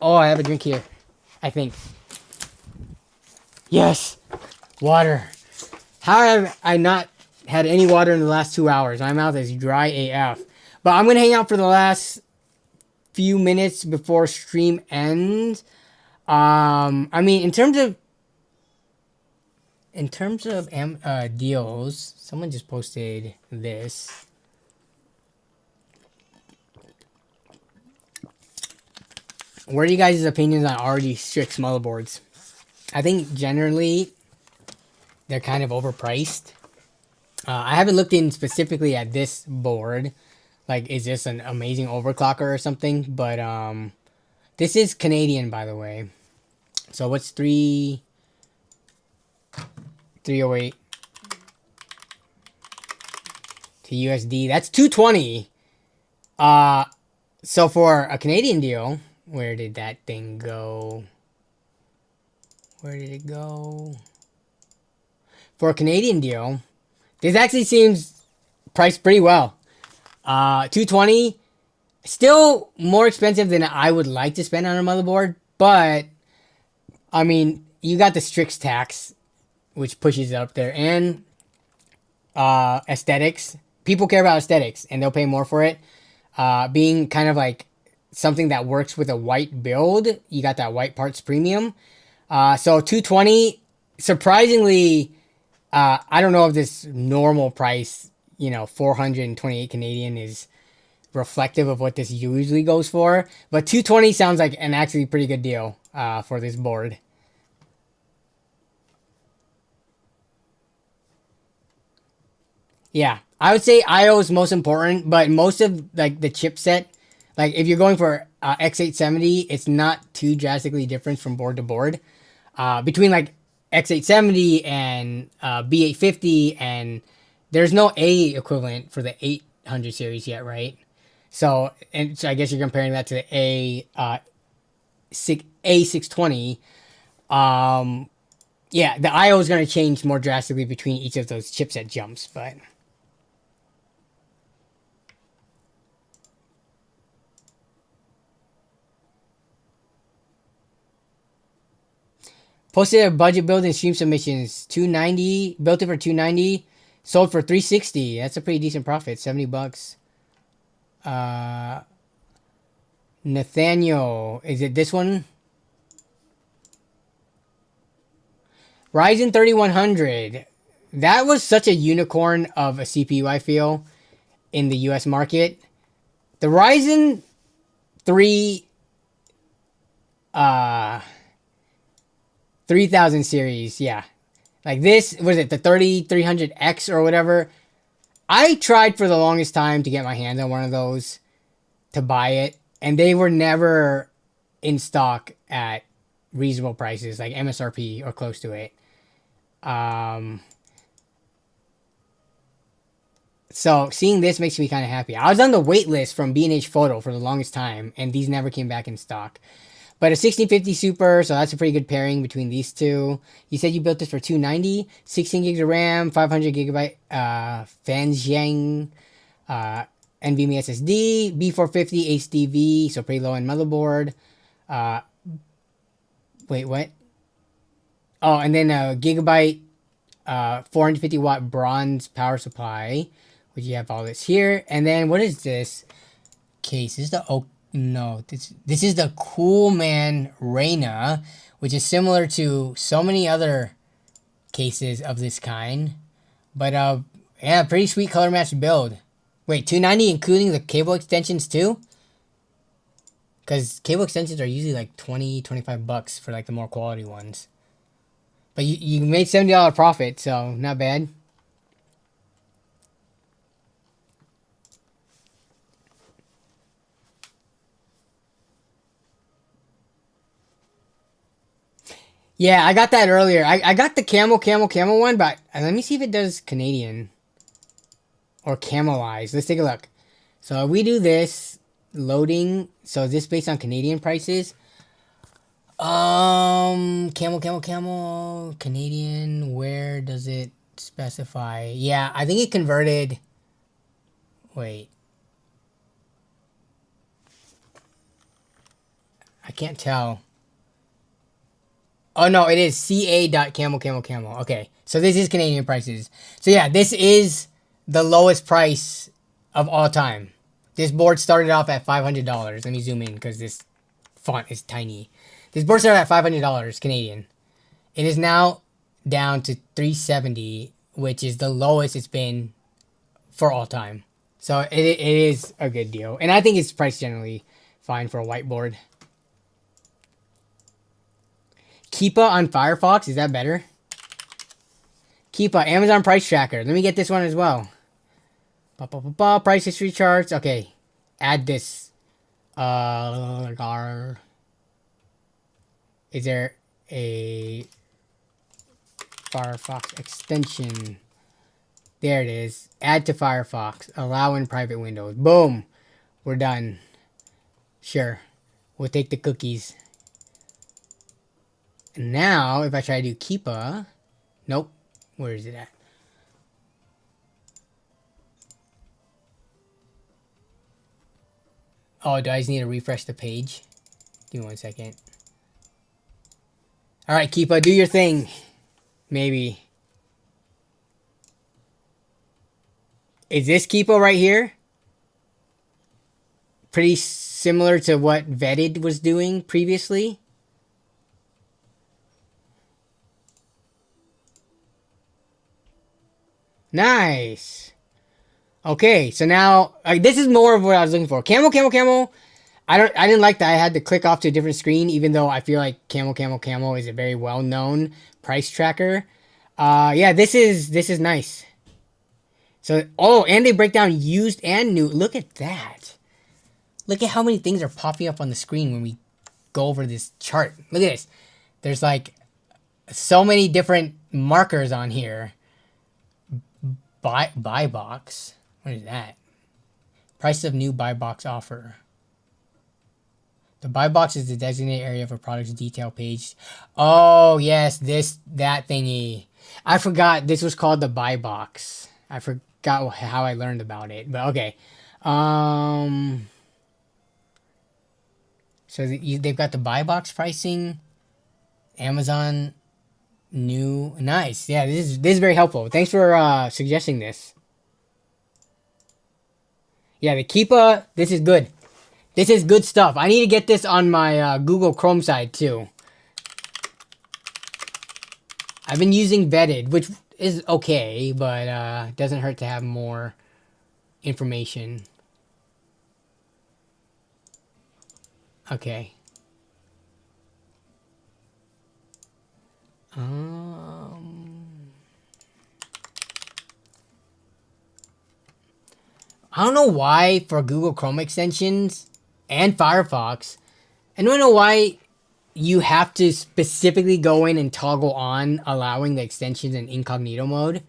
Oh, I have a drink here. I think. Yes, water. How have I not had any water in the last 2 hours? My mouth is dry AF. But I'm gonna hang out for the last few minutes before stream ends. I mean, in terms of deals, someone just posted this. What are you guys' opinions on already strict motherboards? I think generally they're kind of overpriced. I haven't looked in specifically at this board. Like, is this an amazing overclocker or something? But this is Canadian, by the way. So what's 308 to USD? That's 220. So for a Canadian deal, where did that thing go? Where did it go? For a Canadian deal, this actually seems priced pretty well. 220, still more expensive than I would like to spend on a motherboard, but I mean, you got the Strix tax, which pushes it up there, and aesthetics. People care about aesthetics, and they'll pay more for it. Being kind of like something that works with a white build, you got that white parts premium. So 220, surprisingly, I don't know if this normal price, you know, 428 Canadian is reflective of what this usually goes for, but 220 sounds like an actually pretty good deal for this board. Yeah, I would say AIOs is most important, but most of like the chipset, like if you're going for X870, it's not too drastically different from board to board. Between like X870 and B850, and there's no A equivalent for the 800 series yet, right? So I guess you're comparing that to the A620. Yeah, the IO is going to change more drastically between each of those chipset jumps, but posted a budget build and stream submissions 290, built it for 290, sold for 360. That's a pretty decent profit, $70. Nathaniel, is it this one? Ryzen 3100. That was such a unicorn of a CPU, I feel, in the US market. The Ryzen 3 3000 series, yeah. Like this, was it the 3300X or whatever? I tried for the longest time to get my hands on one of those, to buy it, and they were never in stock at reasonable prices, like MSRP or close to it. So seeing this makes me kind of happy. I was on the wait list from B&H Photo for the longest time, and these never came back in stock. But a 1650 Super, so that's a pretty good pairing between these two. You said you built this for 290, 16 gigs of RAM, 500 gigabyte Fanzheng NVMe SSD, B450 HDV, so pretty low end motherboard. Wait, what? Oh, and then a gigabyte 450 watt bronze power supply, which you have all this here. And then what is this case? This is the oak. No, this is the Coolman Reina, which is similar to so many other cases of this kind. But yeah, pretty sweet color matched build. Wait, 290 including the cable extensions too? Because cable extensions are usually like 20, 25 bucks for like the more quality ones. But you made $70 profit, so not bad. Yeah, I got that earlier. I got the camel one, but let me see if it does Canadian. Or camelized. Let's take a look. So we do this loading. So is this based on Canadian prices? Camel, Canadian. Where does it specify? Yeah, I think it converted. Wait. I can't tell. Oh, no, it is ca.camel. Okay, so this is Canadian prices. So yeah, this is the lowest price of all time. This board started off at $500. Let me zoom in because this font is tiny. This board started at $500 Canadian. It is now down to $370, which is the lowest it's been for all time. So it is a good deal. And I think it's priced generally fine for a whiteboard. Keepa on Firefox, is that better? Keepa, Amazon price tracker. Let me get this one as well. Price history charts. Okay, add this. Is there a Firefox extension? There it is. Add to Firefox. Allow in private windows. Boom. We're done. Sure. We'll take the cookies. Now, if I try to do Keepa, nope. Where is it at? Oh, do I just need to refresh the page? Give me 1 second. All right, Keepa, do your thing. Maybe. Is this Keepa right here? Pretty similar to what Vetted was doing previously. Nice. Okay, so now this is more of what I was looking for. Camel. I didn't like that I had to click off to a different screen, even though I feel like Camel is a very well-known price tracker. Yeah, this is nice. So and they break down used and new. Look at that. Look at how many things are popping up on the screen when we go over this chart. Look at this. There's like so many different markers on here. Buy box. What is that? Price of new buy box offer. The buy box is the designated area of a product's detail page. Oh, yes, that thingy. I forgot this was called the buy box. I forgot how I learned about it, but okay. So they've got the buy box pricing. Amazon new. Nice. Yeah, this is very helpful. Thanks for suggesting this. Yeah, the Keepa, this is good. This is good stuff. I need to get this on my Google Chrome side too. I've been using Vetted, which is okay, but doesn't hurt to have more information. Okay. I don't know why for Google Chrome extensions and Firefox, I don't know why you have to specifically go in and toggle on allowing the extensions in incognito mode.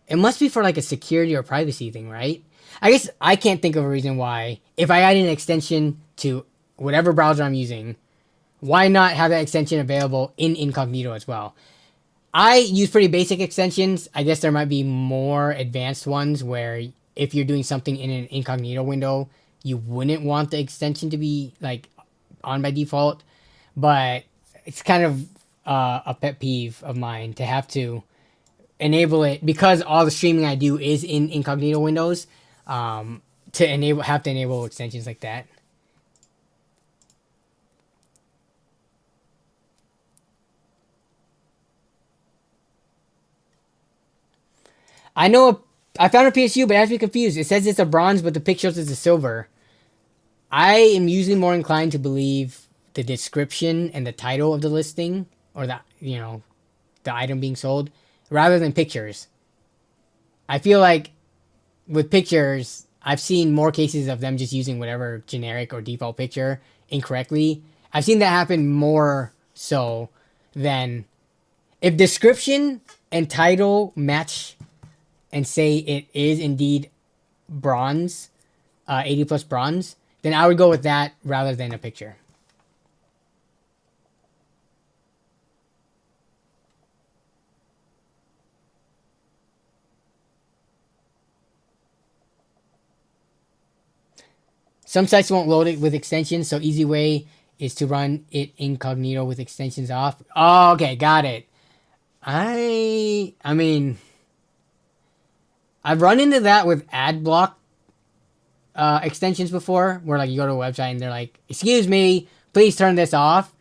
It must be for like a security or privacy thing, right? I guess I can't think of a reason why. If I add an extension to whatever browser I'm using, why not have that extension available in incognito as well? I use pretty basic extensions. I guess there might be more advanced ones where if you're doing something in an incognito window, you wouldn't want the extension to be like on by default. But it's kind of a pet peeve of mine to have to enable it because all the streaming I do is in incognito windows. To enable extensions like that. I know I found a PSU, but I have to be confused. It says it's a bronze, but the pic shows it's a silver. I am usually more inclined to believe the description and the title of the listing or the item being sold rather than pictures. I feel like with pictures, I've seen more cases of them just using whatever generic or default picture incorrectly. I've seen that happen more so than if description and title match and say it is indeed bronze, 80 plus bronze, then I would go with that rather than a picture. Some sites won't load it with extensions, so easy way is to run it incognito with extensions off. Oh, okay, got it. I mean, I've run into that with ad block extensions before, where like you go to a website and they're like, "Excuse me, please turn this off."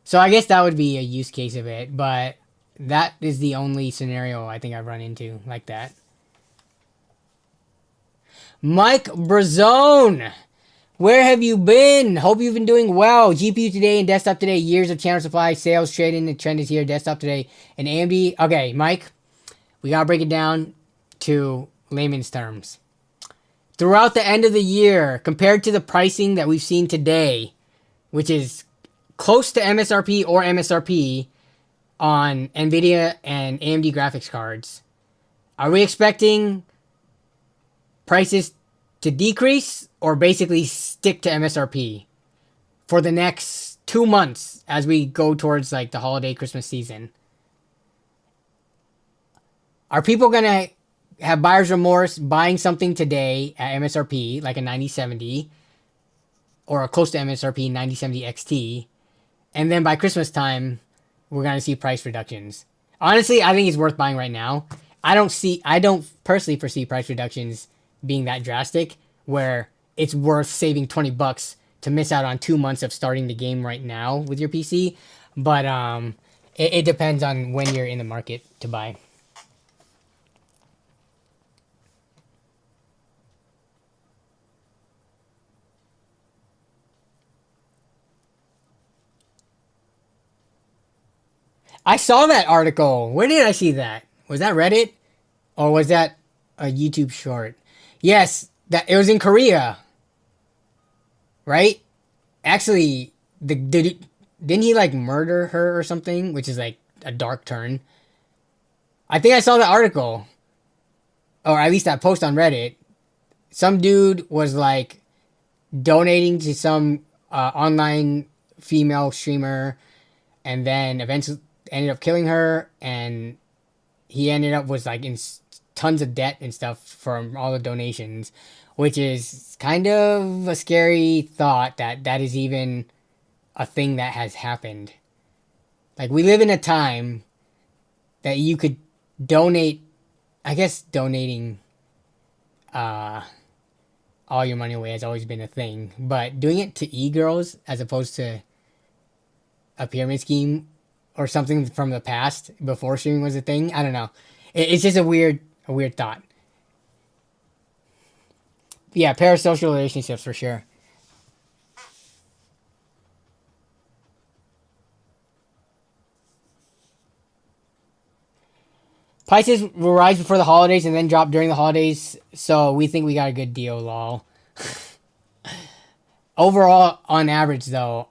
So I guess that would be a use case of it, but that is the only scenario I think I've run into like that. Mike Brazone, where have you been? Hope you've been doing well. GPU today and desktop today. Years of channel supply, sales, trading. The trend is here. Desktop today and AMD. Okay, Mike, we gotta break it down to layman's terms. Throughout the end of the year, compared to the pricing that we've seen today, which is close to MSRP or MSRP on Nvidia and AMD graphics cards, are we expecting prices to decrease or basically stick to MSRP for the next 2 months as we go towards like the holiday Christmas season? Are people going to have buyer's remorse buying something today at MSRP, like a 9070 or a close to MSRP 9070 XT, and then by Christmas time, we're going to see price reductions? Honestly, I think it's worth buying right now. I don't personally foresee price reductions being that drastic where it's worth saving $20 to miss out on 2 months of starting the game right now with your PC. But it depends on when you're in the market to buy. I saw that article. Where did I see that? Was that Reddit? Or was that a YouTube short? Yes, that it was in Korea. Right? Actually, didn't he like murder her or something? Which is like a dark turn. I think I saw the article. Or at least that post on Reddit. Some dude was like donating to some online female streamer, and then eventually ended up killing her, and he ended up with like in tons of debt and stuff from all the donations, which is kind of a scary thought that that is even a thing that has happened. Like we live in a time that you could donate. I guess donating uh, all your money away has always been a thing, but doing it to e-girls as opposed to a pyramid scheme or something from the past before streaming was a thing. I don't know. It's just a weird thought. Yeah, parasocial relationships for sure. Prices will rise before the holidays and then drop during the holidays, so we think we got a good deal, lol. Overall, on average, though,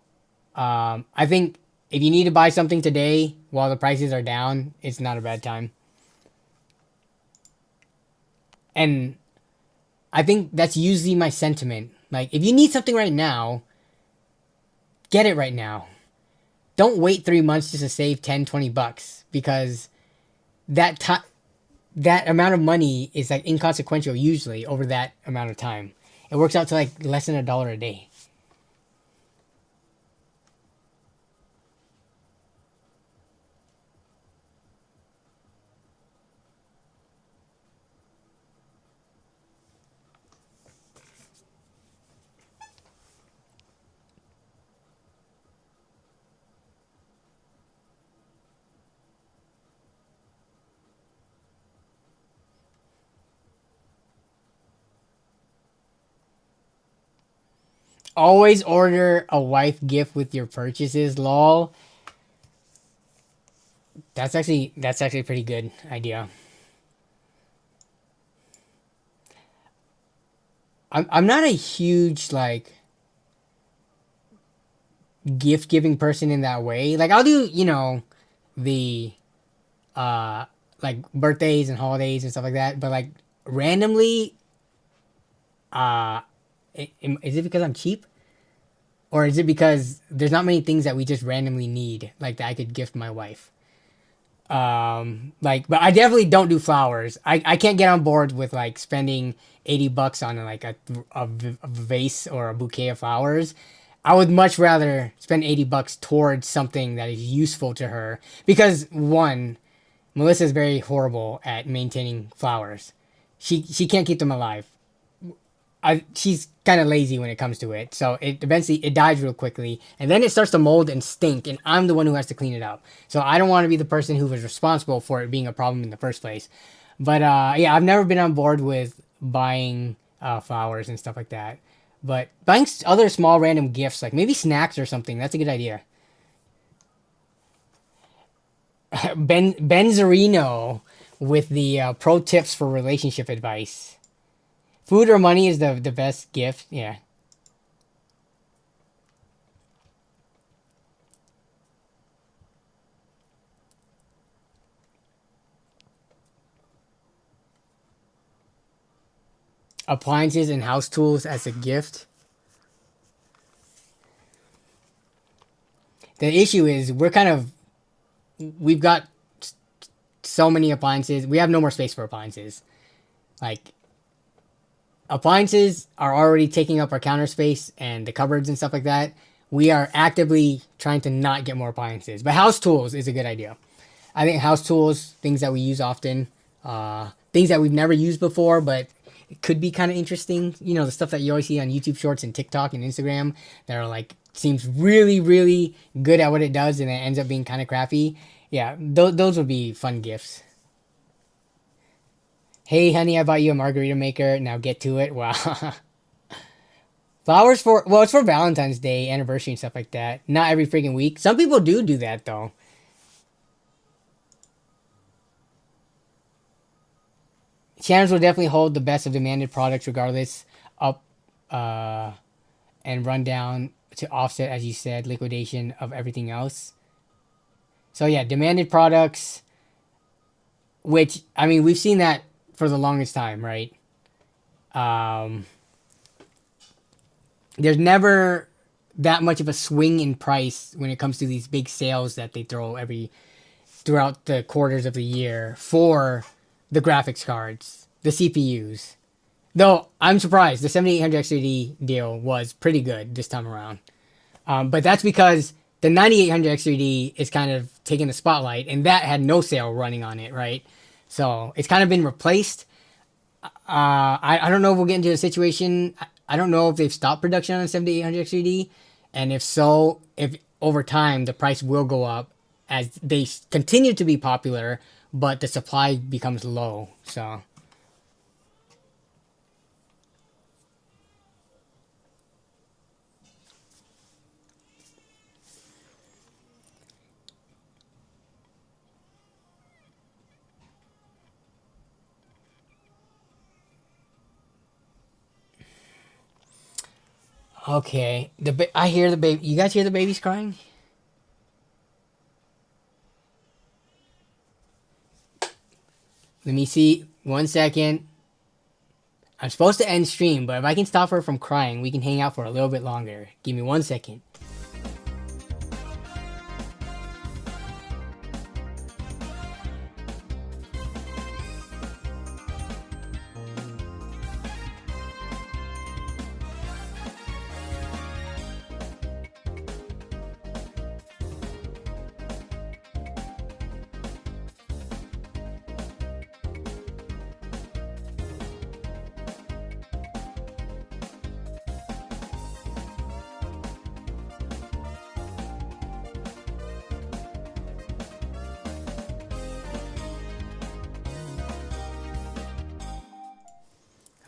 I think if you need to buy something today while the prices are down, it's not a bad time. And I think that's usually my sentiment. Like, if you need something right now, get it right now. Don't wait 3 months just to save 10, $20 because that time, that amount of money is like inconsequential usually over that amount of time. It works out to like less than $1 a day. Always order a wife gift with your purchases, lol. That's actually a pretty good idea. I'm not a huge like gift giving person in that way. Like I'll do, the uh like birthdays and holidays and stuff like that, but like randomly uh is it because I'm cheap or is it because there's not many things that we just randomly need like that I could gift my wife? Like but I definitely don't do flowers. I can't get on board with like spending $80 on like a vase or a bouquet of flowers. I would much rather spend $80 towards something that is useful to her because one, Melissa is very horrible at maintaining flowers. She can't keep them alive. She's kind of lazy when it comes to it. So it eventually it dies real quickly, and then it starts to mold and stink, and I'm the one who has to clean it up. So I don't want to be the person who was responsible for it being a problem in the first place. But yeah, I've never been on board with buying flowers and stuff like that. But buying other small random gifts, like maybe snacks or something, that's a good idea. Benzerino with the pro tips for relationship advice. Food or money is the best gift. Yeah. Appliances and house tools as a gift. The issue is we've got so many appliances. We have no more space for appliances. Like appliances are already taking up our counter space and the cupboards and stuff like that. We are actively trying to not get more appliances. But house tools is a good idea. I think house tools, things that we use often, things that we've never used before, but it could be kind of interesting. You know, the stuff that you always see on YouTube Shorts and TikTok and Instagram that are like seems really, really good at what it does, and it ends up being kind of crappy. Yeah, those would be fun gifts. Hey, honey, I bought you a margarita maker. Now get to it. Wow. Flowers for well, it's for Valentine's Day, anniversary, and stuff like that. Not every freaking week. Some people do that though. Channels will definitely hold the best of demanded products regardless. Up uh, and run down to offset, as you said, liquidation of everything else. So yeah, demanded products, which I mean we've seen that for the longest time, right? Um, there's never that much of a swing in price when it comes to these big sales that they throw throughout the quarters of the year for the graphics cards, the CPUs. Though I'm surprised, the 7800 XDD deal was pretty good this time around. But that's because the 9800 XDD is kind of taking the spotlight, and that had no sale running on it, right? So it's kind of been replaced. I don't know if we'll get into a situation. I don't know if they've stopped production on 7800 XDD, and if so, if over time the price will go up as they continue to be popular, but the supply becomes low. So. Okay, I hear the baby. You guys hear the babies crying? Let me see. 1 second. I'm supposed to end stream, but if I can stop her from crying, we can hang out for a little bit longer. Give me 1 second.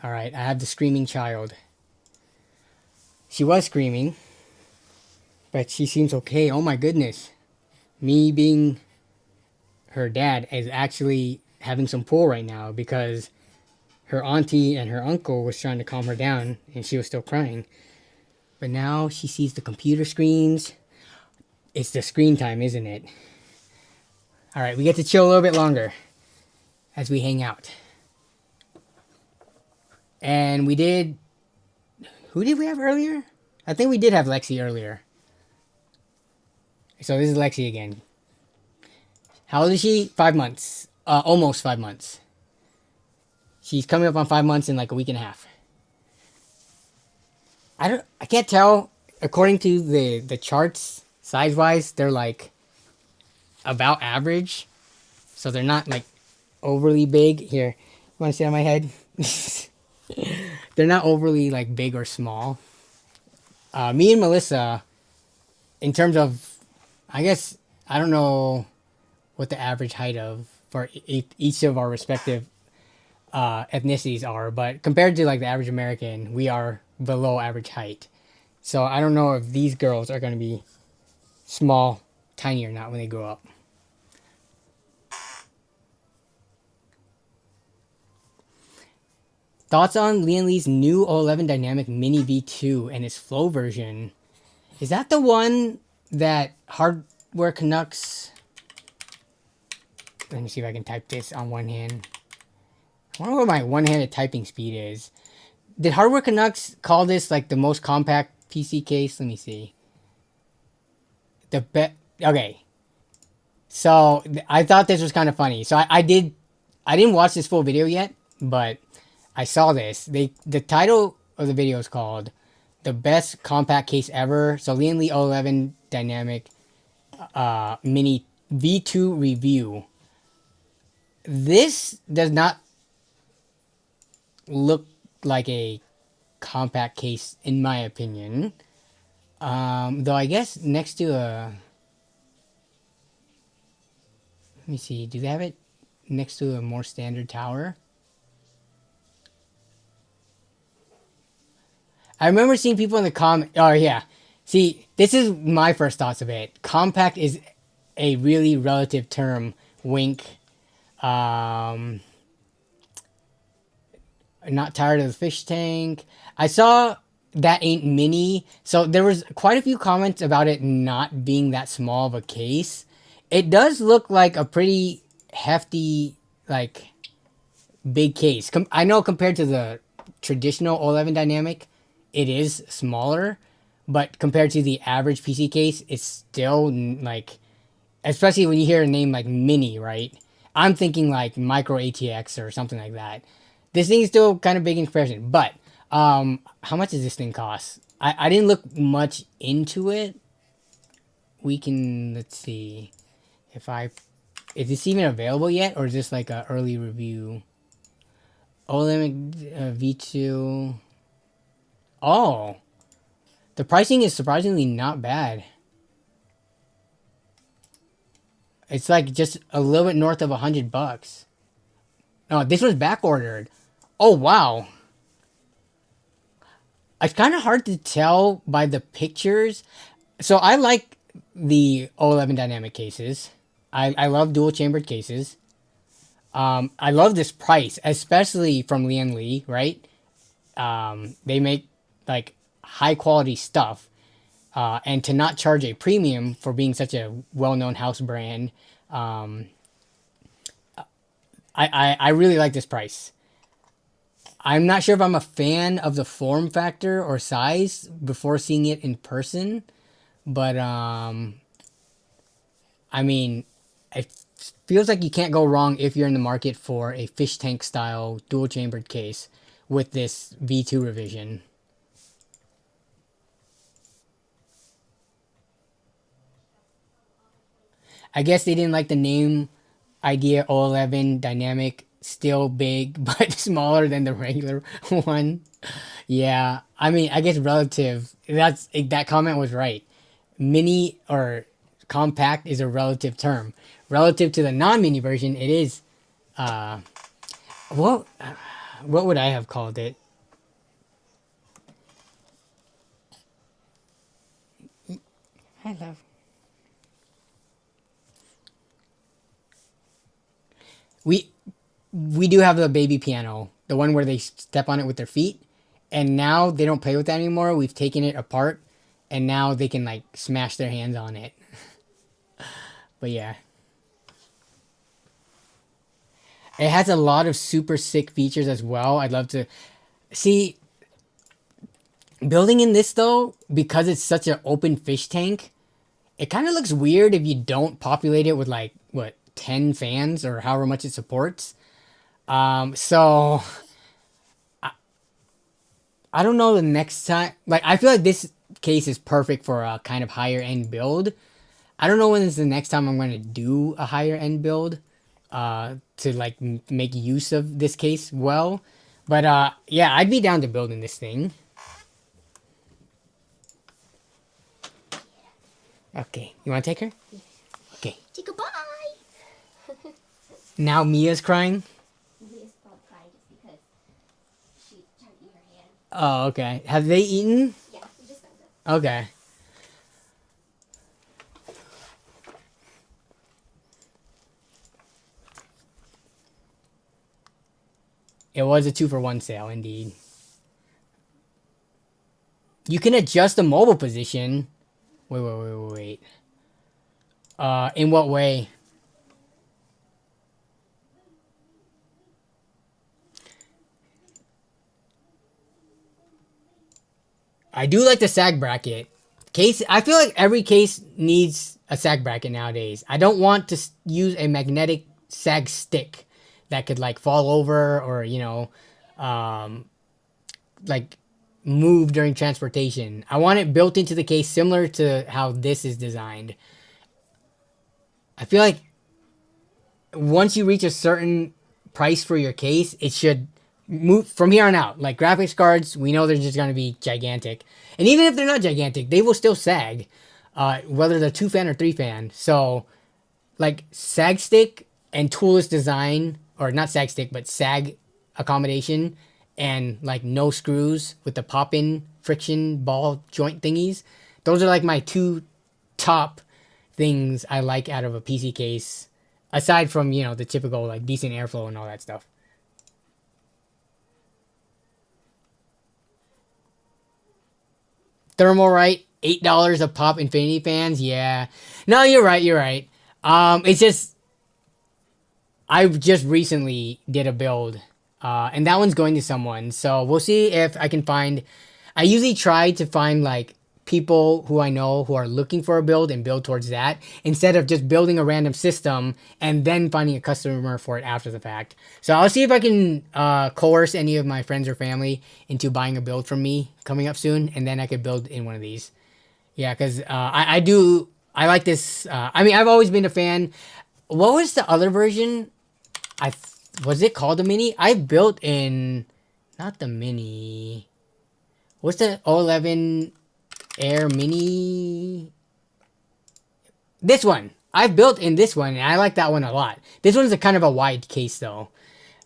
All right, I have the screaming child. She was screaming, but she seems okay. Oh my goodness. Me being her dad is actually having some pull right now because her auntie and her uncle was trying to calm her down and she was still crying. But now she sees the computer screens. It's the screen time, isn't it? All right, we get to chill a little bit longer as we hang out. And we did... Who did we have earlier? I think we did have Lexi earlier. So this is Lexi again. How old is she? 5 months. Almost 5 months. She's coming up on 5 months in like a week and a half. I can't tell. According to the charts, size-wise, they're like about average. So they're not like overly big. Here, you want to sit on my head? They're not overly like big or small. Me and Melissa, in terms of, I guess, I don't know what the average height of for each of our respective ethnicities are, but compared to like the average American, we are below average height. So I don't know if these girls are going to be small, tiny or not when they grow up. Thoughts on Lian Li's new O11 Dynamic Mini V2 and its flow version? Is that the one that Hardware Canucks... Let me see if I can type this on one hand. I wonder what my one-handed typing speed is. Did Hardware Canucks call this like the most compact PC case? Let me see. Okay. So I thought this was kind of funny. So I didn't watch this full video yet, but I saw this. The title of the video is called "The Best Compact Case Ever." So Lian Li O11 Dynamic Mini V2 Review. This does not look like a compact case in my opinion. Though I guess next to a... Let me see. Do they have it next to a more standard tower? I remember seeing people in the comment. Oh, yeah. See, this is my first thoughts of it. Compact is a really relative term. Wink. Not tired of the fish tank. I saw that ain't mini. So there was quite a few comments about it not being that small of a case. It does look like a pretty hefty, like, big case. I know compared to the traditional O11 Dynamic, it is smaller, but compared to the average PC case, it's still like, especially when you hear a name like Mini, right? I'm thinking like Micro ATX or something like that. This thing is still kind of big in comparison, but how much does this thing cost? I didn't look much into it. We can, let's see if is this even available yet, or is this like an early review? OLED V2. Oh, the pricing is surprisingly not bad. It's like just a little bit north of $100. No, this was back ordered. Oh wow. It's kind of hard to tell by the pictures. So I like the O11 dynamic cases. I love dual chambered cases. I love this price, especially from Lian Li, right? They make like high quality stuff. And to not charge a premium for being such a well-known house brand, I really like this price. I'm not sure if I'm a fan of the form factor or size before seeing it in person, but I mean, it feels like you can't go wrong if you're in the market for a fish tank style dual chambered case with this V2 revision. I guess they didn't like the name idea. O11 dynamic, still big but smaller than the regular one. Yeah, I mean, I guess relative. That comment was right. Mini or compact is a relative term. Relative to the non-mini version, it is. What what would I have called it? I love. We we do have the baby piano, the one where they step on it with their feet, and now they don't play with that anymore. We've taken it apart, and now they can like smash their hands on it. But yeah, it has a lot of super sick features as well. I'd love to see building in this though, because it's such an open fish tank. It kind of looks weird if you don't populate it with like what 10 fans or however much it supports. So I don't know the next time. Like I feel like this case is perfect for a kind of higher end build. I don't know when is the next time I'm going to do a higher end build to like make use of this case well. But yeah, I'd be down to building this thing. Okay, you want to take her? Okay.
Say goodbye.
Now Mia's crying.
Mia's probably crying just because she's trying to eat her hand.
Oh, okay. Have they eaten?
Yeah, we just found it.
Okay. It was a 2-for-1 sale, indeed. You can adjust the mobile position. Wait. In what way? I do like the sag bracket. Case, I feel like every case needs a sag bracket nowadays. I don't want to use a magnetic sag stick that could like fall over or, you know, like move during transportation. I want it built into the case similar to how this is designed. I feel like once you reach a certain price for your case, it should move from here on out. Like graphics cards, we know they're just going to be gigantic. And even if they're not gigantic, they will still sag, whether they're 2-fan or 3-fan. So like sag stick and toolless design, or not sag stick, but sag accommodation and like no screws with the pop-in friction ball joint thingies. Those are like my two top things I like out of a PC case, aside from, you know, the typical like decent airflow and all that stuff. Thermalright, $8 a pop infinity fans. Yeah. No, you're right. It's just I just recently did a build, and that one's going to someone. So we'll see if I can find. I usually try to find like people who I know who are looking for a build and build towards that instead of just building a random system and then finding a customer for it after the fact. So I'll see if I can coerce any of my friends or family into buying a build from me coming up soon, and then I could build in one of these. Yeah, because I like this. I mean, I've always been a fan. What was the other version? Was it called the Mini? I built in, not the Mini. What's the 011 Air Mini? This one. I've built in this one, and I like that one a lot. This one's a kind of a wide case, though.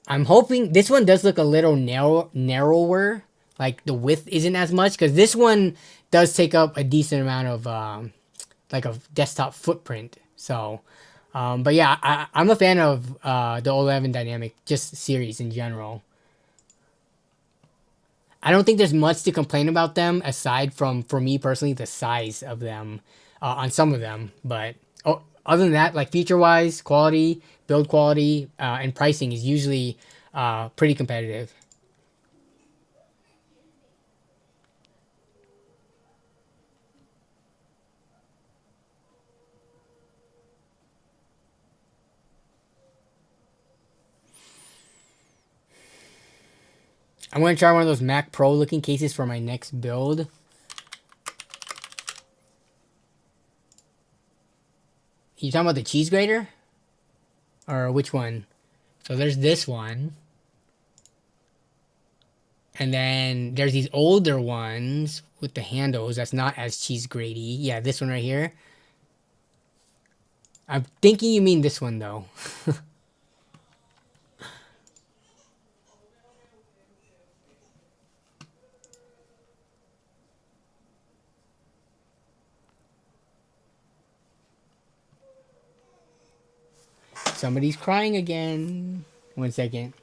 I'm hoping this one does look a little narrower. Like the width isn't as much, because this one does take up a decent amount of like a desktop footprint. So, but yeah, I'm a fan of the 011 Dynamic just series in general. I don't think there's much to complain about them aside from, for me personally, the size of them on some of them. But other than that, like feature-wise, quality, build quality, and pricing is usually pretty competitive. I'm going to try one of those Mac Pro looking cases for my next build. You talking about the cheese grater? Or which one? So there's this one. And then there's these older ones with the handles that's not as cheese graty. Yeah, this one right here. I'm thinking you mean this one though. Somebody's crying again. 1 second.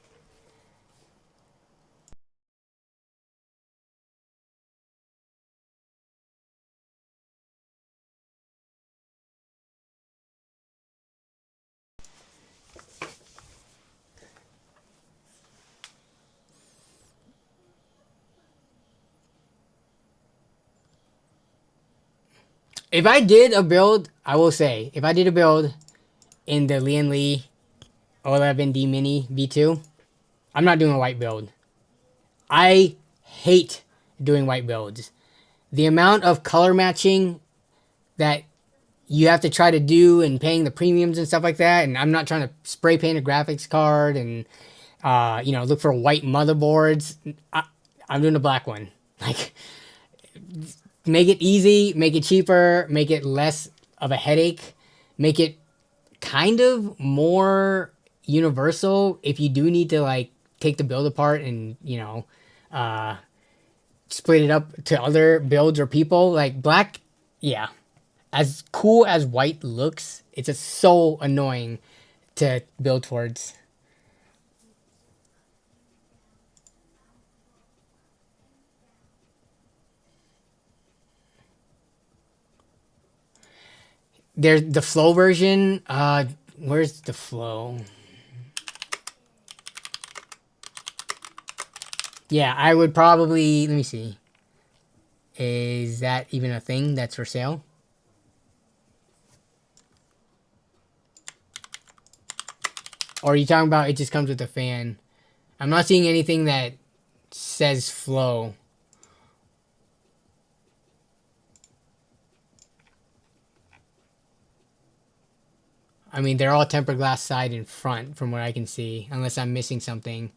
If I did a build, I will say, if I did a build in the Lynnwood 011D Mini V2, I'm not doing a white build. I hate doing white builds. The amount of color matching that you have to try to do and paying the premiums and stuff like that, and I'm not trying to spray paint a graphics card and look for white motherboards. I'm doing a black one. Like, make it easy, make it cheaper, make it less of a headache, make it kind of more universal if you do need to like take the build apart and split it up to other builds or people. Like black, yeah, as cool as white looks, it's just so annoying to build towards. There's the flow version. Where's the flow? Yeah, I would probably, let me see. Is that even a thing that's for sale? Or are you talking about it just comes with a fan? I'm not seeing anything that says flow. I mean, they're all tempered glass side and front from what I can see, unless I'm missing something.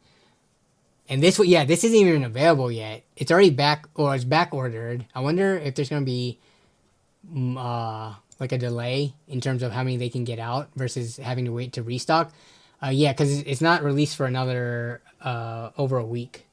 And this, yeah, this isn't even available yet. It's already back, or it's back ordered. I wonder if there's gonna be, like a delay in terms of how many they can get out versus having to wait to restock. Yeah, because it's not released for another over a week.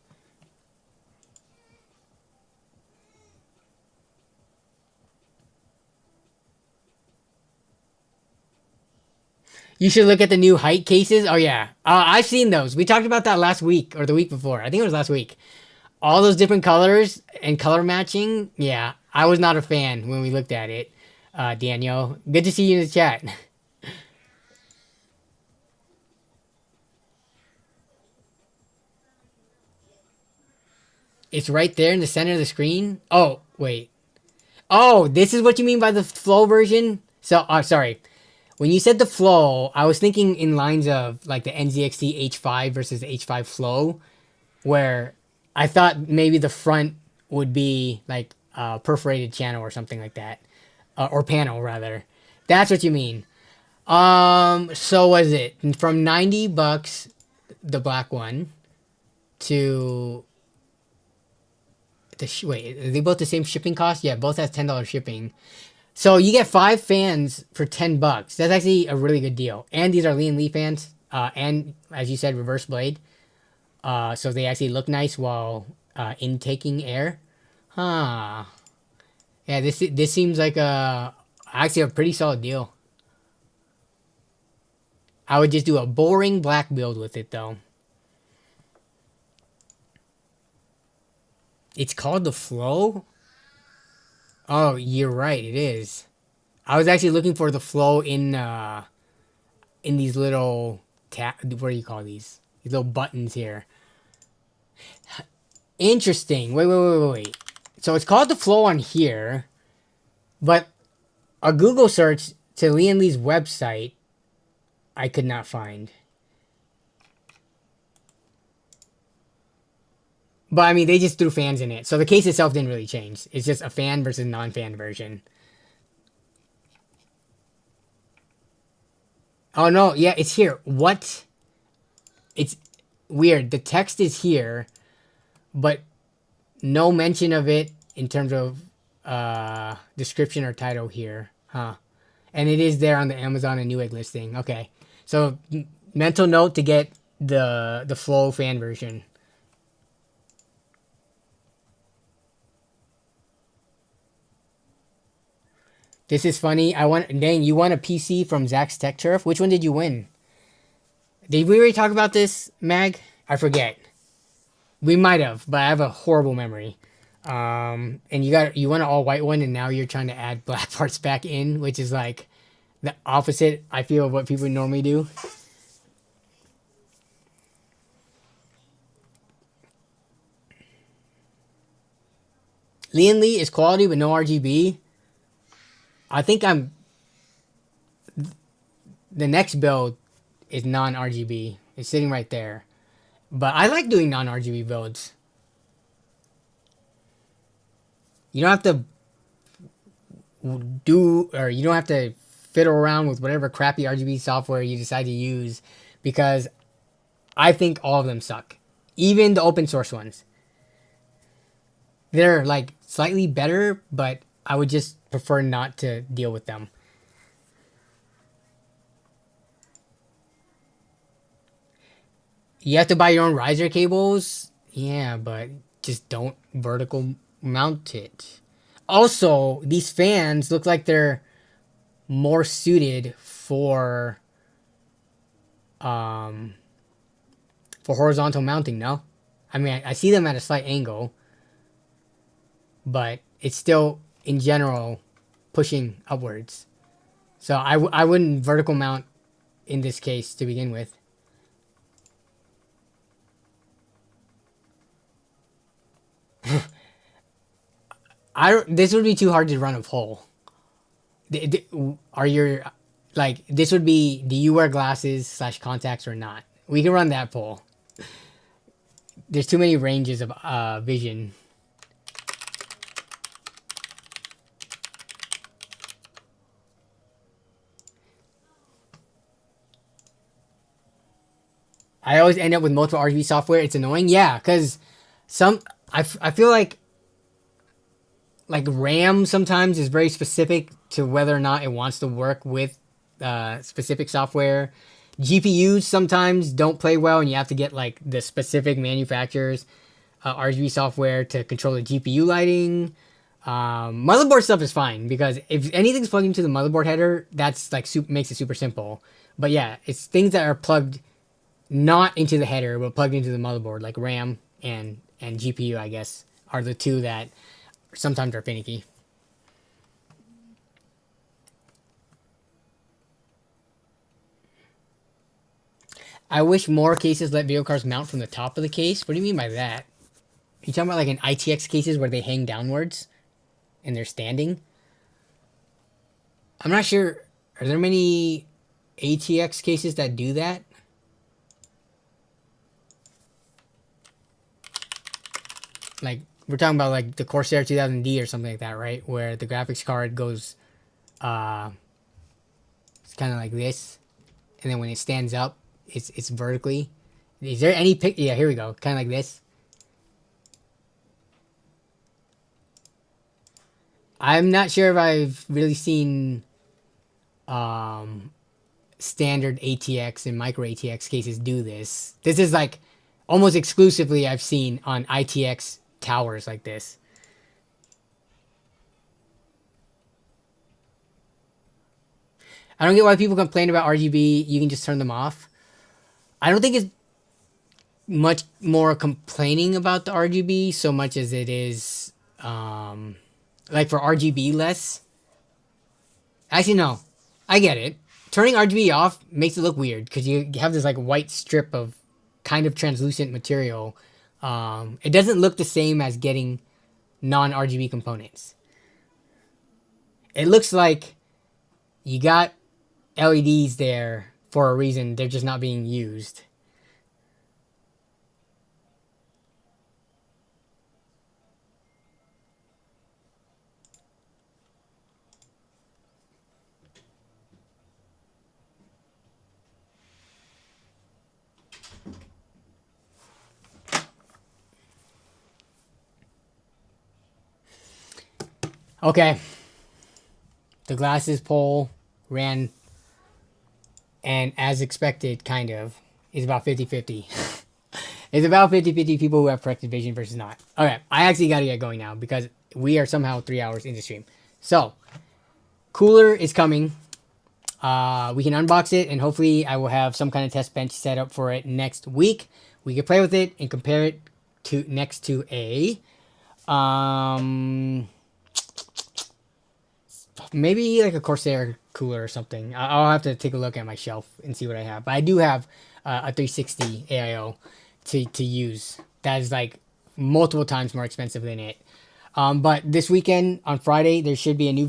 You should look at the new height cases. Oh yeah, I've seen those. We talked about that last week or the week before. I think it was last week. All those different colors and color matching. Yeah, I was not a fan when we looked at it. Daniel, good to see you in the chat. It's right there in the center of the screen. Oh wait. Oh, this is what you mean by the flow version? So, sorry. When you said the flow, I was thinking in lines of like the NZXT H5 versus H5 flow, where I thought maybe the front would be like a perforated channel or something like that, or panel rather. That's what you mean. So was it from $90, the black one, to wait? Are they both the same shipping cost? Yeah, both has $10 shipping. So you get 5 fans for $10. That's actually a really good deal. And these are Lian Li fans, and as you said, reverse blade. So they actually look nice while intaking air. Huh. Yeah, this seems like actually a pretty solid deal. I would just do a boring black build with it though. It's called the Flow? Oh, you're right, it is. I was actually looking for the Flow in these little what do you call these? These little buttons here. Interesting. Wait. So it's called the Flow on here, but a Google search to Lian Li's website I could not find. But I mean, they just threw fans in it. So the case itself didn't really change. It's just a fan versus non-fan version. Oh no, yeah, it's here. What? It's weird. The text is here, but no mention of it in terms of description or title here. Huh. And it is there on the Amazon and Newegg listing. Okay. So mental note to get the Flow fan version. This is funny. Dang, you won a PC from Zach's Tech Turf. Which one did you win? Did we already talk about this, Mag? I forget. We might have, but I have a horrible memory. And you won an all white one, and now you're trying to add black parts back in, which is like the opposite, I feel, of what people normally do. Lian Li is quality with no RGB. I think the next build is non-RGB. It's sitting right there. But I like doing non-RGB builds. You don't have to you don't have to fiddle around with whatever crappy RGB software you decide to use, because I think all of them suck. Even the open source ones. They're like slightly better, but I would just prefer not to deal with them. You have to buy your own riser cables? Yeah, but just don't vertical mount it. Also, these fans look like they're more suited for horizontal mounting, no? I mean, I see them at a slight angle, but it's still, in general, pushing upwards. So I wouldn't vertical mount in this case to begin with. This would be too hard to run a poll. Are your, like, this would be, do you wear glasses / contacts or not? We can run that poll. There's too many ranges of vision. I always end up with multiple RGB software. It's annoying. Yeah, because I feel like RAM sometimes is very specific to whether or not it wants to work with specific software. GPUs sometimes don't play well, and you have to get like the specific manufacturer's RGB software to control the GPU lighting. Motherboard stuff is fine, because if anything's plugged into the motherboard header, that's like makes it super simple. But yeah, it's things that are plugged not into the header, but plugged into the motherboard, like RAM and GPU, I guess, are the two that sometimes are finicky. I wish more cases let video cards mount from the top of the case. What do you mean by that? Are you talking about like in ITX cases where they hang downwards? and they're standing. I'm not sure. Are there many ATX cases that do that? Like, we're talking about like the Corsair 2000D or something like that, right? Where the graphics card goes, it's kind of like this, and then when it stands up, it's vertically. Is there any pic? Yeah, here we go. Kind of like this. I'm not sure if I've really seen standard ATX and micro ATX cases do this. This is like almost exclusively I've seen on ITX towers like this. I don't get why people complain about RGB. You can just turn them off. I don't think it's much more complaining about the RGB so much as it is like for RGB less. Actually, no. I get it. Turning RGB off makes it look weird because you have this like white strip of kind of translucent material. It doesn't look the same as getting non-RGB components. It looks like you got LEDs there for a reason. They're just not being used. Okay. The glasses poll ran, and as expected, kind of, is about 50-50. It's about 50-50 people who have corrected vision versus not. Okay, I actually got to get going now because we are somehow 3 hours into stream. So, cooler is coming. We can unbox it, and hopefully I will have some kind of test bench set up for it next week. We can play with it and compare it to next to a maybe like a Corsair cooler or something. I'll have to take a look at my shelf and see what I have. But I do have a 360 AIO to use. That is like multiple times more expensive than it. But this weekend on Friday, there should be a new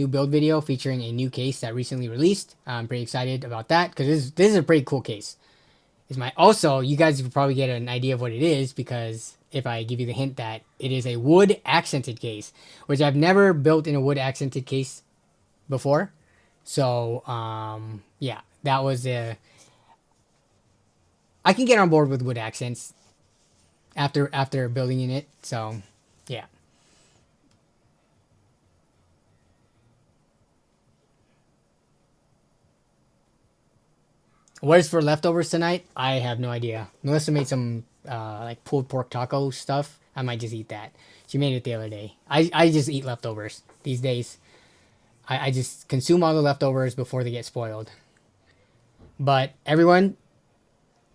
build video featuring a new case that recently released. I'm pretty excited about that because this is a pretty cool case. Also, you guys will probably get an idea of what it is because if I give you the hint that it is a wood accented case, which I've never built in a wood accented case before. So, yeah, that was I can get on board with wood accents after building in it. So, yeah. What is for leftovers tonight? I have no idea. Melissa made some like pulled pork taco stuff. I might just eat that. She made it the other day. I just eat leftovers these days. I just consume all the leftovers before they get spoiled. But everyone,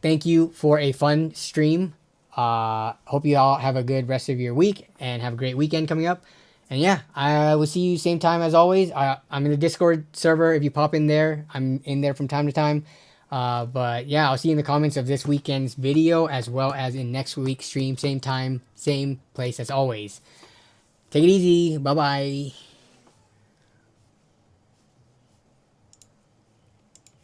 thank you for a fun stream. Hope you all have a good rest of your week and have a great weekend coming up. And yeah, I will see you same time as always. I'm in the Discord server. If you pop in there, I'm in there from time to time. But yeah, I'll see you in the comments of this weekend's video as well as in next week's stream. Same time, same place as always. Take it easy. Bye-bye.